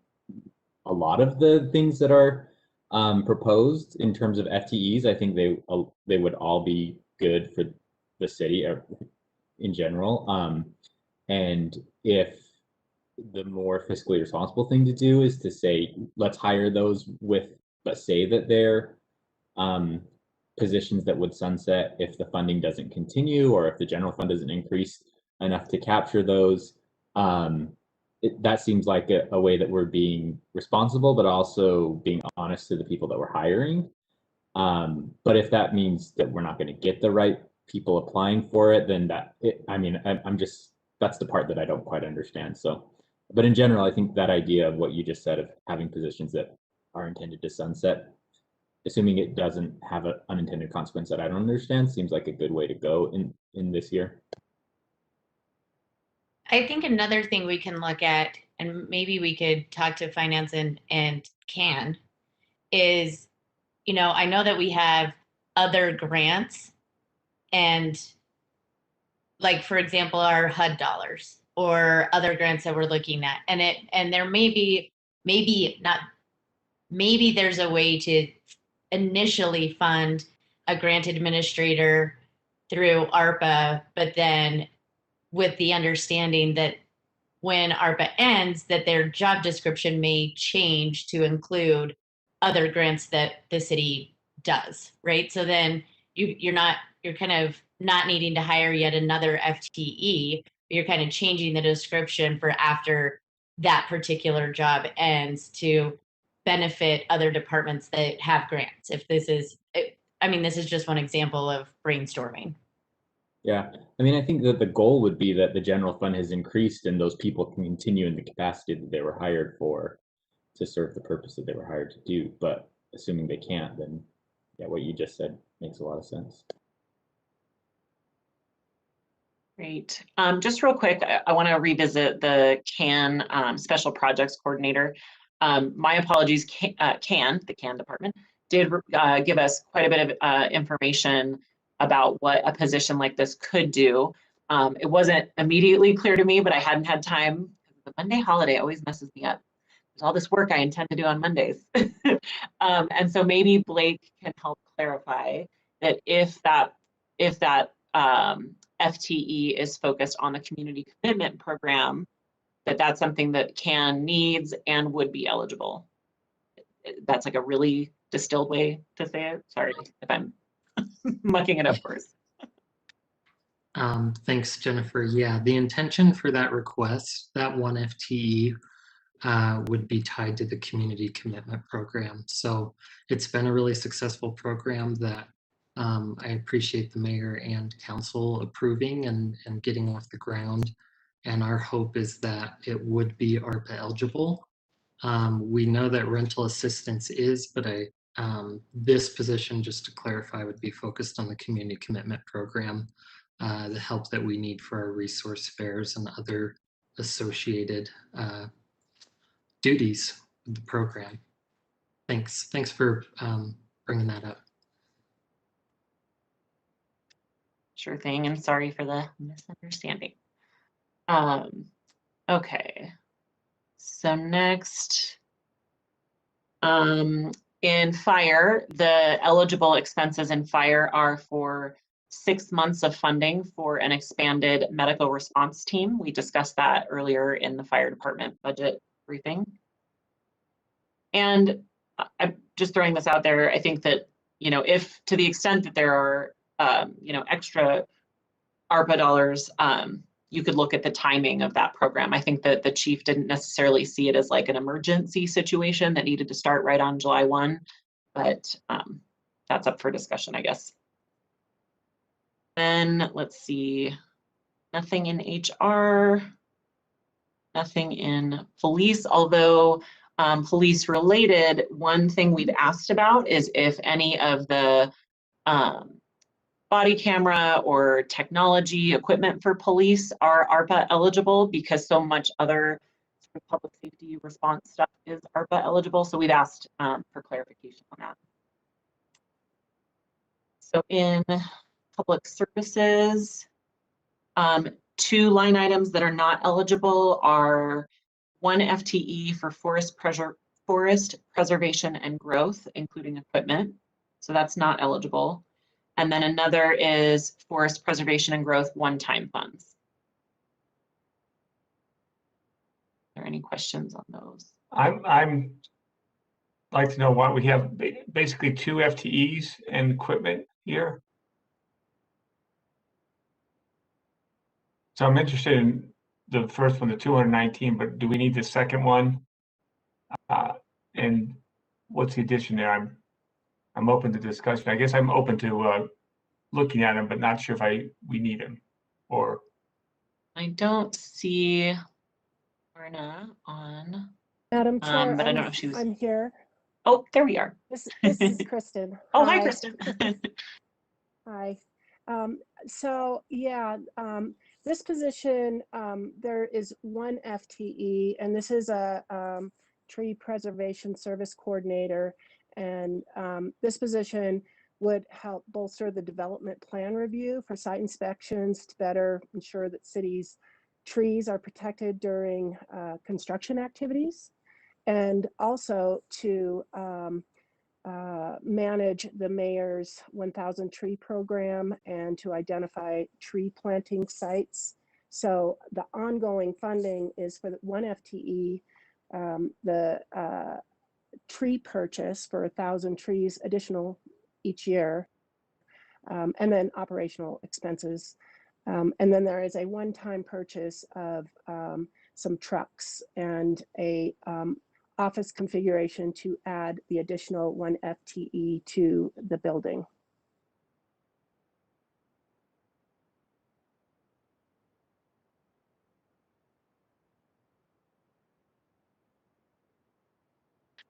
a lot of the things that are proposed in terms of FTEs, I think they would all be good for the city in general. And if the more fiscally responsible thing to do is to say, let's hire those with, let's say that they're positions that would sunset if the funding doesn't continue, or if the general fund doesn't increase enough to capture those. That seems like a way that we're being responsible, but also being honest to the people that we're hiring. But if that means that we're not going to get the right people applying for it, then that's the part that I don't quite understand. So, but in general, I think that idea of what you just said of having positions that are intended to sunset, assuming it doesn't have an unintended consequence that I don't understand, seems like a good way to go in this year. I think another thing we can look at, and maybe we could talk to finance and can, is, I know that we have other grants, and like, for example, our HUD dollars or other grants that we're looking at, and there maybe there's a way to initially fund a grant administrator through ARPA, but then with the understanding that when ARPA ends, that their job description may change to include other grants that the city does, right? So then you're kind of not needing to hire yet another FTE, but you're kind of changing the description for after that particular job ends to benefit other departments that have grants. If this is, this is just one example of brainstorming. Yeah, I think that the goal would be that the general fund has increased and those people can continue in the capacity that they were hired for to serve the purpose that they were hired to do. But assuming they can't, then yeah, what you just said makes a lot of sense. Great. Just real quick, I want to revisit the CAN Special Projects Coordinator. My apologies, the CAN department did give us quite a bit of information about what a position like this could do. It wasn't immediately clear to me, but I hadn't had time. The Monday holiday always messes me up. There's all this work I intend to do on Mondays. And so maybe Blake can help clarify that if that FTE is focused on the community commitment program, that's something that CAN needs and would be eligible. That's like a really distilled way to say it. Sorry if I'm mucking it up first. Thanks, Jennifer. Yeah, the intention for that request, that one FTE, would be tied to the community commitment program. So it's been a really successful program that I appreciate the mayor and council approving and getting off the ground. And our hope is that it would be ARPA eligible. We know that rental assistance is, but this position, just to clarify, would be focused on the community commitment program, the help that we need for our resource fairs and other associated duties with the program. Thanks for bringing that up. Sure thing, and sorry for the misunderstanding. Okay, so next, in fire, the eligible expenses in fire are for 6 months of funding for an expanded medical response team. We discussed that earlier in the fire department budget briefing. And I'm just throwing this out there. I think that, if to the extent that there are, extra ARPA dollars, you could look at the timing of that program. I think that the chief didn't necessarily see it as like an emergency situation that needed to start right on July 1, but that's up for discussion, I guess. Then let's see, nothing in HR, nothing in police, although police related, one thing we've asked about is if any of the body camera or technology equipment for police are ARPA eligible, because so much other sort of public safety response stuff is ARPA eligible. So we've asked for clarification on that. So in public services, 2 line items that are not eligible are 1 FTE for forest forest preservation and growth, including equipment. So that's not eligible. And then another is forest preservation and growth one-time funds. Are there any questions on those? I'm like to know why we have basically 2 FTEs and equipment here. So I'm interested in the first one, the 219, but do we need the second one? And what's the addition there? I'm open to discussion. I guess I'm open to looking at them, but not sure if we need them. Or I don't see Lorna on. Madam Chair, but I don't know if she was. I'm here. Oh, there we are. This is Kristen. Oh, hi, Kristen. Hi. So yeah, this position, there is 1 FTE, and this is a tree preservation service coordinator. And this position would help bolster the development plan review for site inspections to better ensure that cities' trees are protected during construction activities, and also to manage the mayor's 1,000 tree program and to identify tree planting sites. So the ongoing funding is for 1 FTE, the tree purchase for 1,000 trees additional each year, and then operational expenses. And then there is a one-time purchase of some trucks and a office configuration to add the additional 1 FTE to the building.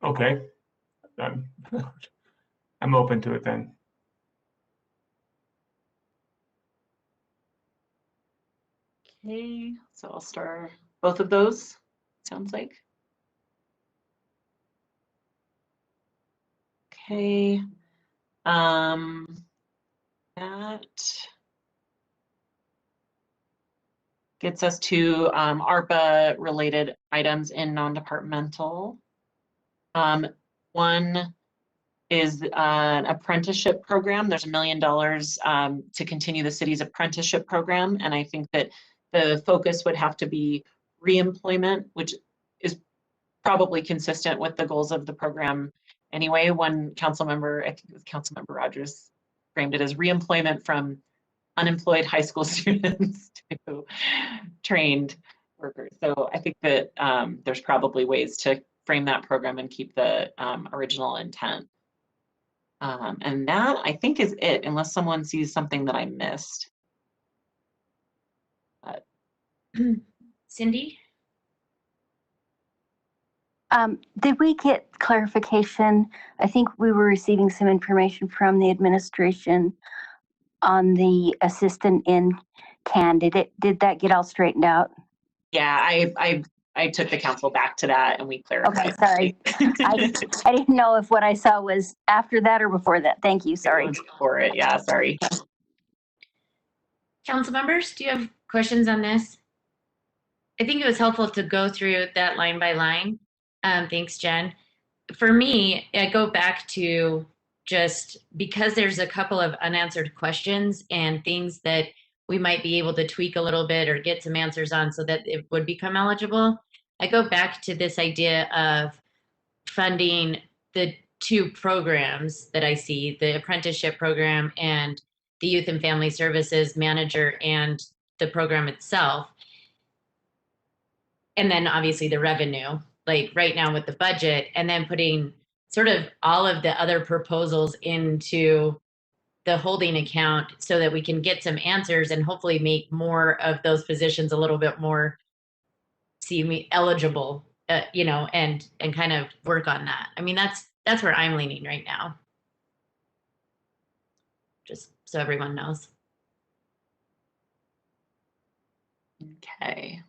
okay, I'm open to it then. Okay, so I'll start both of those, sounds like. Okay, that gets us to ARPA related items in non-departmental. One is an apprenticeship program. There's $1 million to continue the city's apprenticeship program. And I think that the focus would have to be reemployment, which is probably consistent with the goals of the program anyway. One council member, I think it was Councilmember Rogers, framed it as reemployment from unemployed high school students to trained workers. So I think that there's probably ways to frame that program and keep the original intent. And that, I think, is it, unless someone sees something that I missed. Cindy? Did we get clarification? I think we were receiving some information from the administration on the assistant in candidate. Did that get all straightened out? Yeah, I took the council back to that and we clarified. Okay, sorry. I didn't know if what I saw was after that or before that. Thank you, sorry. Before it, yeah, sorry. Council members, do you have questions on this? I think it was helpful to go through that line by line. Thanks, Jen. For me, I go back to just because there's a couple of unanswered questions and things that we might be able to tweak a little bit or get some answers on so that it would become eligible. I go back to this idea of funding the 2 programs that I see, the apprenticeship program and the youth and family services manager and the program itself. And then obviously the revenue, like right now with the budget, and then putting sort of all of the other proposals into the holding account so that we can get some answers and hopefully make more of those positions a little bit more eligible, you know, and kind of work on that. I mean, that's where I'm leaning right now. Just so everyone knows. Okay.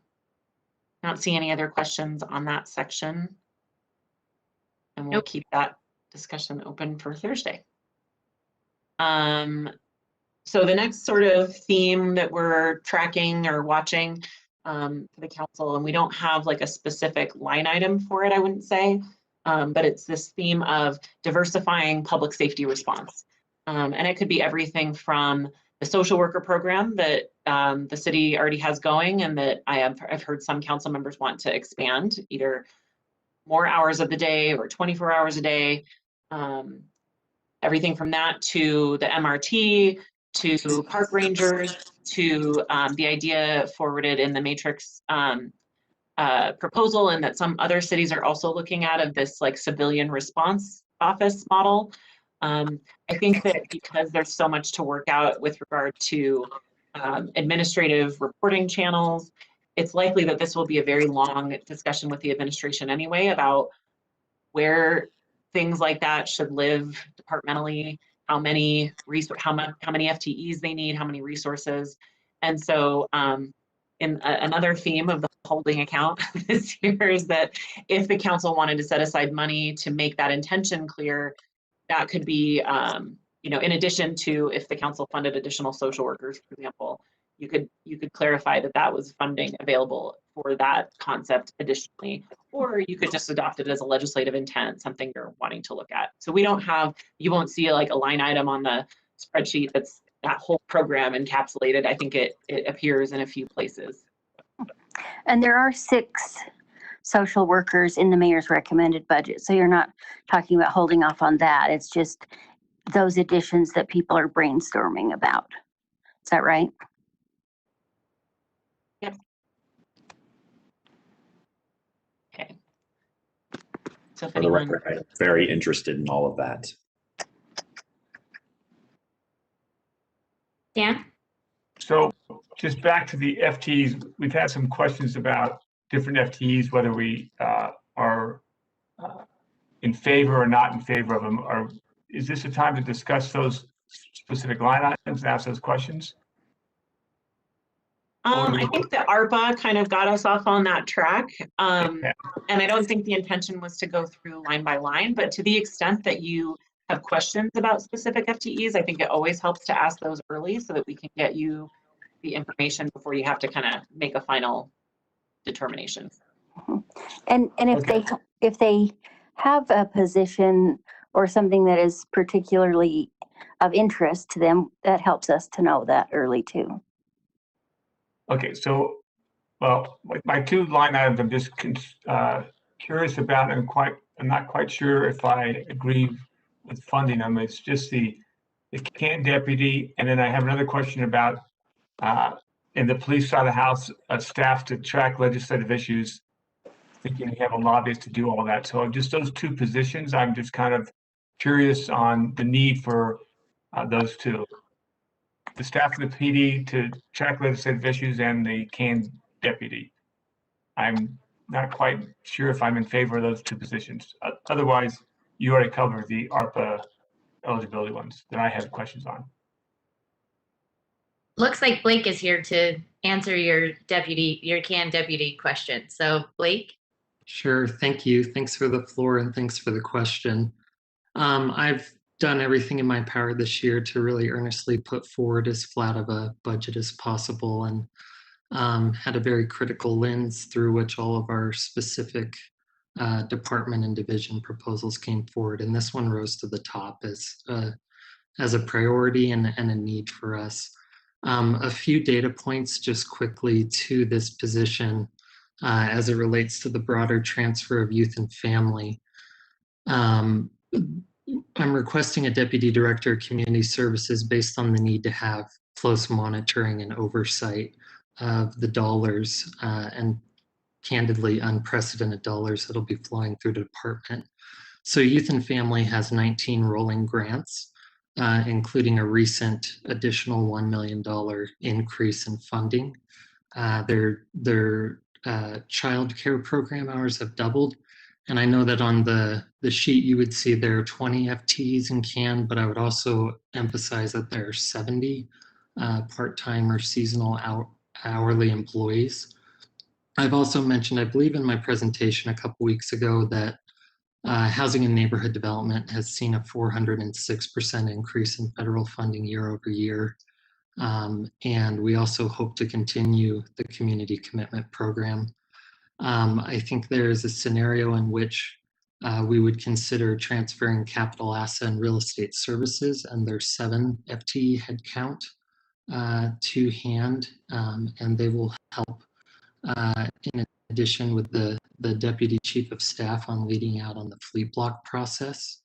I don't see any other questions on that section. And we'll keep that discussion open for Thursday. So the next sort of theme that we're tracking or watching for the council, and we don't have like a specific line item for it, I wouldn't say, but it's this theme of diversifying public safety response. And it could be everything from the social worker program that the city already has going and that I've heard some council members want to expand, either more hours of the day or 24 hours a day. Everything from that to the MRT, to park rangers, to the idea forwarded in the Matrix proposal, and that some other cities are also looking at, of this like civilian response office model. I think that because there's so much to work out with regard to administrative reporting channels, it's likely that this will be a very long discussion with the administration anyway about where things like that should live departmentally, how many FTEs they need, how many resources. And so in another theme of the holding account this year is that if the council wanted to set aside money to make that intention clear, that could be, you know, in addition to if the council funded additional social workers, for example, you could clarify that that was funding available for that concept additionally, or you could just adopt it as a legislative intent, something you're wanting to look at. So we don't have, you won't see like a line item on the spreadsheet that's that whole program encapsulated. I think it appears in a few places. And there are 6 social workers in the mayor's recommended budget. So you're not talking about holding off on that. It's just those additions that people are brainstorming about. Is that right? Yep. Okay. So For the record, I'm very interested in all of that. Dan? So just back to the FTEs, we've had some questions about different FTEs, whether we are in favor or not in favor of them. Is this a time to discuss those specific line items and ask those questions? I think that ARPA kind of got us off on that track. And I don't think the intention was to go through line by line, but to the extent that you have questions about specific FTEs, I think it always helps to ask those early so that we can get you the information before you have to kind of make a final determination. And if they have a position or something that is particularly of interest to them, that helps us to know that early too. Okay, so, well, my 2 line items I'm just curious about, and I'm not quite sure if I agree with funding them. It's just the can deputy, and then I have another question about in the police side of the house, staff to track legislative issues. Thinking we have a lobbyist to do all that. So just those 2 positions, I'm just kind of curious on the need for those 2. The staff of the PD to track legislative issues and the can deputy. I'm not quite sure if I'm in favor of those 2 positions. Otherwise, you already covered the ARPA eligibility ones that I had questions on. Looks like Blake is here to answer your can deputy question. So Blake? Sure, thank you. Thanks for the floor and thanks for the question. I've done everything in my power this year to really earnestly put forward as flat of a budget as possible, and had a very critical lens through which all of our specific department and division proposals came forward. And this one rose to the top as a priority and a need for us. A few data points just quickly to this position as it relates to the broader transfer of youth and family. I'm requesting a deputy director of community services based on the need to have close monitoring and oversight of the dollars and candidly unprecedented dollars that'll be flowing through the department. So youth and family has 19 rolling grants, including a recent additional $1 million increase in funding. Their child care program hours have doubled. And I know that on the sheet you would see there are 20 FTEs in CAN, but I would also emphasize that there are 70 part-time or seasonal hourly employees. I've also mentioned, I believe in my presentation a couple weeks ago, that housing and neighborhood development has seen a 406% increase in federal funding year over year. And we also hope to continue the community commitment program. I think there's a scenario in which we would consider transferring capital asset and real estate services and their 7 FTE headcount to hand, and they will help in addition with the Deputy Chief of Staff on leading out on the fleet block process.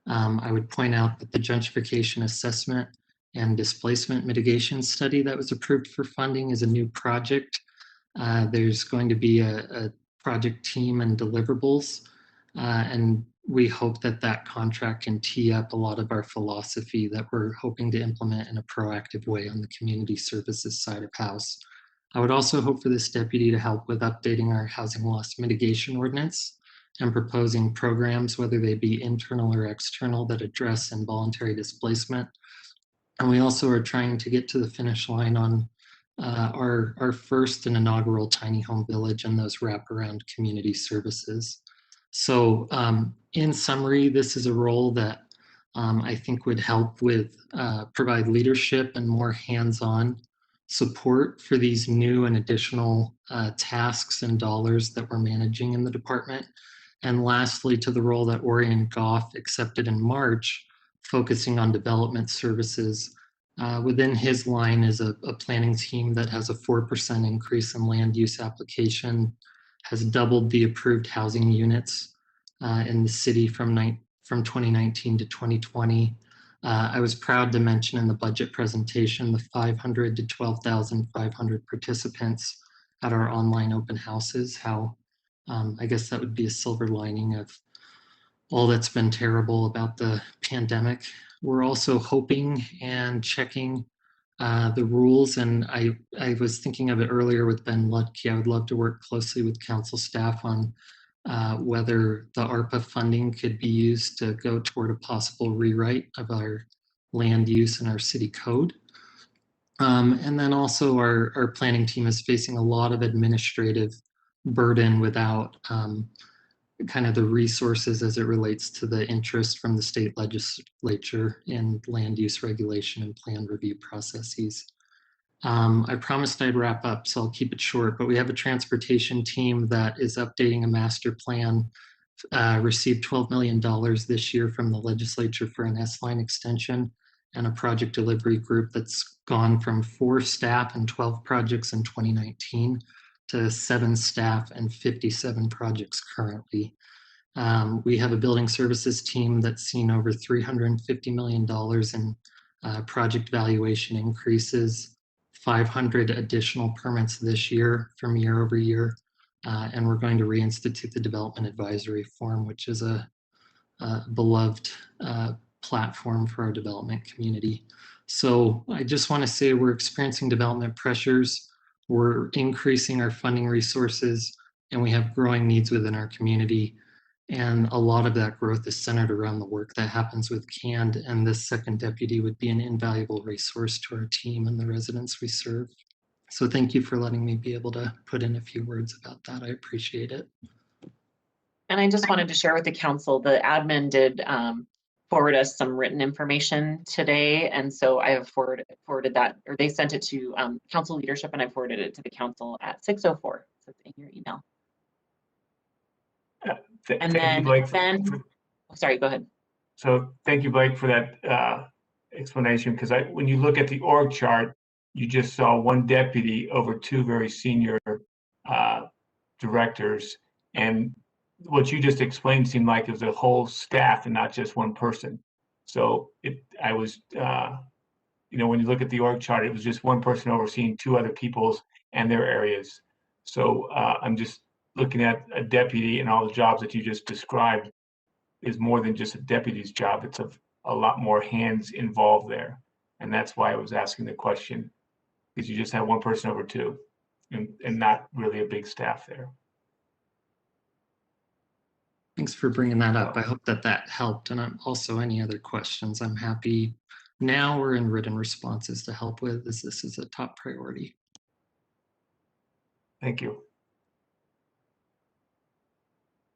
I would point out that the gentrification assessment and displacement mitigation study that was approved for funding is a new project. There's going to be a project team and deliverables, and we hope that that contract can tee up a lot of our philosophy that we're hoping to implement in a proactive way on the community services side of house. I would also hope for this deputy to help with updating our housing loss mitigation ordinance and proposing programs, whether they be internal or external, that address involuntary displacement. And we also are trying to get to the finish line on our first and inaugural tiny home village and those wraparound community services. So in summary, this is a role that I think would help with provide leadership and more hands-on support for these new and additional tasks and dollars that we're managing in the department. And lastly, to the role that Orion Goff accepted in March, focusing on development services. Within his line is a planning team that has a 4% increase in land use application, has doubled the approved housing units in the city from 2019 to 2020. I was proud to mention in the budget presentation the 500 to 12,500 participants at our online open houses, how I guess that would be a silver lining of all that's been terrible about the pandemic. We're also hoping and checking the rules, and I was thinking of it earlier with Ben Lutke. I would love to work closely with council staff on whether the Arpa funding could be used to go toward a possible rewrite of our land use and our city code. And then also our planning team is facing a lot of administrative burden without kind of the resources as it relates to the interest from the state legislature in land use regulation and plan review processes. I promised I'd wrap up, so I'll keep it short, but we have a transportation team that is updating a master plan, received $12 million this year from the legislature for an S-line extension, and a project delivery group that's gone from 4 staff and 12 projects in 2019 to 7 staff and 57 projects currently. We have a building services team that's seen over $350 million in project valuation increases, 500 additional permits this year from year over year, and we're going to reinstitute the Development Advisory Forum, which is a beloved platform for our development community. So I just want to say we're experiencing development pressures. We're increasing our funding resources, and we have growing needs within our community. And a lot of that growth is centered around the work that happens with CAND, and this second deputy would be an invaluable resource to our team and the residents we serve. So thank you for letting me be able to put in a few words about that. I appreciate it. And I just wanted to share with the council, the admin did forward us some written information today. And so I have forwarded that, or they sent it to council leadership, and I forwarded it to the council at 6:04. So it's in your email. And then Ben, sorry, go ahead. So thank you, Blake, for that explanation, because when you look at the org chart, you just saw one deputy over 2 very senior directors, and what you just explained seemed like it was a whole staff and not just one person. So I was, when you look at the org chart, it was just one person overseeing 2 other people's and their areas. So I'm just looking at a deputy and all the jobs that you just described is more than just a deputy's job. It's a lot more hands involved there. And that's why I was asking the question, because you just have one person over 2 and not really a big staff there. Thanks for bringing that up. I hope that helped. And I'm also, any other questions, I'm happy now or in written responses to help with, as this is a top priority. Thank you.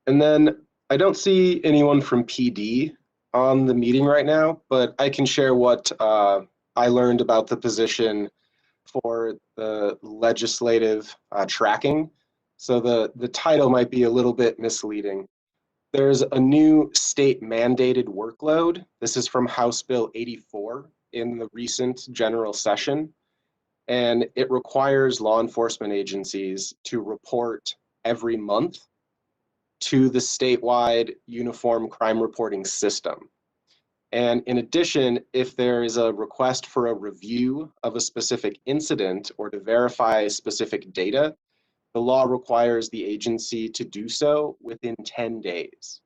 And then I don't see anyone from PD on the meeting right now, but I can share what I learned about the position for the legislative tracking. So the title might be a little bit misleading. There's a new state mandated workload. This is from House Bill 84 in the recent general session. And it requires law enforcement agencies to report every month to the statewide uniform crime reporting system. And in addition, if there is a request for a review of a specific incident or to verify specific data, the law requires the agency to do so within 10 days.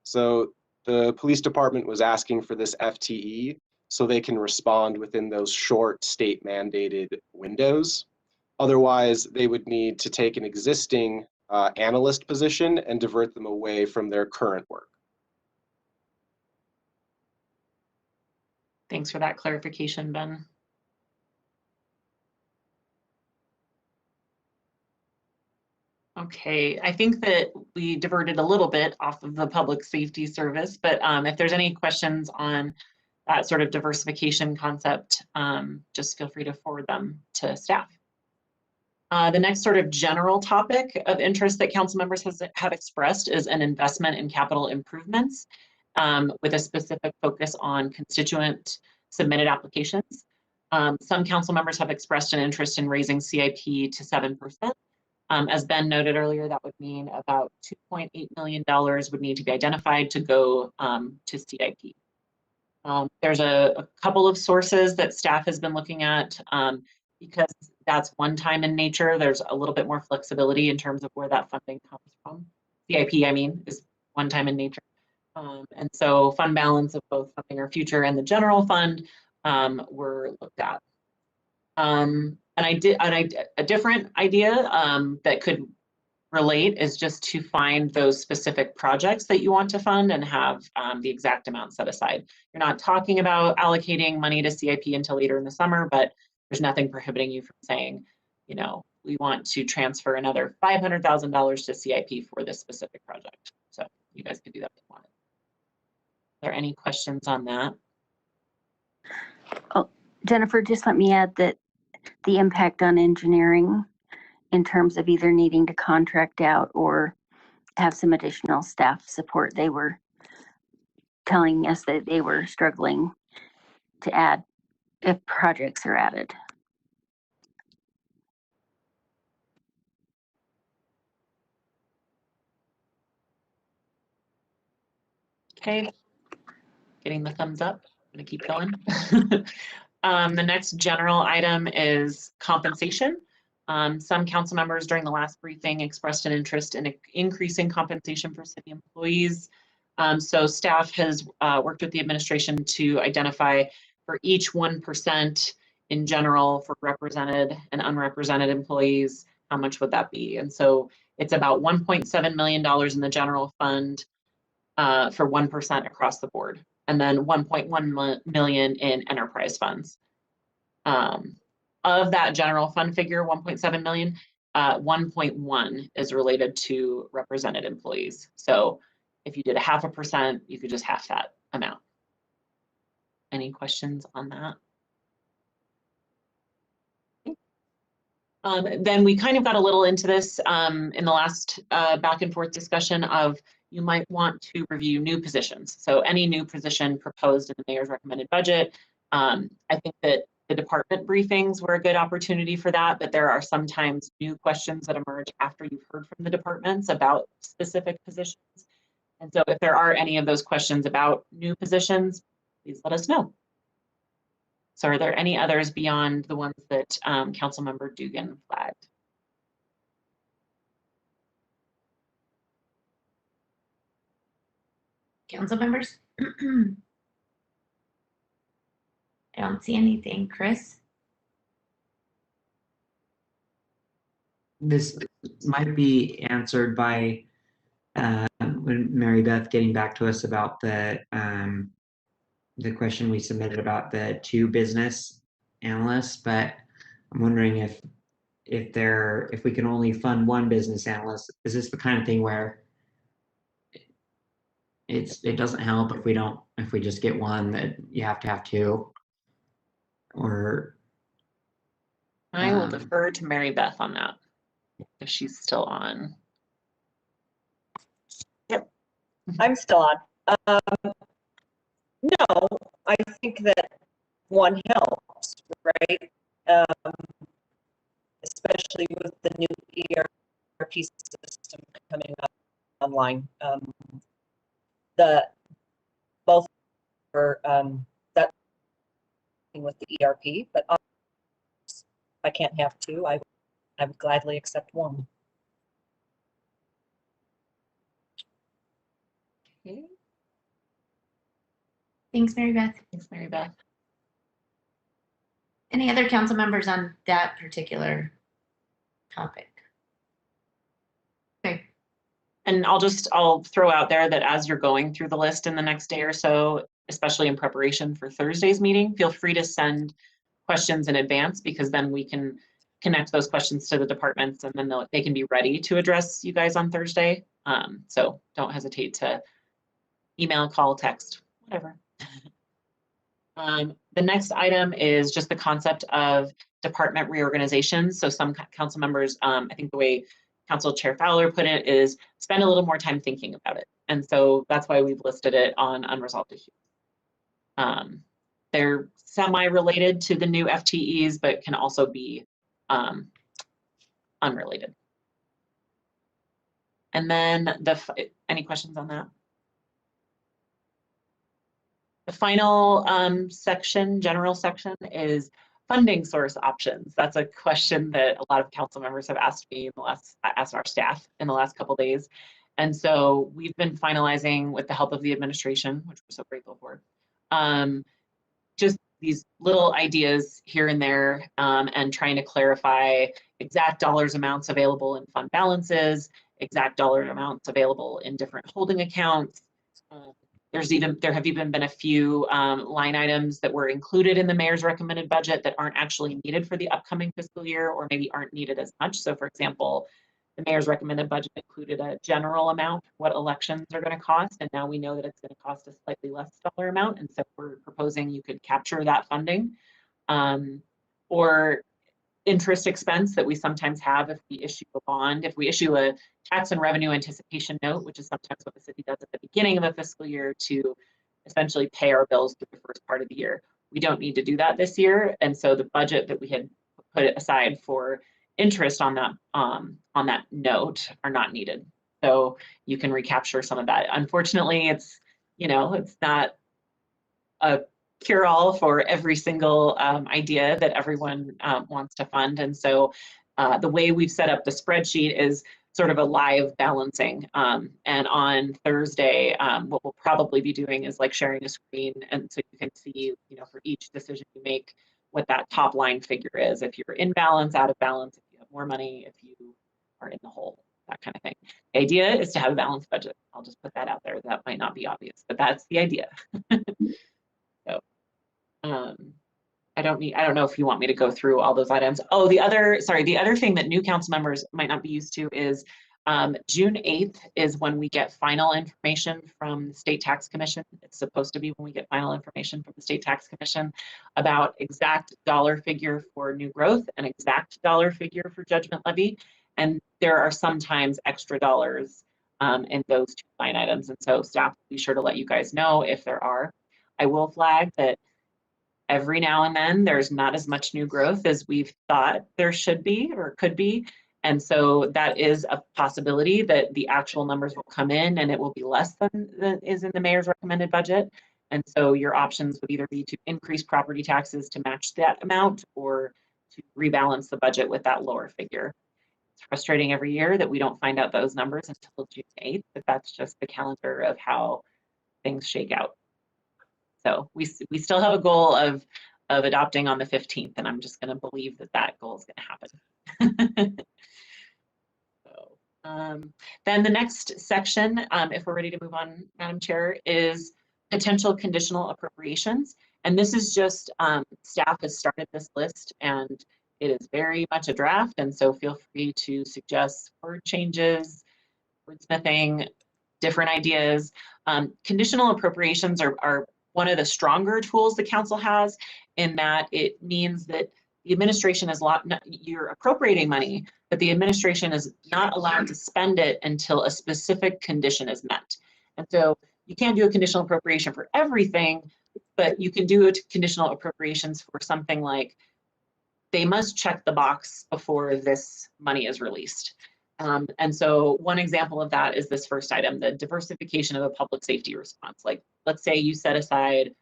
So the police department was asking for this FTE so they can respond within those short state mandated windows. Otherwise, they would need to take an existing analyst position and divert them away from their current work. Thanks for that clarification, Ben. Okay, I think that we diverted a little bit off of the public safety service, but if there's any questions on that sort of diversification concept, just feel free to forward them to staff. The next sort of general topic of interest that council members have expressed is an investment in capital improvements with a specific focus on constituent submitted applications. Some council members have expressed an interest in raising CIP to 7%. As Ben noted earlier, that would mean about $2.8 million would need to be identified to go to CIP. There's a couple of sources that staff has been looking at because that's one time in nature. There's a little bit more flexibility in terms of where that funding comes from. CIP, I mean, is one time in nature. And so fund balance of both funding our future and the general fund were looked at. A different idea that could relate is just to find those specific projects that you want to fund and have the exact amount set aside. You're not talking about allocating money to CIP until later in the summer, but there's nothing prohibiting you from saying, you know, we want to transfer another $500,000 to CIP for this specific project. So you guys could do that if you want. Are there any questions on that? Oh, Jennifer, just let me add that the impact on engineering in terms of either needing to contract out or have some additional staff support. They were telling us that they were struggling to add if projects are added. Okay, getting the thumbs up. I'm gonna keep going. The next general item is compensation. Some council members during the last briefing expressed an interest in increasing compensation for city employees. So staff has worked with the administration to identify for each 1% in general for represented and unrepresented employees, how much would that be? And so it's about $1.7 million in the general fund for 1% across the board, and then 1.1 million in enterprise funds. Of that general fund figure, 1.7 million, 1.1 is related to represented employees. So if you did 0.5%, you could just half that amount. Any questions on that? Then we kind of got a little into this in the last back and forth discussion of you might want to review new positions. So any new position proposed in the mayor's recommended budget. I think that the department briefings were a good opportunity for that, but there are sometimes new questions that emerge after you've heard from the departments about specific positions. And so if there are any of those questions about new positions, please let us know. So are there any others beyond the ones that Councilmember Dugan flagged? Council members? I don't see anything. Chris? This might be answered by when Mary Beth getting back to us about the question we submitted about the 2 business analysts, but I'm wondering if we can only fund 1 business analyst. Is this the kind of thing where it doesn't help if we just get 1, that you have to have 2? Or I will defer to Mary Beth on that if she's still on. Yep. I'm still on. No, I think that one helps, right? Especially with the new ERP system coming up online. Both are that with the ERP, but if I can't have two, I would gladly accept one. Okay. Thanks, Mary Beth. Thanks, Mary Beth. Any other council members on that particular topic? Okay. And I'll throw out there that as you're going through the list in the next day or so, especially in preparation for Thursday's meeting, feel free to send questions in advance, because then we can connect those questions to the departments, and then they can be ready to address you guys on Thursday. So don't hesitate to email, call, text, whatever. The next item is just the concept of department reorganizations. So some council members, I think the way Council Chair Fowler put it is spend a little more time thinking about it. And so that's why we've listed it on unresolved issues. They're semi-related to the new FTEs, but can also be unrelated. And then any questions on that? The final section, general section, is funding source options. That's a question that a lot of council members have asked me asked our staff in the last couple of days. And so we've been finalizing, with the help of the administration, which we're so grateful for, just these little ideas here and there, and trying to clarify exact dollars amounts available in fund balances, exact dollar amounts available in different holding accounts. There have even been a few line items that were included in the mayor's recommended budget that aren't actually needed for the upcoming fiscal year, or maybe aren't needed as much. So for example, the mayor's recommended budget included a general amount, what elections are going to cost, and now we know that it's going to cost a slightly less dollar amount, and so we're proposing you could capture that funding. Or interest expense that we sometimes have if we issue a bond, if we issue a tax and revenue anticipation note, which is sometimes what the city does at the beginning of a fiscal year to essentially pay our bills through the first part of the year. We don't need to do that this year, and so the budget that we had put aside for interest on that note are not needed. So you can recapture some of that. Unfortunately, it's not a cure-all for every single idea that everyone wants to fund. And so the way we've set up the spreadsheet is sort of a live balancing. And on Thursday, what we'll probably be doing is like sharing a screen, and so you can see, for each decision you make, what that top line figure is. If you're in balance, out of balance, if you have more money, if you are in the hole, that kind of thing. The idea is to have a balanced budget. I'll just put that out there. That might not be obvious, but that's the idea. So I don't know if you want me to go through all those items. Oh, the other thing that new council members might not be used to is June 8th is when we get final information from the State Tax Commission. It's supposed to be when we get final information from the State Tax Commission about exact dollar figure for new growth and exact dollar figure for judgment levy. And there are sometimes extra dollars in those two line items. And so staff will be sure to let you guys know if there are. I will flag that every now and then there's not as much new growth as we've thought there should be or could be. And so that is a possibility that the actual numbers will come in and it will be less than is in the mayor's recommended budget. And so your options would either be to increase property taxes to match that amount or to rebalance the budget with that lower figure. It's frustrating every year that we don't find out those numbers until June 8th, but that's just the calendar of how things shake out. So we still have a goal of adopting on the 15th, and I'm just going to believe that that goal is going to happen. So, then the next section, if we're ready to move on, Madam Chair, is potential conditional appropriations. And this is just staff has started this list, and it is very much a draft. And so feel free to suggest word changes, wordsmithing, different ideas. Conditional appropriations are one of the stronger tools the council has, in that it means that the administration is you're appropriating money, but the administration is not allowed to spend it until a specific condition is met. And so you can't do a conditional appropriation for everything, but you can do a conditional appropriations for something like they must check the box before this money is released. And so one example of that is this first item, the diversification of a public safety response. Like, let's say you set aside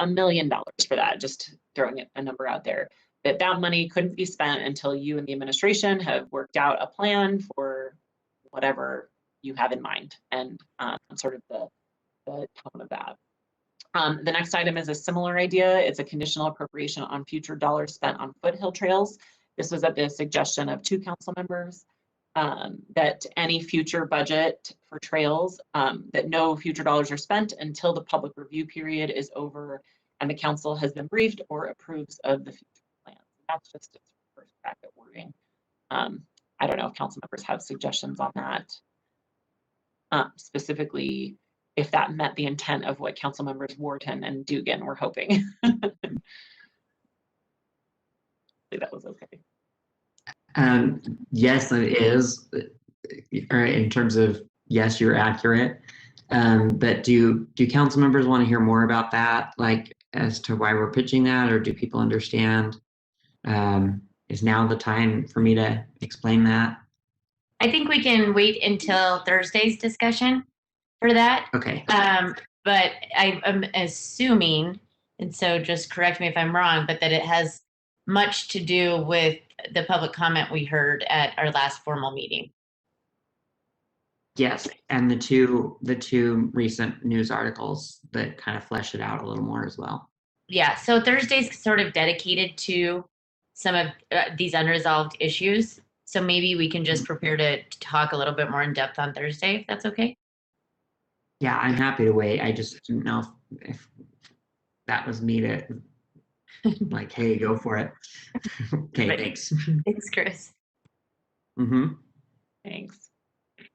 $1 million for that, just throwing a number out there, that money couldn't be spent until you and the administration have worked out a plan for whatever you have in mind, and sort of the tone of that. The next item is a similar idea. It's a conditional appropriation on future dollars spent on foothill trails. This was at the suggestion of 2 council members, that any future budget for trails, that no future dollars are spent until the public review period is over and the council has been briefed or approves of the future plans. That's just its first crack at wording. I don't know if council members have suggestions on that. Specifically, if that met the intent of what council members Wharton and Dugan were hoping. That was okay. Yes, it is. In terms of, yes, you're accurate. But do council members want to hear more about that, like as to why we're pitching that, or do people understand? Is now the time for me to explain that? I think we can wait until Thursday's discussion for that. Okay. But I'm assuming, and so just correct me if I'm wrong, but that it has much to do with the public comment we heard at our last formal meeting. Yes, and the two recent news articles that kind of flesh it out a little more as well. Yeah, so Thursday's sort of dedicated to some of these unresolved issues. So maybe we can just prepare to talk a little bit more in depth on Thursday, if that's okay. Yeah, I'm happy to wait. I just didn't know if that was me to like, hey, go for it. Okay, Right. thanks. Thanks, Chris. Mm-hmm. Thanks.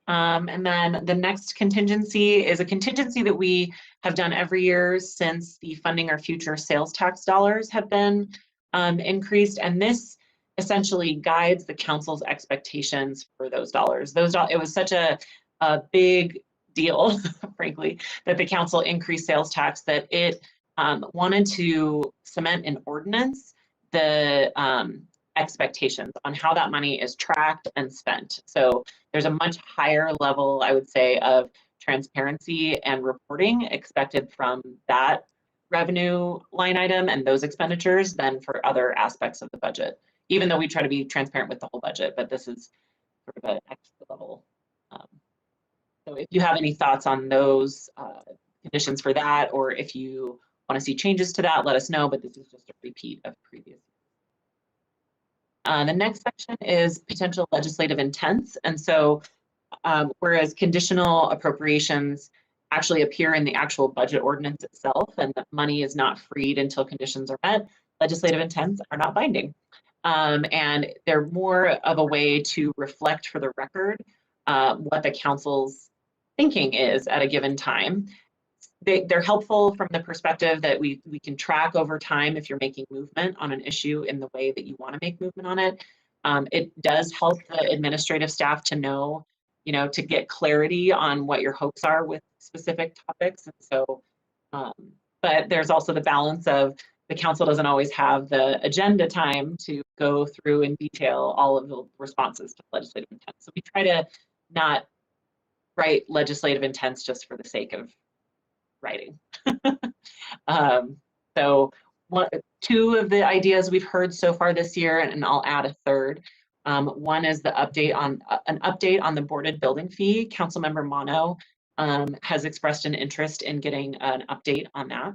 And then the next contingency is a contingency that we have done every year since the Funding Our Future sales tax dollars have been increased. And this essentially guides the council's expectations for those dollars. It was such a big deal, frankly, that the council increased sales tax that it wanted to cement in ordinance the expectations on how that money is tracked and spent. So there's a much higher level, I would say, of transparency and reporting expected from that revenue line item and those expenditures than for other aspects of the budget, even though we try to be transparent with the whole budget, but this is sort of an extra level. So if you have any thoughts on those conditions for that, or if you want to see changes to that, let us know, but this is just a repeat of previous. The next section is potential legislative intents. And so whereas conditional appropriations actually appear in the actual budget ordinance itself, and the money is not freed until conditions are met, legislative intents are not binding. And they're more of a way to reflect for the record what the council's thinking is at a given time. They're helpful from the perspective that we can track over time if you're making movement on an issue in the way that you want to make movement on it. It does help the administrative staff to know, to get clarity on what your hopes are with specific topics. And so, but there's also the balance of the council doesn't always have the agenda time to go through in detail all of the responses to legislative intent. So we try to not write legislative intents just for the sake of writing. So two of the ideas we've heard so far this year, and I'll add a third. One is the update on the boarded building fee. Councilmember Mono has expressed an interest in getting an update on that.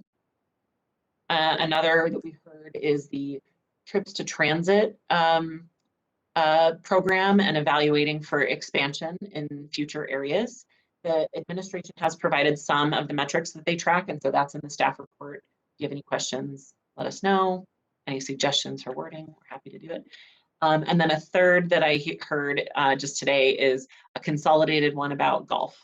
Another that we've heard is the trips to transit program and evaluating for expansion in future areas. The administration has provided some of the metrics that they track, and so that's in the staff report. If you have any questions, let us know. Any suggestions for wording, we're happy to do it. And then a third that I heard just today is a consolidated one about golf,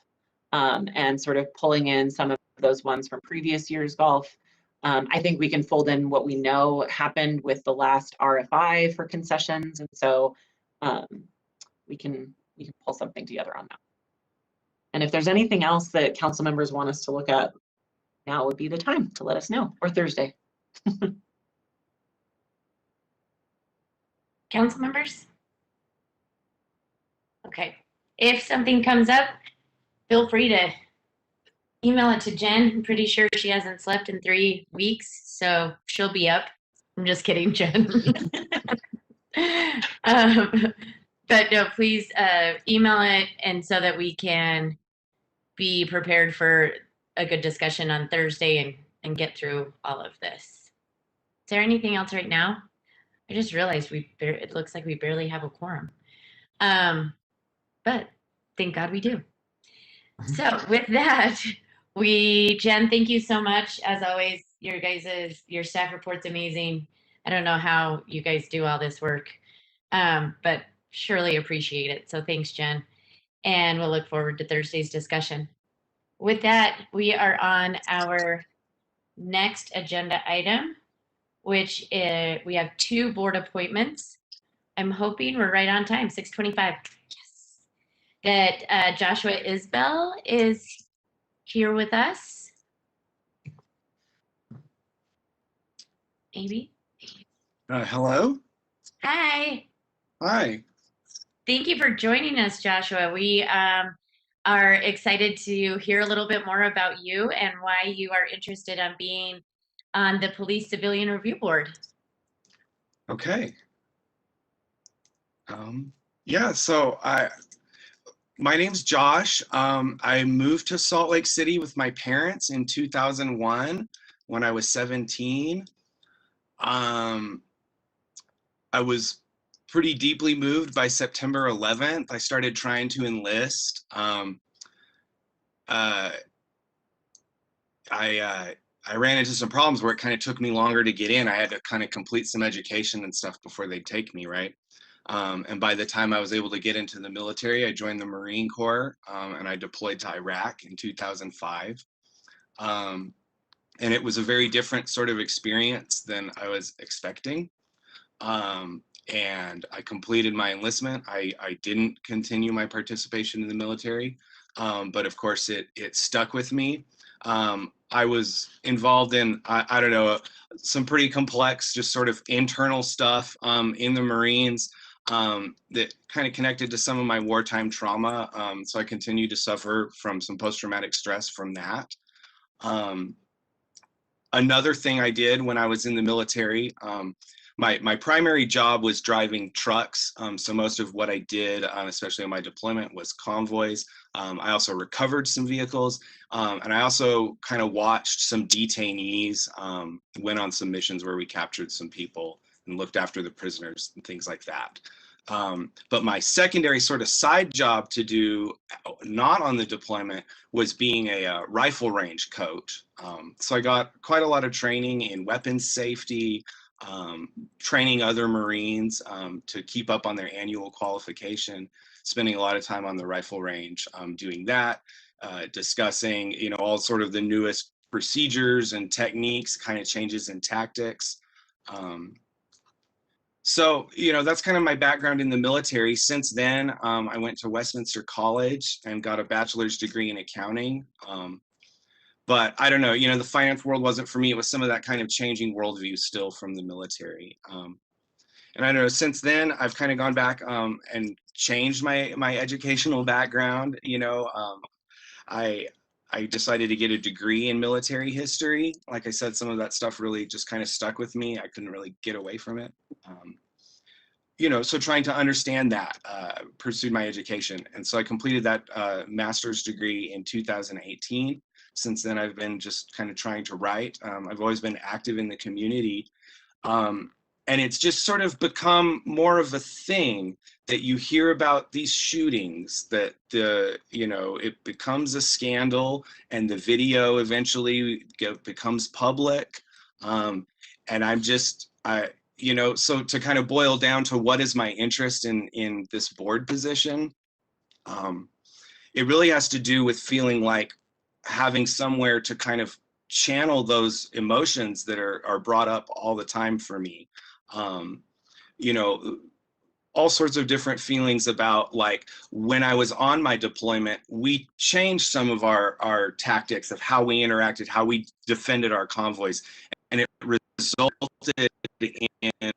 and sort of pulling in some of those ones from previous year's golf. I think we can fold in what we know happened with the last RFI for concessions, and so we can pull something together on that. And if there's anything else that council members want us to look at, now would be the time to let us know, or Thursday. Council members? Okay, if something comes up, feel free to email it to Jen. I'm pretty sure she hasn't slept in 3 weeks, so she'll be up. I'm just kidding, Jen. But no, please email it, and so that we can be prepared for a good discussion on Thursday and get through all of this. Is there anything else right now? I just realized it looks like we barely have a quorum. But thank God we do. So with that, Jen, thank you so much. As always, your staff report's amazing. I don't know how you guys do all this work, but surely appreciate it. So thanks, Jen. And we'll look forward to Thursday's discussion. With that, we are on our next agenda item, which we have 2 board appointments. I'm hoping we're right on time, 6:25. Yes. That Joshua Isbell is here with us. Maybe. Hello. Hi. Hi. Thank you for joining us, Joshua. We are excited to hear a little bit more about you and why you are interested in being on the Police Civilian Review Board. Okay. Yeah, so my name's Josh. I moved to Salt Lake City with my parents in 2001 when I was 17. I was pretty deeply moved by September 11th. I started trying to enlist. I ran into some problems where it kind of took me longer to get in. I had to kind of complete some education and stuff before they'd take me, right? And by the time I was able to get into the military, I joined the Marine Corps, and I deployed to Iraq in 2005. And it was a very different sort of experience than I was expecting. And I completed my enlistment. I didn't continue my participation in the military, but of course it stuck with me. I was involved in, I don't know, some pretty complex, just sort of internal stuff in the Marines that kind of connected to some of my wartime trauma. So I continue to suffer from some post-traumatic stress from that. Another thing I did when I was in the military, my primary job was driving trucks. So most of what I did, especially on my deployment, was convoys. I also recovered some vehicles, and I also kind of watched some detainees, went on some missions where we captured some people and looked after the prisoners and things like that. But my secondary sort of side job to do, not on the deployment, was being a rifle range coach. So I got quite a lot of training in weapons safety, training other Marines to keep up on their annual qualification, spending a lot of time on the rifle range doing that, discussing, you know, all sort of the newest procedures and techniques, kind of changes in tactics. So, you know, that's kind of my background in the military. Since then, I went to Westminster College and got a bachelor's degree in accounting. But I don't know, you know, the finance world wasn't for me. It was some of that kind of changing worldview still from the military. And I don't know, since then, I've kind of gone back and changed my educational background. You know, I decided to get a degree in military history. Like I said, some of that stuff really just kind of stuck with me. I couldn't really get away from it. You know, so trying to understand that, pursued my education. And so I completed that master's degree in 2018. Since then, I've been just kind of trying to write. I've always been active in the community. And it's just sort of become more of a thing that you hear about these shootings, that you know, it becomes a scandal and the video eventually becomes public. And I'm just, you know, so to kind of boil down to what is my interest in this board position, it really has to do with feeling like having somewhere to kind of channel those emotions that are brought up all the time for me. You know, all sorts of different feelings about, like, when I was on my deployment, we changed some of our tactics of how we interacted, how we defended our convoys, and it resulted in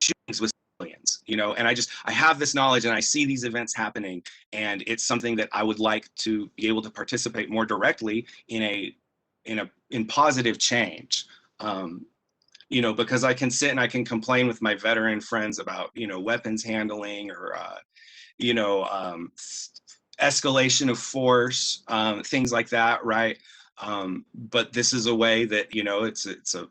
shootings with civilians, you know. And I have this knowledge, and I see these events happening, and it's something that I would like to be able to participate more directly in positive change. You know, because I can sit and I can complain with my veteran friends about, you know, weapons handling or, you know, escalation of force, things like that, right? But this is a way that, you know, it's a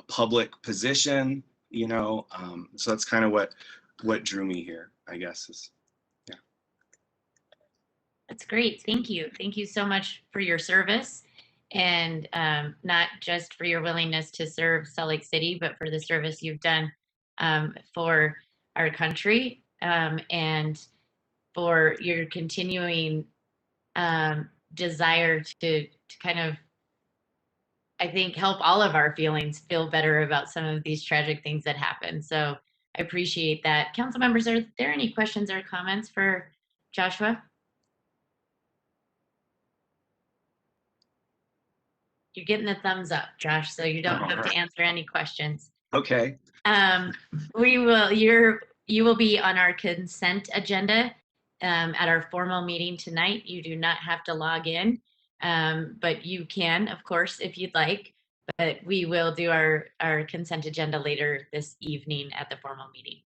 public position, you know, so that's kind of what drew me here, I guess. Yeah. That's great. Thank you. Thank you so much for your service, and not just for your willingness to serve Salt Lake City, but for the service you've done for our country, and for your continuing desire to kind of, I think, help all of our feelings feel better about some of these tragic things that happen. So I appreciate that. Council members, are there any questions or comments for Joshua? You're getting the thumbs up, Josh, so you don't have to answer any questions. Okay. You will be on our consent agenda at our formal meeting tonight. You do not have to log in, but you can, of course, if you'd like. But we will do our consent agenda later this evening at the formal meeting.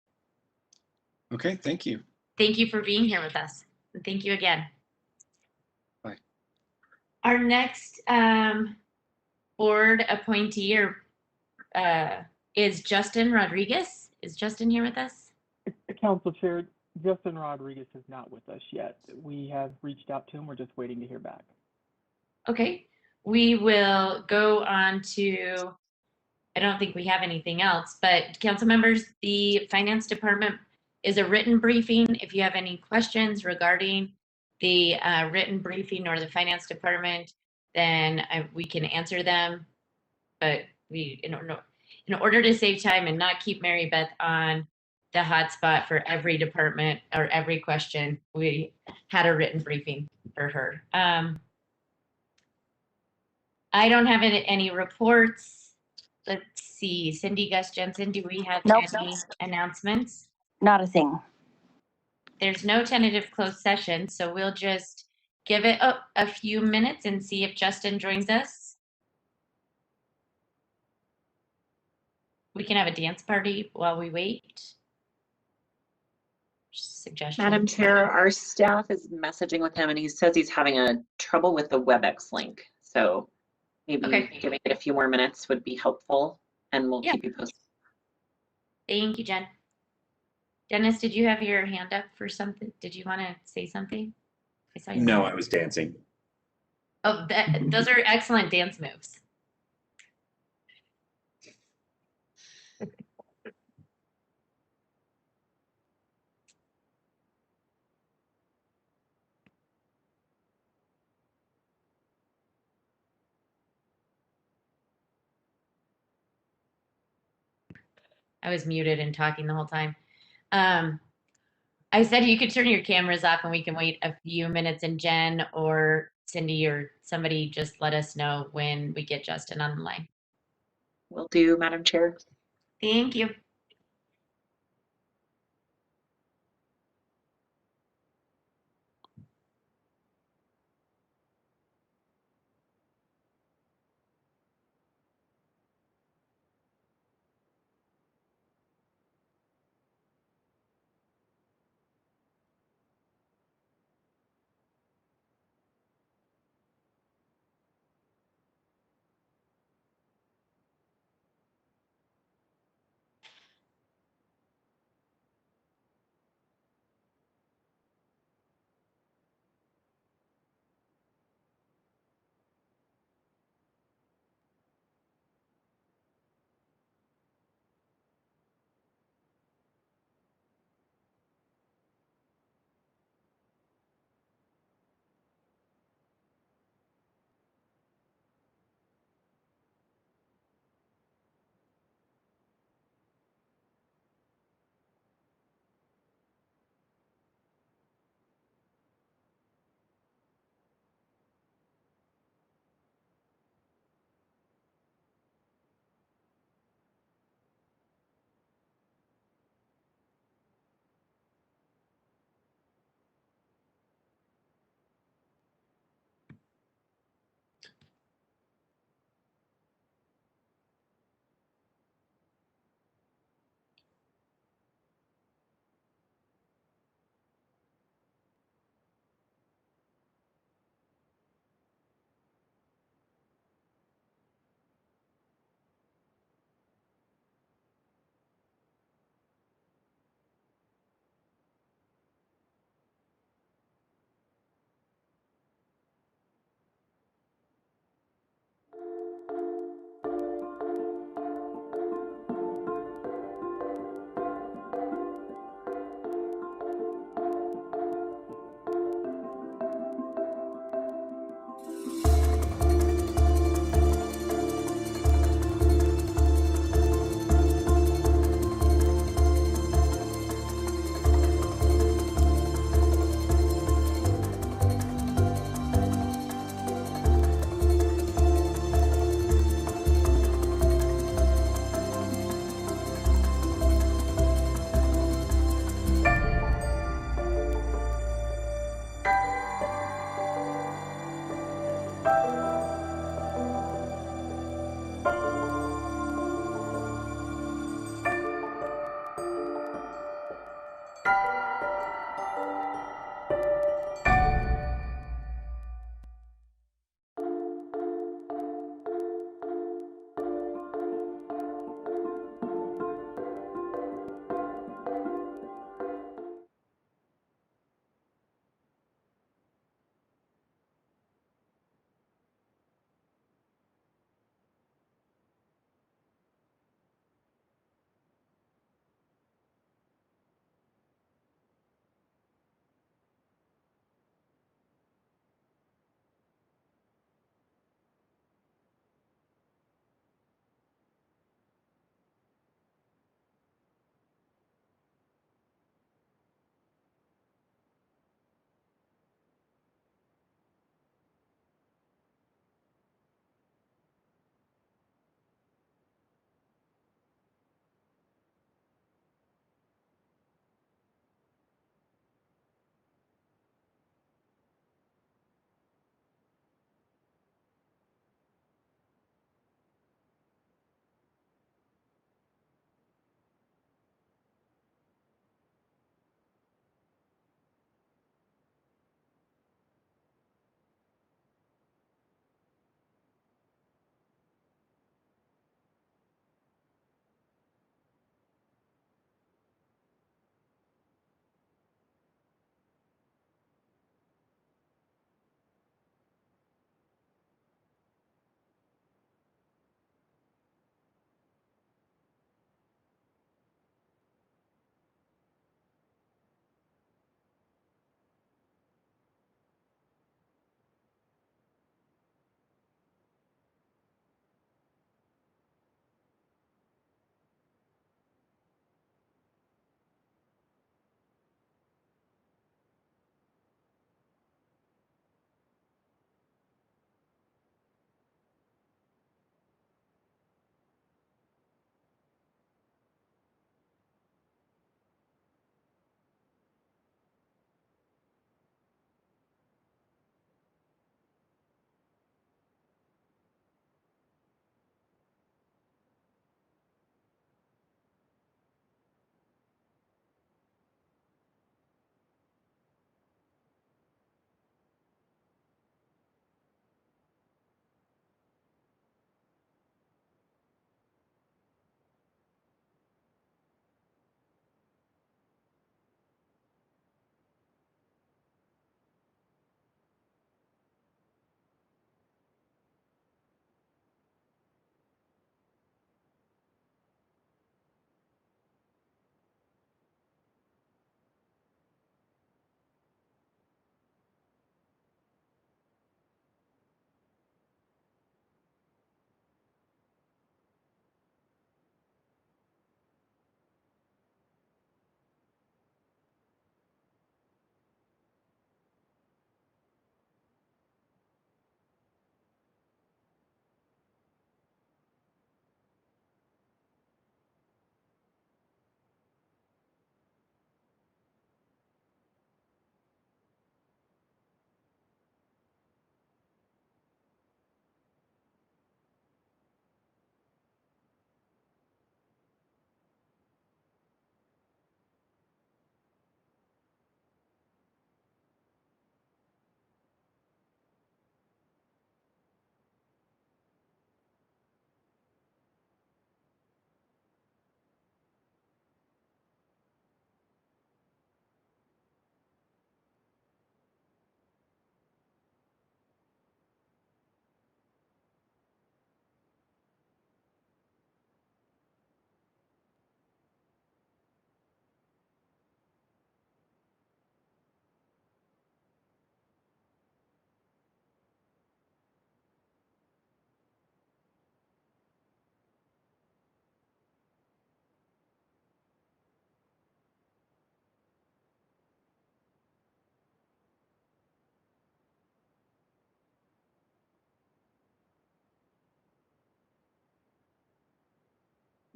Okay, thank you. Thank you for being here with us. And thank you again. Bye. Our next board appointee is Justin Rodriguez. Is Justin here with us? Council Chair, Justin Rodriguez is not with us yet. We have reached out to him. We're just waiting to hear back. Okay, we will go on to, I don't think we have anything else, but council members, the Finance Department is a written briefing. If you have any questions regarding the written briefing or the Finance Department, then we can answer them. But in order to save time and not keep Mary Beth on the hot spot for every department or every question, we had a written briefing for her. I don't have any reports. Let's see, Cindy Gus Jensen, do we have any announcements? Not a thing. There's no tentative closed session, so we'll just give it a few minutes and see if Justin joins us. We can have a dance party while we wait. Suggestion. Madam Chair, our staff is messaging with him and he says he's having a trouble with the WebEx link. So maybe giving it a few more minutes would be helpful, and we'll keep you posted. Thank you, Jen. Dennis, did you have your hand up for something? Did you want to say something? I saw you. No, I was dancing. Oh, those are excellent dance moves. I was muted and talking the whole time. I said you could turn your cameras off and we can wait a few minutes, and Jen or Cindy or somebody just let us know when we get Justin on the line. Will do, Madam Chair. Thank you.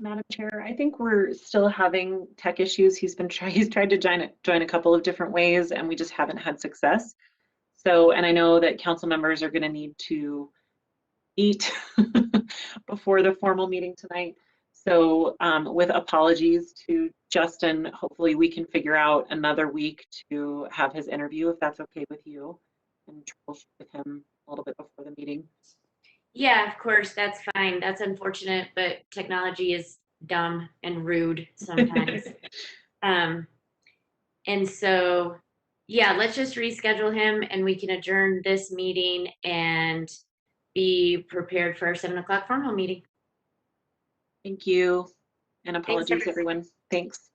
Madam Chair, I think we're still having tech issues. He's tried to join a couple of different ways, and we just haven't had success. So, and I know that council members are going to need to eat before the formal meeting tonight. So with apologies to Justin, hopefully we can figure out another week to have his interview, if that's okay with you, and troubleshoot with him a little bit before the meeting. Yeah, of course, that's fine. That's unfortunate, but technology is dumb and rude sometimes. And so, yeah, let's just reschedule him and we can adjourn this meeting and be prepared for our 7 o'clock formal meeting. Thank you. And apologies, Thanks, everyone. Thanks.